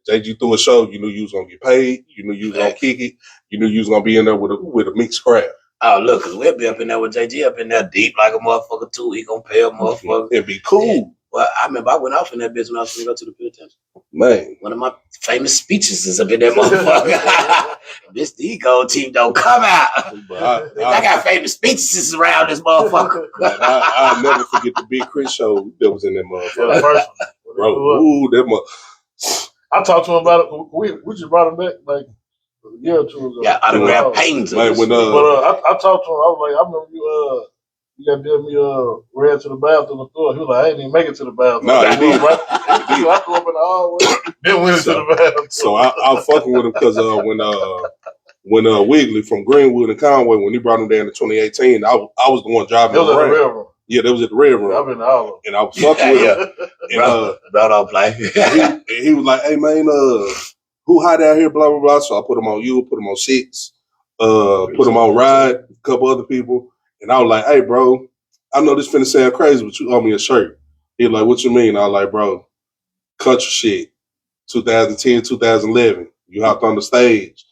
JG threw a show, you knew you was gonna get paid, you knew you was gonna kick it, you knew you was gonna be in there with a mixed crowd. Oh, look, cause we'll be up in there with JG up in there deep like a motherfucker too. He gonna pay a motherfucker. It'd be cool. Yeah. Well, I remember I went off in that bitch when I was going to go to the penitentiary. Man. One of my famous speeches is up in that motherfucker. This ego team don't come out. I got famous speeches around this motherfucker. I'll never forget the Big Chris show that was in that motherfucker. Bro, ooh, that I talked to him about it. We just brought him back like a year or two ago. Yeah, autograph paintings. Like when, but I talked to him. I was like, I remember you got to give me ran to the bathroom the floor. He was like, I didn't even make it to the bathroom. No, I did. I threw up in the hallway. Then went into the bathroom. So I fucking with him because when Wiggly from Greenwood and Conway, when he brought him down in 2018, I was the one driving him around. Red Room. Yeah, that was at the Red Room. I've been to all of them. And I was fucking with him. And bro don't play. he was like, hey man, who hot out here, blah blah blah. So I put him on you, put him on Six, put him on Ride, a couple other people. And I was like, hey, bro, I know this finna sound crazy, but you owe me a shirt. He was like, what you mean? I was like, bro, country shit, 2010, 2011. You hopped on the stage,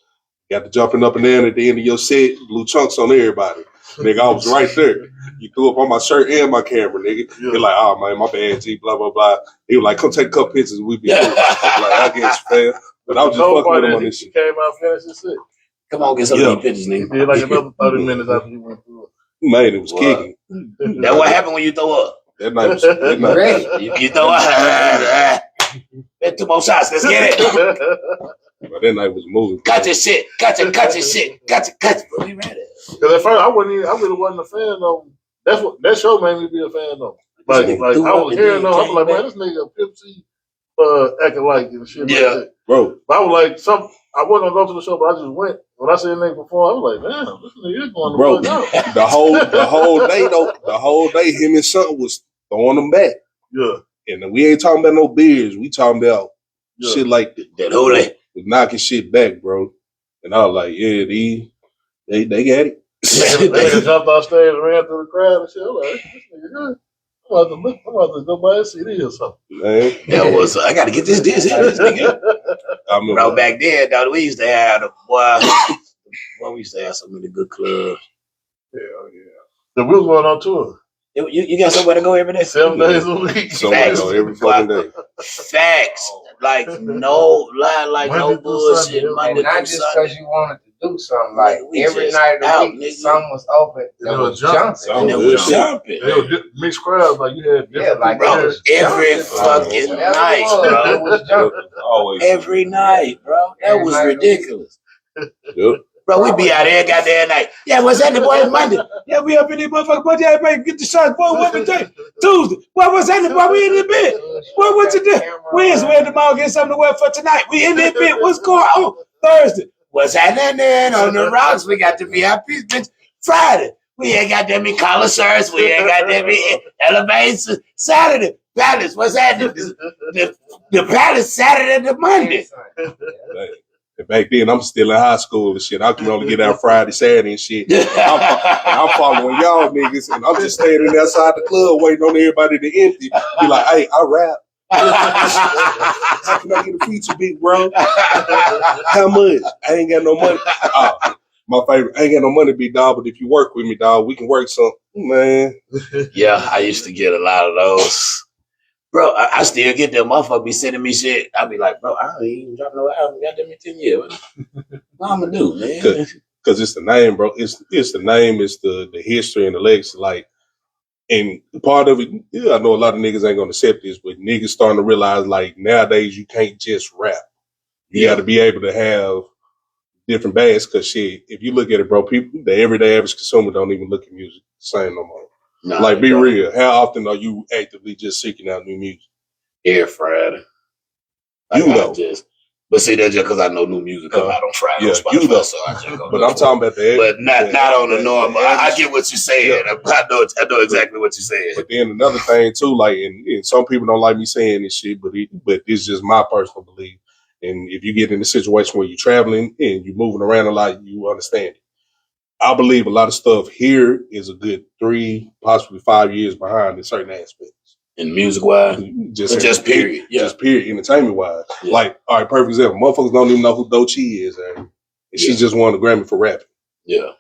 got to jumping up and down at the end of your set, blue chunks on everybody. Nigga, I was right there. You threw up on my shirt and my camera, nigga. Yeah. You're like, oh, man, my bad, G, blah, blah, blah. He was like, come take a couple pictures and we be cool. Like, I guess, fam. But I was just fucking with him on this shit. Came out, finished his set. Come on, get some of these pictures, nigga. He did like another 30 minutes after he went through it. Man, it was kicking. That what happened when you throw up. That night was ready. You throw up. Get 2 more shots. Let's get it. But that night was moving. Cut your shit. Cut your shit. Cut it. We ready. Because at first I really wasn't a fan of him. That show made me be a fan of him. Like I was hearing them, I was like, man, this nigga Pimp C acting like and shit. Yeah, like that. Bro. But I was like, I wasn't gonna go to the show, but I just went. When I seen the nigga perform, I was like, damn, this nigga is going to fuck out. The whole day, him and something was throwing them back. Yeah. And we ain't talking about no beers. We talking about shit like that. Holy. Was knocking shit back, bro. And I was like, yeah, they got it. They jumped off stage and ran through the crowd and shit. I'm like, this nigga good. I'm about to go buy a CD or something. Man. That was, I got to get this nigga. Bro, back then, though, we used to have we used to have so many good clubs. Hell yeah. The we was going on tour. You got somewhere to go every day? 7 days a week. Somewhere to go every fucking day. Facts. Like no lie, like no bullshit. And not just because you wanted to do something. Like every night of the week, something was open. They was jumping. They was jumping. They were mixed crowds. Like you had different like bro, every fucking night, bro. Was jumping. Always. Every night, bro. That was ridiculous. Yep. Bro, we be out there goddamn night. Yeah, what's happening, boy? It's Monday. Yeah, we up in there, motherfucker. Boy, yeah, man, get the shots. Boy, what we day? Tuesday. Boy, what's happening, boy? We in the bed. Boy, what you do? Wednesday, we at the mall getting something to wear for tonight. We in that bed. What's going on? Thursday. What's happening on the rocks? We got the VIPs, bitch. Friday. We ain't got that many collar shirts. We ain't got that many elevators. Saturday. Palace. What's happening? The Palace Saturday to Monday. Back then, I'm still in high school and shit. I can only get out Friday, Saturday and shit. And I'm following y'all niggas, and I'm just standing outside the club waiting on everybody to empty. Be like, hey, I rap. How can I get a feature beat, bro? How much? I ain't got no money. My favorite, I ain't got no money, big dog, but if you work with me, dog, we can work something, man. Yeah, I used to get a lot of those. Bro, I still get them motherfuckers be sending me shit. I be like, bro, I ain't even dropping no album. Got them in 10 years. What I'm gonna do, man? Because it's the name, bro. It's the name, it's the history and the legacy. Like, and part of it, yeah, I know a lot of niggas ain't gonna accept this, but niggas starting to realize, like, nowadays you can't just rap. You got to be able to have different bags. Because shit, if you look at it, bro, people, the everyday average consumer don't even look at music the same no more. Nah, like, be real. How often are you actively just seeking out new music? Every Friday. You know. But see, that's just because I know new music come out on Friday. Yeah, on Spotify, you know. So I just go but I'm talking about the but not on the normal. I get what you're saying. Yeah. I know exactly what you're saying. But then another thing too, like, and some people don't like me saying this shit, but it's just my personal belief. And if you get in a situation where you're traveling and you're moving around a lot, you understand it. I believe a lot of stuff here is a good 3, possibly 5 years behind in certain aspects. And music wise? Just period. Yeah. Just period, entertainment wise. Yeah. Like, all right, perfect example. Motherfuckers don't even know who Doechii is, and she just won the Grammy for rapping. Yeah.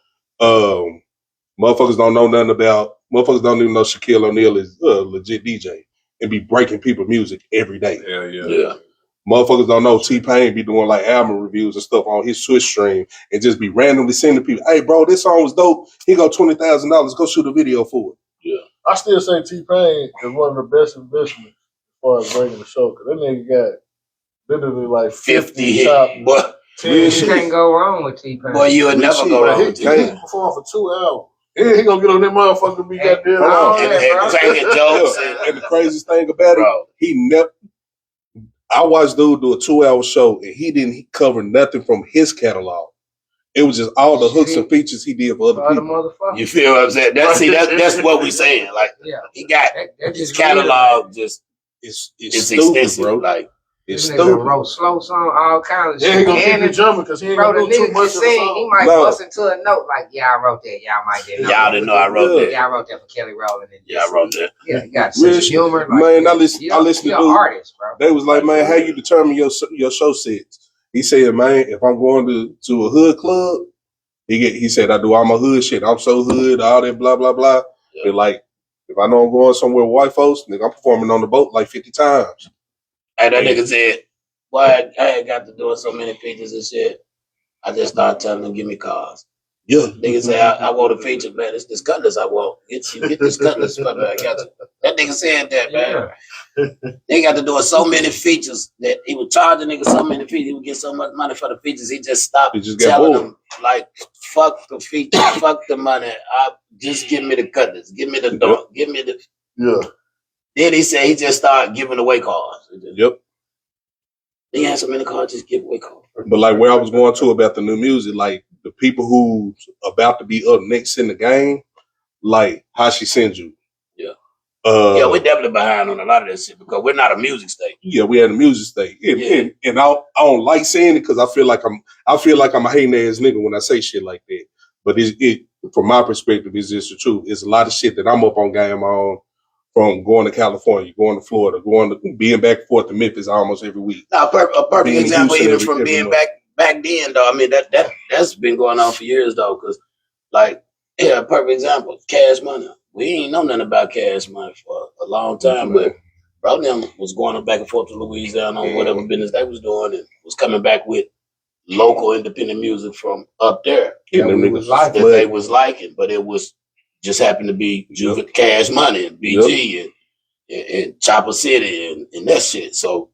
Motherfuckers don't know nothing about, motherfuckers don't even know Shaquille O'Neal is a legit DJ and be breaking people music every day. Yeah. Motherfuckers don't know T-Pain be doing like album reviews and stuff on his Twitch stream and just be randomly sending people, hey, bro, this song was dope. He go $20,000. Go shoot a video for it. Yeah. I still say T-Pain is one of the best investments as far as bringing the show. Because that nigga got literally like 50 top. But you can't go wrong with T-Pain. Boy, you would never go wrong with T-Pain. He can perform for 2 hours. He gonna get on that motherfucker and be goddamn and taking jokes. And the craziest thing about it, he never. I watched dude do a 2-hour show and he didn't cover nothing from his catalog. It was just all the hooks and features he did for other people. You feel what I'm saying? That's what we saying. Like, he got his catalog just it's stupid, extensive, bro. Like, it's stupid. Wrote slow song, all kinds of shit. He gonna keep it jumping because he ain't gonna do too much of the song. He might bust into a note like, yeah, I wrote that. Y'all might didn't know. Y'all didn't know I wrote that. Yeah, I wrote that for Kelly Rowland. Yeah, I wrote that. Yeah, you got sense of humor. Man, I listen to you're an artist, bro. They was like, man, how you determine your show sets? He said, man, if I'm going to a hood club, he said, I do all my hood shit. I'm so hood, all that blah, blah, blah. Yeah. But like, if I know I'm going somewhere with white folks, nigga, I'm performing on the boat like 50 times. And that nigga said, well, I ain't got to do so many features and shit. I just started telling them, give me cars. Yeah. Nigga say, I want a feature, man. It's this Cutlass I want. Get this Cutlass, brother. I got you. That nigga said that, man. They got to do so many features that he would charge a nigga so many features. He would get so much money for the features. He just stopped telling them, like, fuck the feature, fuck the money. Just give me the Cutlass. Give me the dog. Give me the... Yeah. Then he said he just started giving away cars. Yep. He had so many cars, just give away cars. But like where I was going to about the new music, like the people who's about to be up next in the game, like how she sends you. Yeah. We're definitely behind on a lot of that shit because we're not a music state. Yeah, we had a music state. And I don't like saying it because I feel like I'm a hating ass nigga when I say shit like that. But it from my perspective, it's just the truth. It's a lot of shit that I'm up on game on. From going to California, going to Florida, being back and forth to Memphis almost every week. Now, a perfect example, even from being back then, though. I mean, that's been going on for years, though. Because, like, a perfect example, Cash Money. We ain't know nothing about Cash Money for a long time, but bro, them was going back and forth to Louisiana on whatever business they was doing, and was coming back with local independent music from up there. Yeah, they was liking, but it was. Just happened to be Cash Money and BG and Chopper City and that shit. So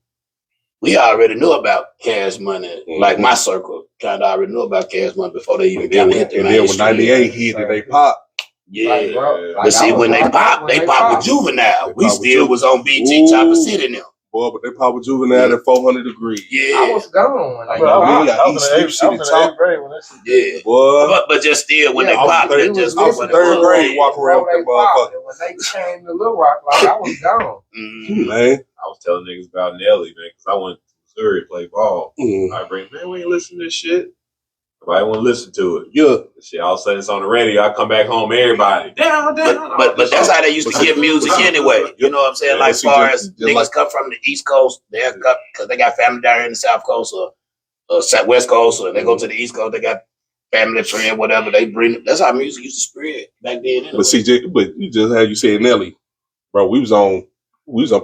we already knew about Cash Money. Like my circle kind of already knew about Cash Money before they even kind of hit the mainstream. And then when 98 hit and they popped. Yeah. But see, when they popped with Juvenile. We still was on BG, Chopper City now. Boy, but they Papa Juvenile at 400 degrees. Yeah. I was gone. Like, I was in the 8th grade when that shit. Yeah. Boy. But just still, when they I was popped, third- it just I was in third grade walking around with that motherfucker. When they came to Little Rock, like, I was gone. Man. I was telling niggas about Nelly, man, because I went to Missouri to play ball. Mm. I bring, man, we ain't listening to this shit. Nobody want to listen to it. Yeah. Shit, all of a sudden it's on the radio. I come back home, everybody down. But that's how they used to get music anyway. You know what I'm saying? Yeah, like, as far as just niggas like, come from the East Coast, they'll come because they got family down here in the South Coast or West Coast, or they go to the East Coast, they got family, friend, whatever. They bring. That's how music used to spread back then. Anyway. But CJ, but you just had you said Nelly, bro. We was on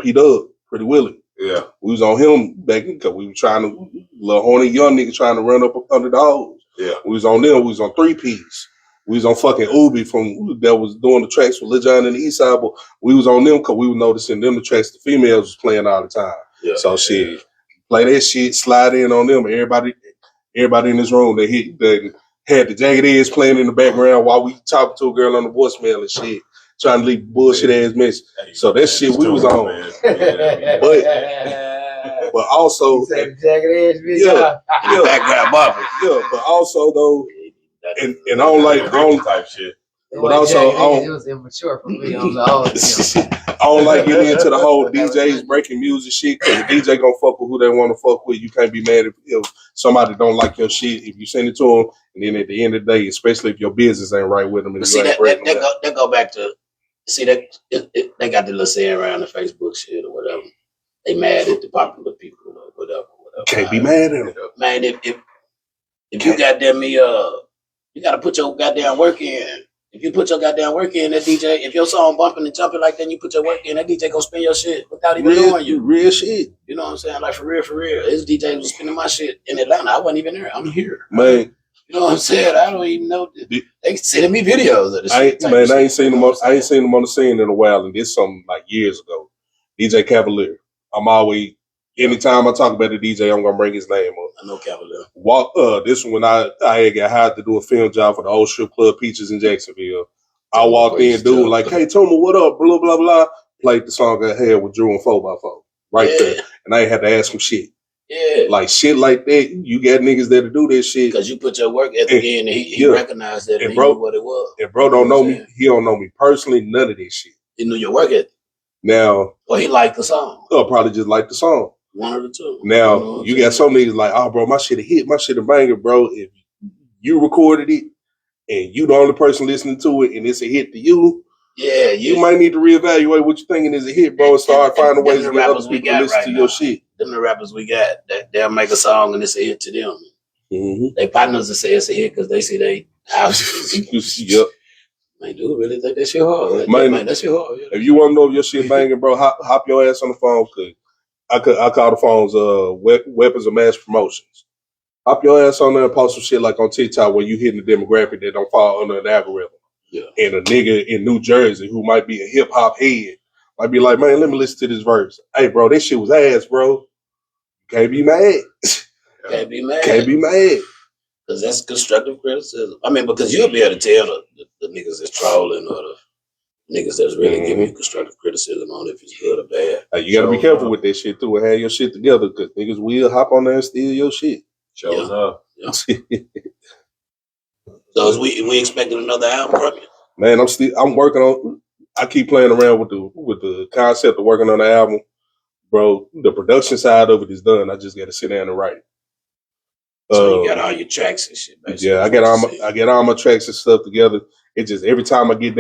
P Dub, Pretty Willie. Yeah, we was on him back because we were trying to little horny young nigga trying to run up under the hose. Yeah, we was on them. We was on 3Ps. We was on fucking Ubi from that was doing the tracks for Lil Jon and the East Side. But we was on them because we were noticing them the tracks the females was playing all the time. Yeah, so shit, play that shit, slide in on them. Everybody in this room they had the Jagged Edge playing in the background while we talking to a girl on the voicemail and shit, trying to leave bullshit ass message. So that shit we was on. But also, you said the Jagged Edge video. Yeah, but also though, and I don't like type shit. But also, it was immature for me on the old. I don't like getting into the whole DJs breaking music shit because the DJ gonna fuck with who they want to fuck with. You can't be mad if somebody don't like your shit. If you send it to them, and then at the end of the day, especially if your business ain't right with them, and see that go back to they got the little saying around the Facebook shit or whatever. They mad at the popular people or whatever. Can't be mad at them, man. If you goddamn me, you gotta put your goddamn work in. If you put your goddamn work in, that DJ, if your song bumping and jumping like that, and you put your work in, that DJ gonna spin your shit without even knowing you. Real shit. You know what I'm saying? Like for real. This DJ was spinning my shit in Atlanta. I wasn't even there. I'm here. Man. You know what I'm saying? I don't even know. They sending me videos of this shit. I ain't seen them on the scene in a while, and this something like years ago. DJ Cavalier. I'm always anytime I talk about the DJ, I'm gonna bring his name up. I know Cavalier. This one when I got hired to do a film job for the old strip club Peaches in Jacksonville. I walked in, dude, like, K-Toomer, what up? Blah blah blah. Played the song I had with Drew and 4x4 right there, and I ain't had to ask him shit. Yeah, like shit like that. You got niggas that'll do this shit because you put your work ethic in, and he recognized that, and he knew what it was. And bro don't know me. He don't know me personally. None of this shit. He knew your work ethic. Now, or he liked the song. Or probably just liked the song. One of the two. Now, you got some niggas like, oh, bro, my shit a hit, my shit a banger, bro. If you recorded it and you the only person listening to it and it's a hit to you, you might need to reevaluate what you're thinking is a hit, bro, and start finding ways to get other people to listen to your shit. Them the rappers we got, they'll make a song and it's a hit to them. Mm-hmm. They partners will say it's a hit because they see they houses. Yep. Man, dude, really think that shit hard? Man, that shit hard. Yeah. If you want to know if your shit banging, bro, hop your ass on the phone, cause I call the phones weapons of mass promotions. Hop your ass on there and post some shit like on TikTok where you hitting the demographic that don't fall under an algorithm. Yeah. And a nigga in New Jersey who might be a hip hop head might be like, man, let me listen to this verse. Hey, bro, this shit was ass, bro. Can't be mad. Can't be mad. Can't be mad. Because that's constructive criticism. I mean, because you'll be able to tell the niggas that's trolling or the niggas that's really giving you constructive criticism on if it's good or bad. Hey, you got to be careful with that shit, too, and have your shit together, because niggas will hop on there and steal your shit. Shows up. Yeah. So is we expecting another album from you? Man, I'm working on. I keep playing around with the concept of working on the album, bro. The production side of it is done. I just got to sit down and write it. So you got all your tracks and shit, basically. Yeah, I get all my tracks and stuff together. It just every time I get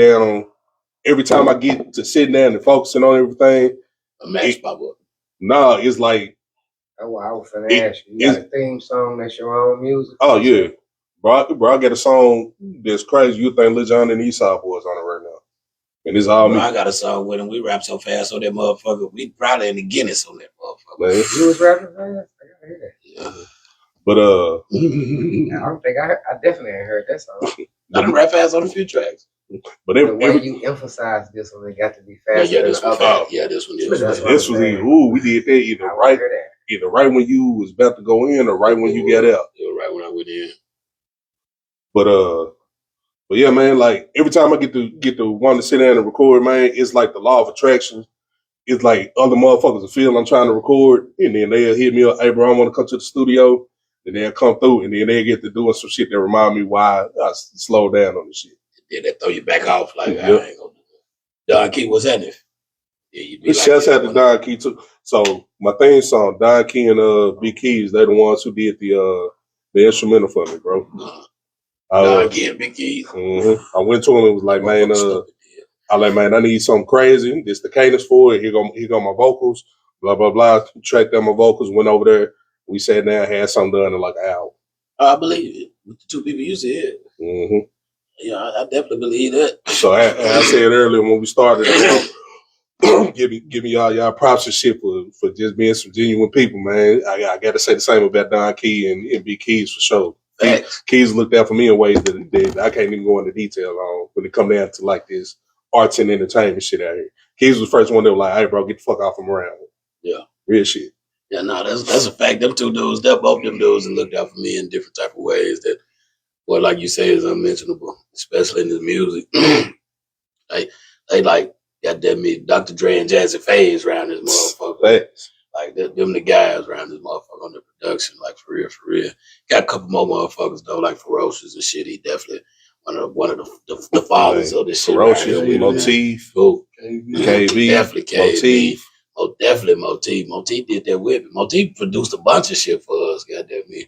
to sitting down and focusing on everything, a match pop up. Nah, it's like. That's why I was finna ask you. You got a theme song that's your own music? Oh yeah. Bro, I got a song that's crazy. You think Lil Jon and the East Side Boys on it right now. And it's all me. I got a song with him. We rap so fast on that motherfucker. We probably in the Guinness on that motherfucker. Man. You was rapping fast? I gotta hear that. Yeah. But I don't think I definitely ain't heard that song. I done rap fast on a few tracks. But the way you emphasize this one, it got to be fast. Yeah, this one. This one. This was either we did that either right when you was about to go in or right when you got out. It was right when I went in. But yeah, man, like every time I get to want to sit down and record, man, it's like the law of attraction it's like other motherfuckers will feel I'm trying to record, and then they'll hit me up, hey, bro, I want to come to the studio. And they'll come through, and then they get to doing some shit that remind me why I slow down on the shit. Yeah, they throw you back off like, I ain't gonna do that. Don Key, what's happening? Yeah, you be the shouts out to Don Key too. So my theme song, Don Key and Big Keys, they're the ones who did the instrumental for me, bro. Don Key and Big Keys. Mm-hmm. I went to him and was like, man, I need something crazy. This the cadence for it. Here go my vocals. Blah blah blah. Tracked down my vocals. Went over there. We sat down, had something done in like an hour. I believe it. With the two people you said. Mm-hmm. Yeah, I definitely believe that. So as I said earlier when we started, give me y'all props and shit for just being some genuine people, man. I got to say the same about Don Key and Big Keys for sure. Keys looked out for me in ways that I can't even go into detail on when it come down to like this arts and entertainment shit out here. Keys was the first one that was like, hey, bro, get the fuck off from around. Yeah. Real shit. Yeah, no, that's a fact. Them two dudes, they're both them dudes and looked out for me in different type of ways that, well, like you say, is unmentionable, especially in the music. they like, goddamn me, Dr. Dre and Jazzy Faze around this motherfucker. Thanks. Like, them the guys around this motherfucker on the production, like, for real. Got a couple more motherfuckers, though, like Ferocious and shit. He definitely one of the fathers of this shit. Ferocious, Motif, KB, definitely KB. Motif. Oh, definitely Motif. Motif did that with me. Motif produced a bunch of shit for us, goddamn me.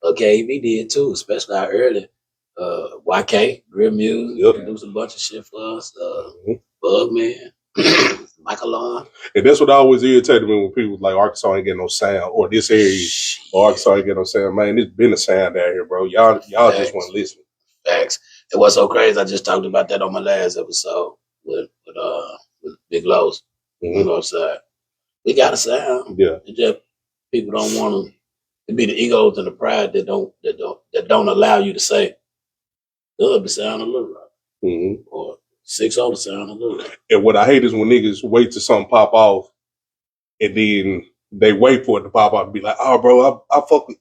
Okay, he did too, especially our early YK, Real Music, produced a bunch of shit for us. Bugman, Michael Long. And that's what always irritated me when people was like, Arkansas ain't getting no sound, or this area, or Arkansas ain't getting no sound. Man, there's been a sound out here, bro. Y'all just want to listen. Facts. It was so crazy. I just talked about that on my last episode with Big Lowe's. You know what I'm saying? We got a sound. Yeah. It just people don't want to. It be the egos and the pride that don't allow you to say, "Dub sound a little right," or 6 older sound a little right. And what I hate is when niggas wait till something pop off, and then they wait for it to pop off and be like, "Oh, bro, I fuck with."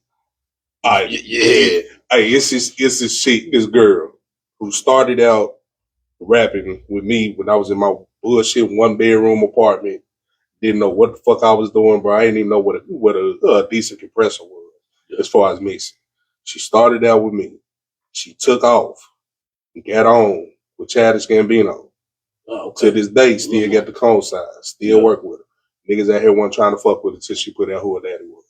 All right, yeah. Hey, it's this girl who started out rapping with me when I was in my bullshit 1-bedroom apartment. Didn't know what the fuck I was doing, bro. I didn't even know what a decent compressor was as far as mixing. She started out with me. She took off and got on with Childish Gambino. To this day, still got the cone size. Still work with her. Niggas out here weren't trying to fuck with her till she put out who her daddy was.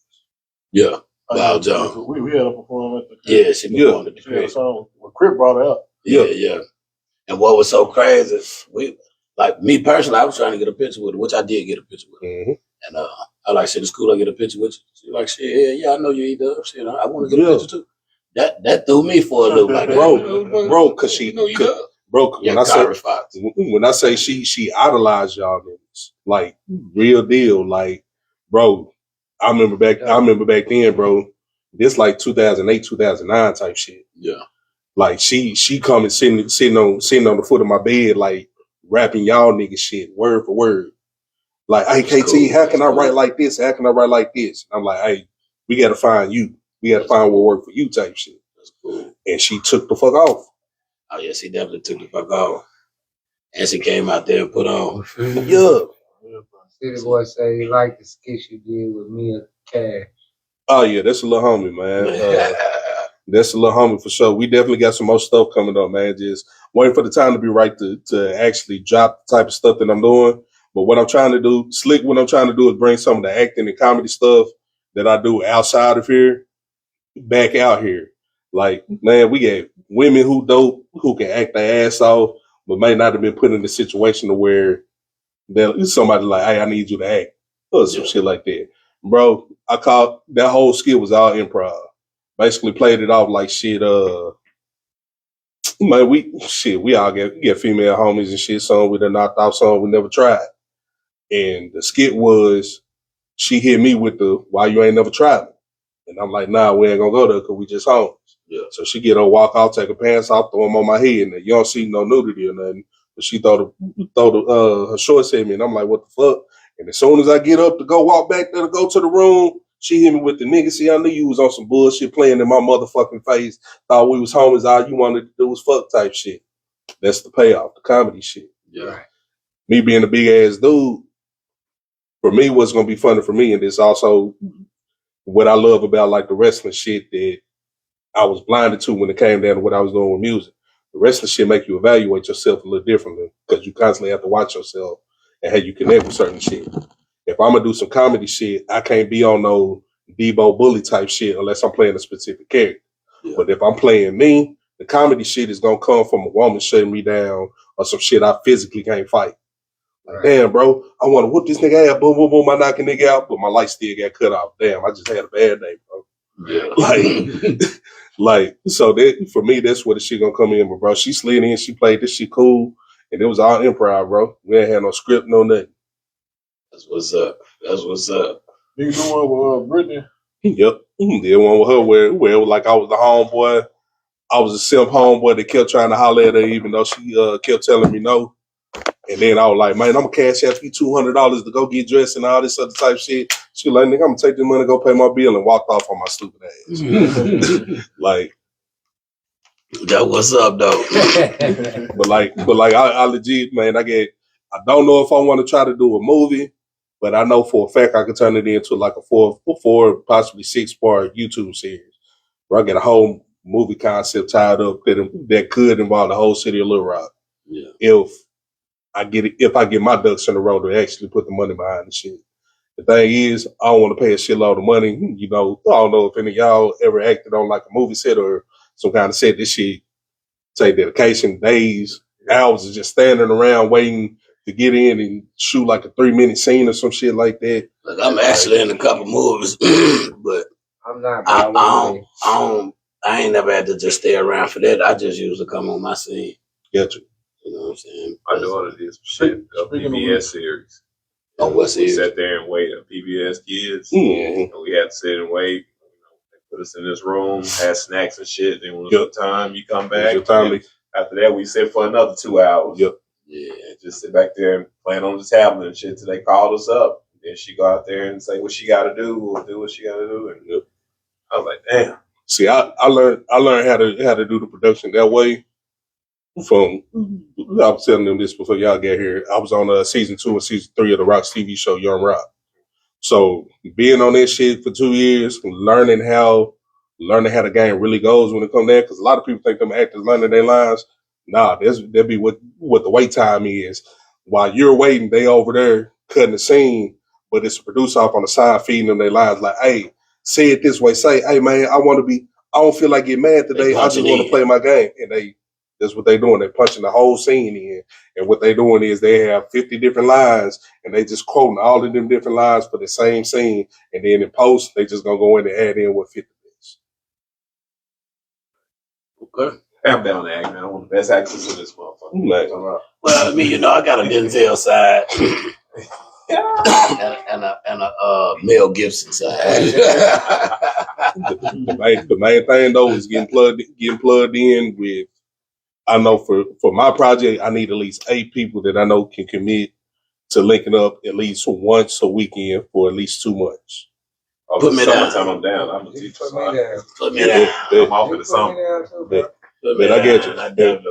Yeah. Wow, John. We had a performance at the Yeah, she performed at the crib. So when Crip brought her up. Yeah. And what was so crazy, like me personally, I was trying to get a picture with her, which I did get a picture with her. And I like, shit, it's cool I get a picture with you. She like, shit, yeah, I know you eat up. Shit, I want to get a picture too. That threw me for a loop like that. Bro, cause she, when I say she idolized y'all niggas, like real deal, like, bro, I remember back then, bro, this like 2008, 2009 type shit. Yeah. Like she come and sitting on the foot of my bed, like rapping y'all niggas shit word for word. Like, hey KT, how can I write like this? How can I write like this? And I'm like, hey, we gotta find you. We gotta find what work for you type shit. That's cool. And she took the fuck off. Oh yeah, she definitely took the fuck off. And she came out there and put on. Yeah. City Boy say he liked the skit you did with me and Cash. Oh yeah, that's a little homie, man. That's a little homie for sure. We definitely got some more stuff coming up, man. Just waiting for the time to be right to actually drop the type of stuff that I'm doing. But what I'm trying to do, what I'm trying to do is bring some of the acting and comedy stuff that I do outside of here back out here. Like, man, we got women who dope, who can act their ass off, but may not have been put in the situation to where somebody like, hey, I need you to act, or some shit like that. Bro, I called that whole skill was all improv. Basically played it off like shit. Man, we all get female homies and shit. Some we done knocked off, some we never tried. And the skit was, she hit me with the, why you ain't never tried it? And I'm like, nah, we ain't gonna go there because we just homies. Yeah. So she get her walk out, take her pants off, throw them on my head, and you don't see no nudity or nothing. But she throw her shorts at me, and I'm like, what the fuck? And as soon as I get up to go walk back there to go to the room, she hit me with the nigga. See, I knew you was on some bullshit playing in my motherfucking face. Thought we was homies. All you wanted to do was fuck type shit. That's the payoff, the comedy shit. Yeah. Me being a big ass dude, for me, what's gonna be funny for me, and it's also what I love about like the wrestling shit that I was blinded to when it came down to what I was doing with music. The wrestling shit make you evaluate yourself a little differently because you constantly have to watch yourself and how you connect with certain shit. If I'm gonna do some comedy shit, I can't be on no Debo Bully type shit unless I'm playing a specific character. Yeah. But if I'm playing me, the comedy shit is gonna come from a woman shutting me down or some shit I physically can't fight. Like, damn, bro, I want to whoop this nigga out. Boom, boom, boom. I knock a nigga out, but my light still got cut off. Damn, I just had a bad day, bro. Yeah. Like, so that for me, that's where the shit gonna come in. But bro, she slid in, she played this shit cool, and it was all improv, bro. We ain't had no script, no nothing. That's what's up. That's what's up. You do one with Brittany? Yep. Did one with her where it was like I was the homeboy. I was a simp homeboy that kept trying to holler at her, even though she kept telling me no. And then I was like, man, I'm gonna cash out you $200 to go get dressed and all this other type shit. She was like, nigga, I'm gonna take this money, go pay my bill, and walked off on my stupid ass. Like, that what's up though. but I legit, man, I don't know if I want to try to do a movie, but I know for a fact I could turn it into like a four, possibly 6-part YouTube series where I get a whole movie concept tied up that could involve the whole city of Little Rock. Yeah. If I get my ducks in a row to actually put the money behind the shit. The thing is, I don't want to pay a shitload of money. You know, I don't know if any of y'all ever acted on like a movie set or some kind of set. This shit take dedication, days, hours of just standing around waiting to get in and shoot like a 3-minute scene or some shit like that. Look, I'm actually in a couple movies, but I'm not. I ain't never had to just stay around for that. I just usually come on my scene. Gotcha. You know what I'm saying? My daughter did some shit, a PBS series. Oh, what series? We sat there and waited, PBS Kids. Mm-hmm. And we had to sit and wait. They put us in this room, had snacks and shit. Then when it was time, you come back. After that, we sit for another 2 hours. Yep. Yeah, just sit back there and playing on the tablet and shit till they called us up. Then she go out there and say what she got to do or do what she got to do. And yep. I was like, damn. See, I learned how to do the production that way. I was telling them this before y'all get here. I was on season 2 and season 3 of the Rock's TV show, Young Rock. So being on that shit for 2 years, learning how the game really goes when it comes there, because a lot of people think them actors learning their lines. Nah, that'd be what the wait time is. While you're waiting, they over there cutting the scene, but it's a producer off on the side feeding them their lines like, hey, say it this way. Say, hey man, I don't feel like getting mad today. I just want to play my game. And that's what they're doing. They're punching the whole scene in. And what they're doing is they have 50 different lines and they just quoting all of them different lines for the same scene. And then in post, they just gonna go in and add in what 50 is. Okay. I'm down to act, man. I want the best actors in this motherfucker. Well, I mean, you know, I got a Denzel side. and a Mel Gibson side. The main thing though is getting plugged in with. I know for my project, I need at least 8 people that I know can commit to linking up at least once a weekend for at least 2 months. Put me down. I'm down. I'm a teacher. Put me down. I'm off in the summer. But I get you.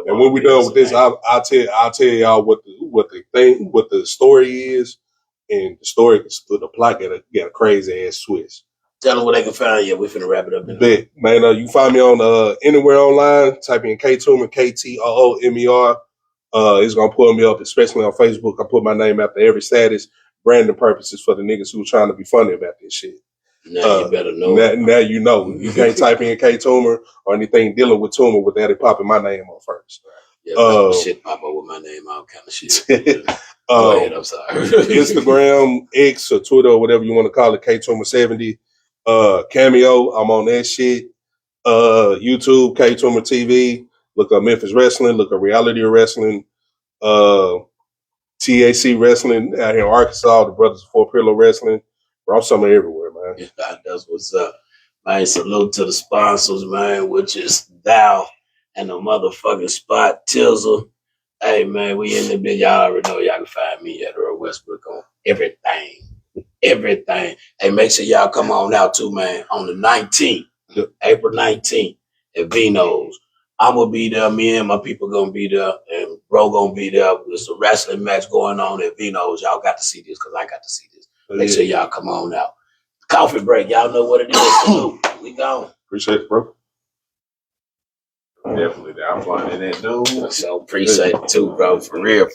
And when we're done with this, I'll tell y'all what the story is, and the plot got a crazy ass twist. Tell them where they can find you. We're finna wrap it up. Bet. Man, you can find me on anywhere online. Type in K-Toomer, K-Toomer. It's gonna pull me up, especially on Facebook. I put my name after every status, branding purposes for the niggas who are trying to be funny about this shit. Now you better know. Now you know. You can't type in K-Toomer or anything dealing with tumor without it popping my name on first. Yeah, shit pop up with my name, all kind of shit. Go ahead, I'm sorry. Instagram, X, or Twitter, or whatever you want to call it, K-Toomer70. Cameo, I'm on that shit. YouTube, K-Toomer TV. Look up Memphis Wrestling. Look up Reality of Wrestling. TAC Wrestling out here in Arkansas. The Brothers of Four Pillow Wrestling. Bro, I'm somewhere everywhere, man. Yeah, that's what's up. Man, salute to the sponsors, man, which is Thou and the motherfucking Spot Tizzle. Hey, man, we in the bit. Y'all already know y'all can find me at Earl Westbrook on everything. Everything. Hey, make sure y'all come on out too, man, on the 19th, April 19th at Vino's. I'm going to be there. Me and my people going to be there. And bro going to be there. There's a wrestling match going on at Vino's. Y'all got to see this because I got to see this. Make sure y'all come on out. Coffee break. Y'all know what it is. We gone. Appreciate it, bro. Definitely. I'm flying in that dude. So appreciate it too, bro. For real.